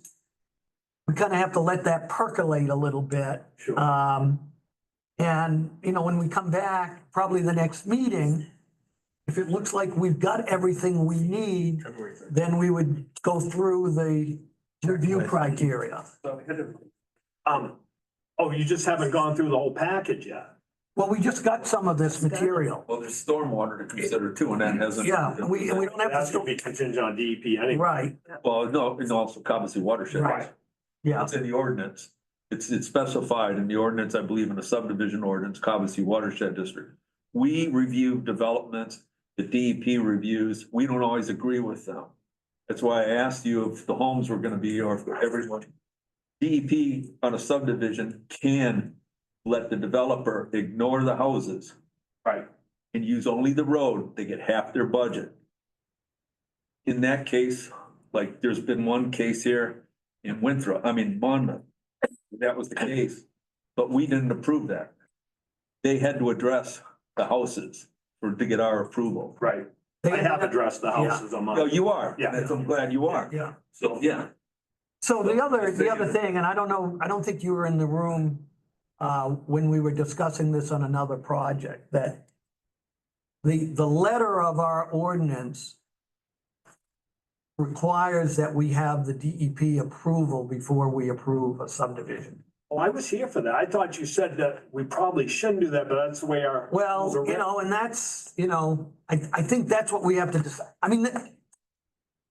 We kind of have to let that percolate a little bit. Sure. And, when we come back, probably the next meeting, if it looks like we've got everything we need, then we would go through the review criteria. You just haven't gone through the whole package yet. Well, we just got some of this material. Well, there's stormwater to consider too, and that hasn't. Yeah, and we don't have That's to, gonna be contingent on DEP anyway. right, Well, no, it's also Cobbessy watershed. Right. yeah. It's in the ordinance. It's specified in the ordinance, I believe, in the subdivision ordinance, Cobbessy Watershed District. We review developments, the DEP reviews, we don't always agree with them. That's why I asked you if the homes were gonna be, or if everyone. DEP on a subdivision can let the developer ignore the houses. Right. And use only the road, they get half their budget. In that case, like there's been one case here in Monmouth, that was the case, but we didn't approve that. They had to address the houses to get our approval. Right. I have addressed the houses on my. No, you are. Yeah. I'm glad you are. Yeah. So, yeah. So the other thing, and I don't know, I don't think you were in the room when we were discussing this on another project, that the letter of our ordinance requires that we have the DEP approval before we approve a subdivision. Well, I was here for that. I thought you said that we probably shouldn't do that, but that's the way our. rules Well, are you written. know, and that's, you know, I think that's what we have to decide. I mean,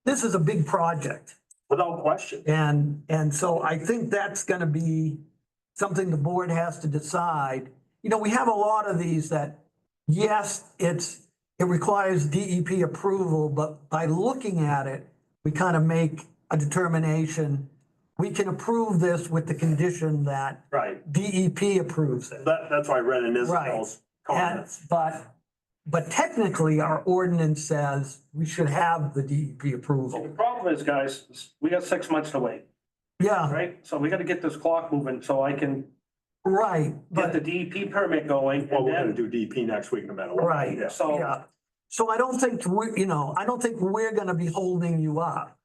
this is a big project. Without question. And so I think that's gonna be something the board has to decide. You know, we have a lot of these that, yes, it requires DEP approval, but by looking at it, we kind of make a determination. We can approve this with the condition that Right. DEP approves it. That's why I read in Isabel's And, comments. but technically, our ordinance says we should have the DEP The approval. problem is, guys, is we got 6 months to wait, Yeah, right? So we gotta get this clock moving so I can right, get the but, DEP permit going. Well, And we're gonna then, do DP next week no matter what. right, Yeah. so, yeah. So I don't think I don't think we're gonna be holding you up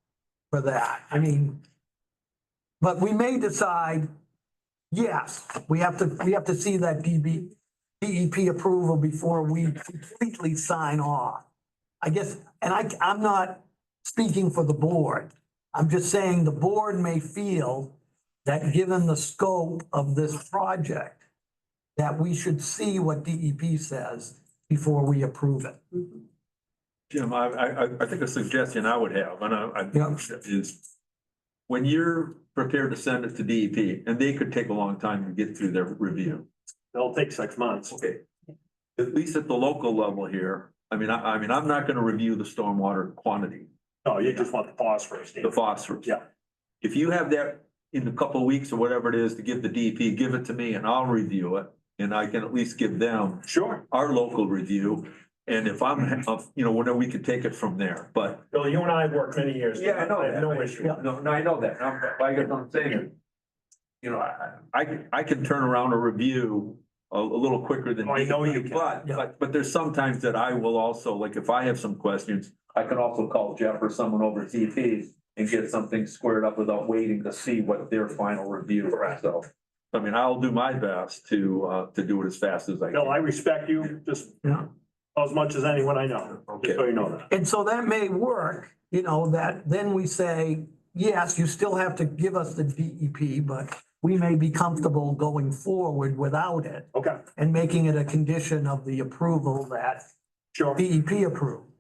for that. I mean, but we may decide, yes, we have to see that DEP approval before we completely sign off. I guess, and I'm not speaking for the board. I'm just saying the board may feel that given the scope of this project, that we should see what DEP says before we approve it. Jim, I think a suggestion I would have, and Yeah. is when you're prepared to send it to DEP, and they could take a long time to get through their review. it'll take 6 months. Okay. At least at the local level here, I mean, I'm not gonna review the stormwater quantity, No, you just want the phosphorus. the phosphorus. Yeah. If you have that in a couple of weeks or whatever it is to give the DEP, give it to me and I'll review it. And I can at least give them Sure. our local review. And if whether we could take it from there, but. Bill, you and I have worked many years. Yeah, I know have that. no issue. No, I know that. I guess I'm saying, I can turn around a review a little quicker than. Oh, I know you can. But there's sometimes that I will also, like, if I have some questions, I can also call Jeff or someone over at DEP and get something squared up without waiting to see what their final review is. So, I mean, I'll do my best to do it as fast as I Bill, I can. respect you just Yeah. as much as anyone I know. Just so you know that. And so that may work, that then we say, yes, you still have to give us the DEP, but we may be comfortable going forward without it Okay, and making it a condition of the approval that sure. DEP approved.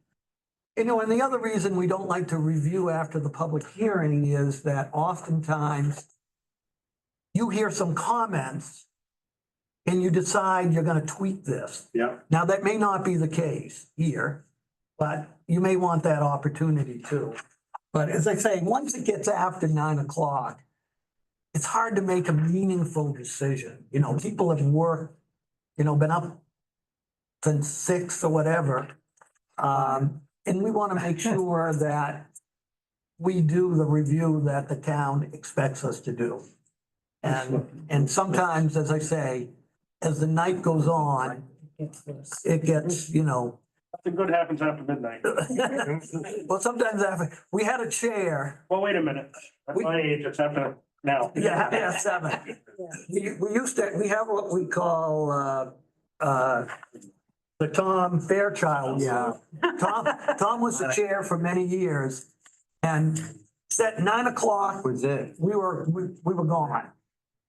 And the other reason we don't like to review after the public hearing is that oftentimes you hear some comments and you decide you're gonna tweak this. Yeah. Now, that may not be the case here, but you may want that opportunity too. But as I say, once it gets after 9 o'clock, it's hard to make a meaningful decision. People have worked, been up since 6 or whatever. And we want to make sure that we do the review that the town expects us to do. And sometimes, as I say, as the night goes on, it gets, Nothing good happens after midnight. well, sometimes we had a chair. Well, wait a minute. At my age, it's after now. Yeah, 7. We have what we call, the Tom Fairchild. Yeah. Tom was the chair for many years and at 9 o'clock. Was it? We were gone.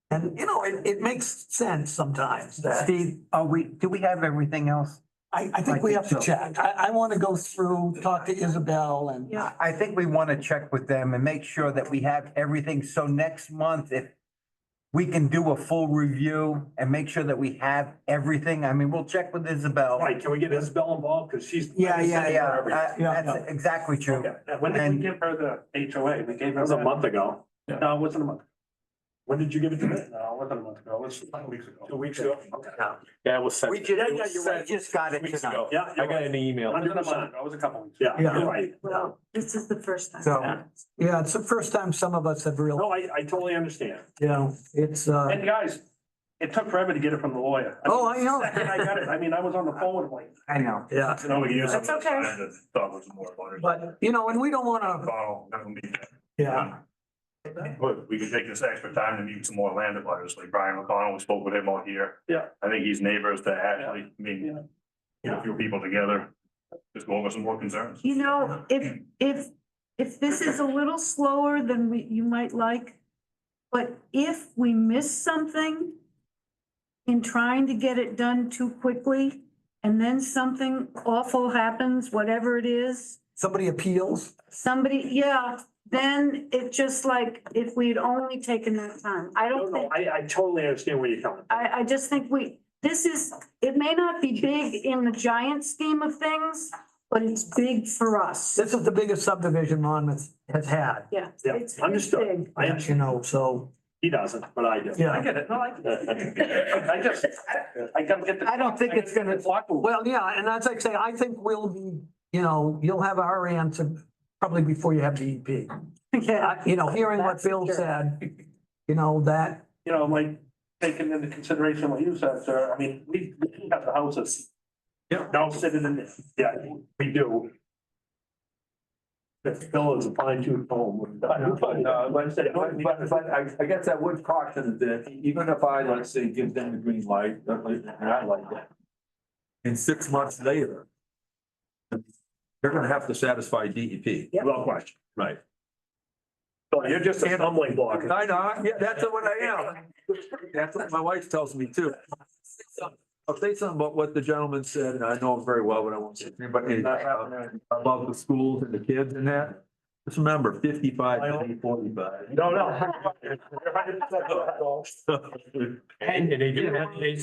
And, it makes sense sometimes that. Steve, do we have everything else? I think we have to check. I want to go through, talk to Isabel and. Yeah. I think we want to check with them and make sure that we have everything. So next month, we can do a full review and make sure that we have everything. I mean, we'll check with Isabel. Right, can we get Isabel involved? Because she's. Yeah. Yeah. That's exactly true. Okay. When did we give her the HOA? We gave her. That was a month ago. No, it wasn't a month. When did you give it to me? No, it wasn't a month ago. It was a couple weeks ago. 2 weeks ago? Okay. Yeah, it was sent. We just got it Weeks tonight. ago. Yeah. I got an email. It wasn't a month ago. It was a couple weeks. Yeah, Yeah. you're right. Well, this is the first time. So, Yeah, it's the first time some of us have real, No, I totally understand. you know, it's, And guys, it took forever to get it from the lawyer. Oh, I know. The second I got it. I mean, I was on the phone with like. I know. yeah, You know, we can use some of That's the okay. time that thought was more about it. but, you know, and we don't wanna, Call, have a meeting. yeah. But we could take this extra time to meet some more land abutters, like Brian McConnell, we spoke with him out here. Yeah. I think he's neighbors to Ashley, I mean, get a few people together, just go over some more concerns. You know, if this is a little slower than you might like, but if we miss something in trying to get it done too quickly, and then something awful happens, whatever it is, Somebody appeals, yeah, then it just like, if we'd only taken that time. I No, don't no, think, I totally understand where you're coming from. I just think it may not be big in the giant scheme of things, but it's big for us. this is the biggest subdivision Monmouth has had, Yeah. Yeah, it's understood. big. I you understand. know, so, He doesn't, but I do. yeah. I get it. No, I get it. I just, I gotta get the. I don't think it's gonna, well, yeah, and as I say, I think we'll be, you know, you'll have our answer probably before you have DEP. Yeah. You know, hearing what That's Bill true. said, you know, that, You know, like, taking into consideration what you said, sir, I mean, we have the houses. Yeah. Now sitting in there. Yeah, we do. The bill is a fine tooth comb. But I guess I would caution that even if I, let's say, give them the green light, not like that. And 6 months later, they're gonna have to satisfy DEP. Without question. Right. So you're just a stumbling block. I know, yeah, that's what I am. That's what my wife tells me too. I'll say something about what the gentleman said, and I know him very well, but I won't say anybody about the schools and the kids and that. Just remember, 55, 45. No. And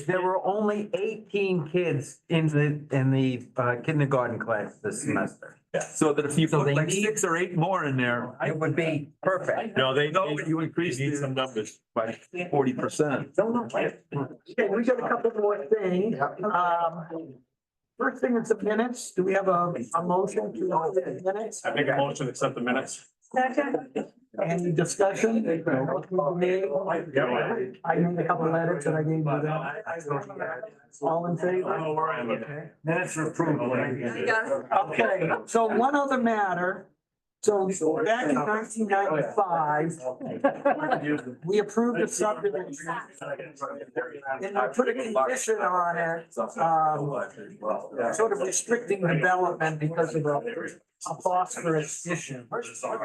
there were only 18 kids in the kindergarten class this semester. So that if you So put they like need- 6 or 8 more in there, It would be perfect. no, they know you increase Need these some numbers. by 40%. okay, we got a couple more things. First thing is the minutes. Do we have a motion to the minutes? I make a motion to accept the minutes. Second, Any discussion? Me? I made a couple edits and I gave you that. All in favor? Okay. Minutes are approved. Okay, so one other matter. So back in 1995, we approved a subdivision. And I put a condition on it, sort of restricting development because of a phosphorus issue. So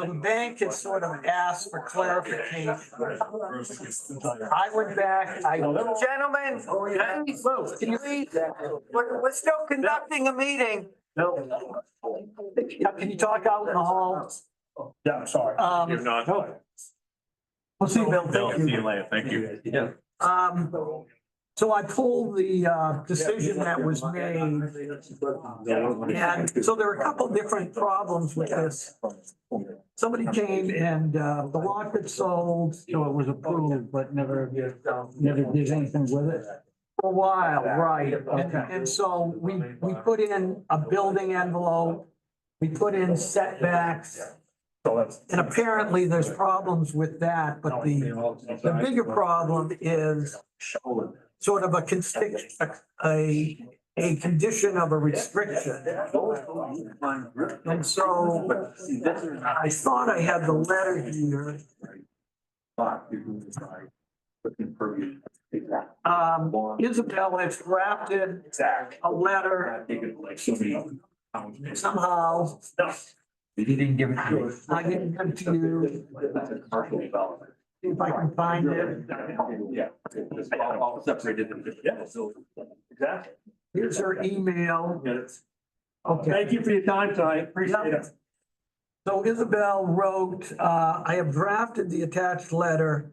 the bank has sort of asked for clarification. I went back, Gentlemen, can you read that? we're still conducting a meeting. Can you talk out in the hall? Yeah, I'm sorry. You're not. We'll see, Bill. Bill, Thank see you. you later. Thank you. Yeah. So I pulled the decision that was made. And so there are a couple different problems with this. Somebody came and the lot got sold, so it was approved, but never did anything with it. For a while, right. And so we put in a building envelope, we put in setbacks. And apparently there's problems with that, but the bigger problem is sort of a condition of a restriction. And so I thought I had the letter here. Isabel has drafted a letter somehow. You didn't give it to me. I didn't come to you. See if I can find it. Yeah. All separated. Exactly. Here's her email. Okay. Thank you for your time tonight. Appreciate it. So Isabel wrote, I have drafted the attached letter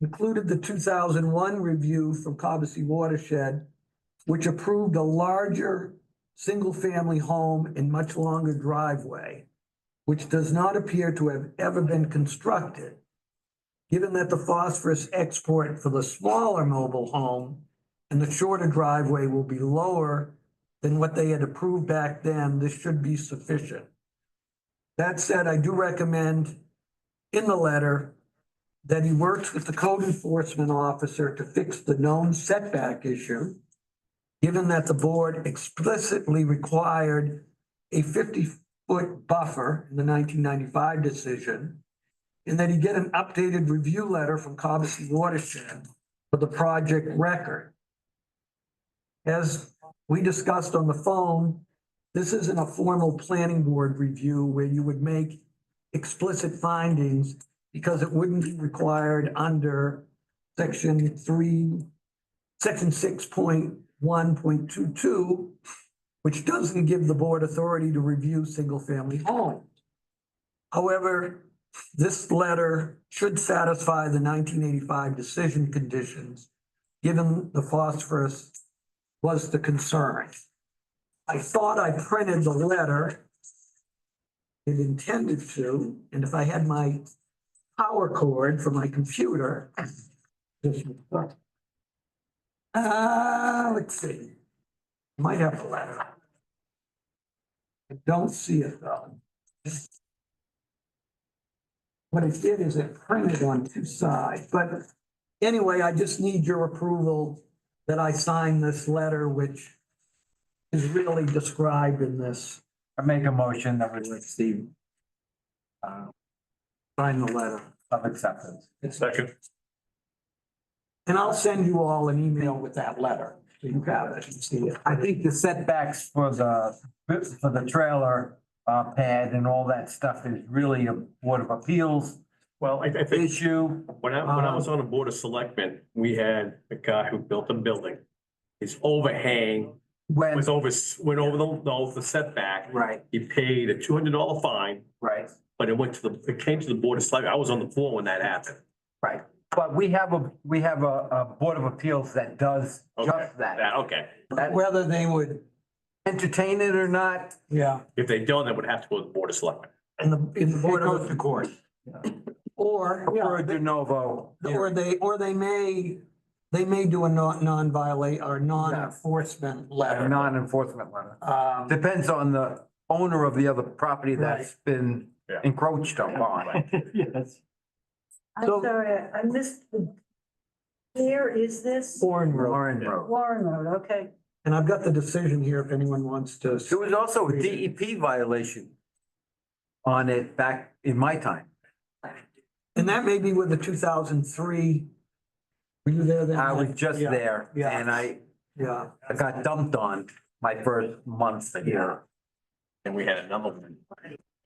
included the 2001 review from Cobussy Watershed, which approved a larger single-family home and much longer driveway, which does not appear to have ever been constructed. Given that the phosphorus export for the smaller mobile home and the shorter driveway will be lower than what they had approved back then, this should be sufficient. That said, I do recommend in the letter that he works with the code enforcement officer to fix the known setback issue, given that the board explicitly required a 50-foot buffer in the 1995 decision, and that he get an updated review letter from Cobussy Watershed for the project record. As we discussed on the phone, this isn't a formal planning board review where you would make explicit findings, because it wouldn't be required under section 6.1.22, which doesn't give the board authority to review single-family homes. However, this letter should satisfy the 1985 decision conditions, given the phosphorus was the concern. I thought I printed the letter. It intended to, and if I had my power cord for my computer. Let's see. Might have a letter. I don't see it though. What it did is it printed on two sides, but anyway, I just need your approval that I sign this letter, which is really described in this. I make a motion that we receive Sign the letter. of acceptance. Second. And I'll send you all an email with that letter, so you have it and see it. I think the setbacks for the trailer pad and all that stuff is really a Board of Appeals Well, I think issue. when I was on the Board of Selectmen, we had a guy who built a building. His overhang When, went over the setback. right, He paid a $200 fine, right, but it came to the Board of Selectmen. I was on the floor when that happened. right. But we have a Board of Appeals that does Okay, just that. Okay. Whether they would, Entertain it or not, yeah, If they don't, they would have to go to the Board of Selectmen. in the Board it goes of, to court. or, For a de novo. or they may do a non-violate or non-enforcement letter. A non-enforcement letter. Depends Depends on the owner of the other property that's been Yeah. encroached upon. Yes. I'm So- sorry, I missed where is this? Warren Road. Warren Road. Warren Road, okay. And I've got the decision here if anyone wants to. There was also a DEP violation on it back in my time. And that may be with the 2003. Were you there then? I was just Yeah, there yeah. and I Yeah, got dumped on my first month here. And we had another one.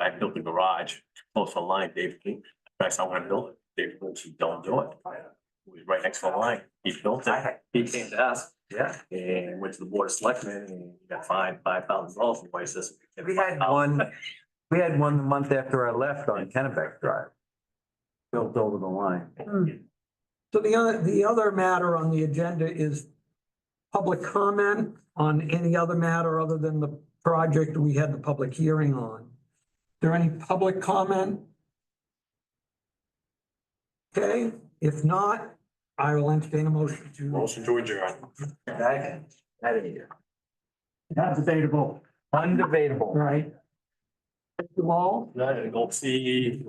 I built a garage close to the line, Dave King. First I want to build it. Dave King, she don't do it. It was right next to the line. He built it. He came to us Yeah. and went to the Board of Selectmen and he got fined $5,000 from Oasis. We had one the month after I left on Kennebec Drive. Built over the line. so the other matter on the agenda is public comment on any other matter other than the project we had the public hearing on. Is there any public comment? Okay, if not, I will entertain a motion to. Motion to adjourn. That is Not debatable. undebatable. Right. Thank you all. Go see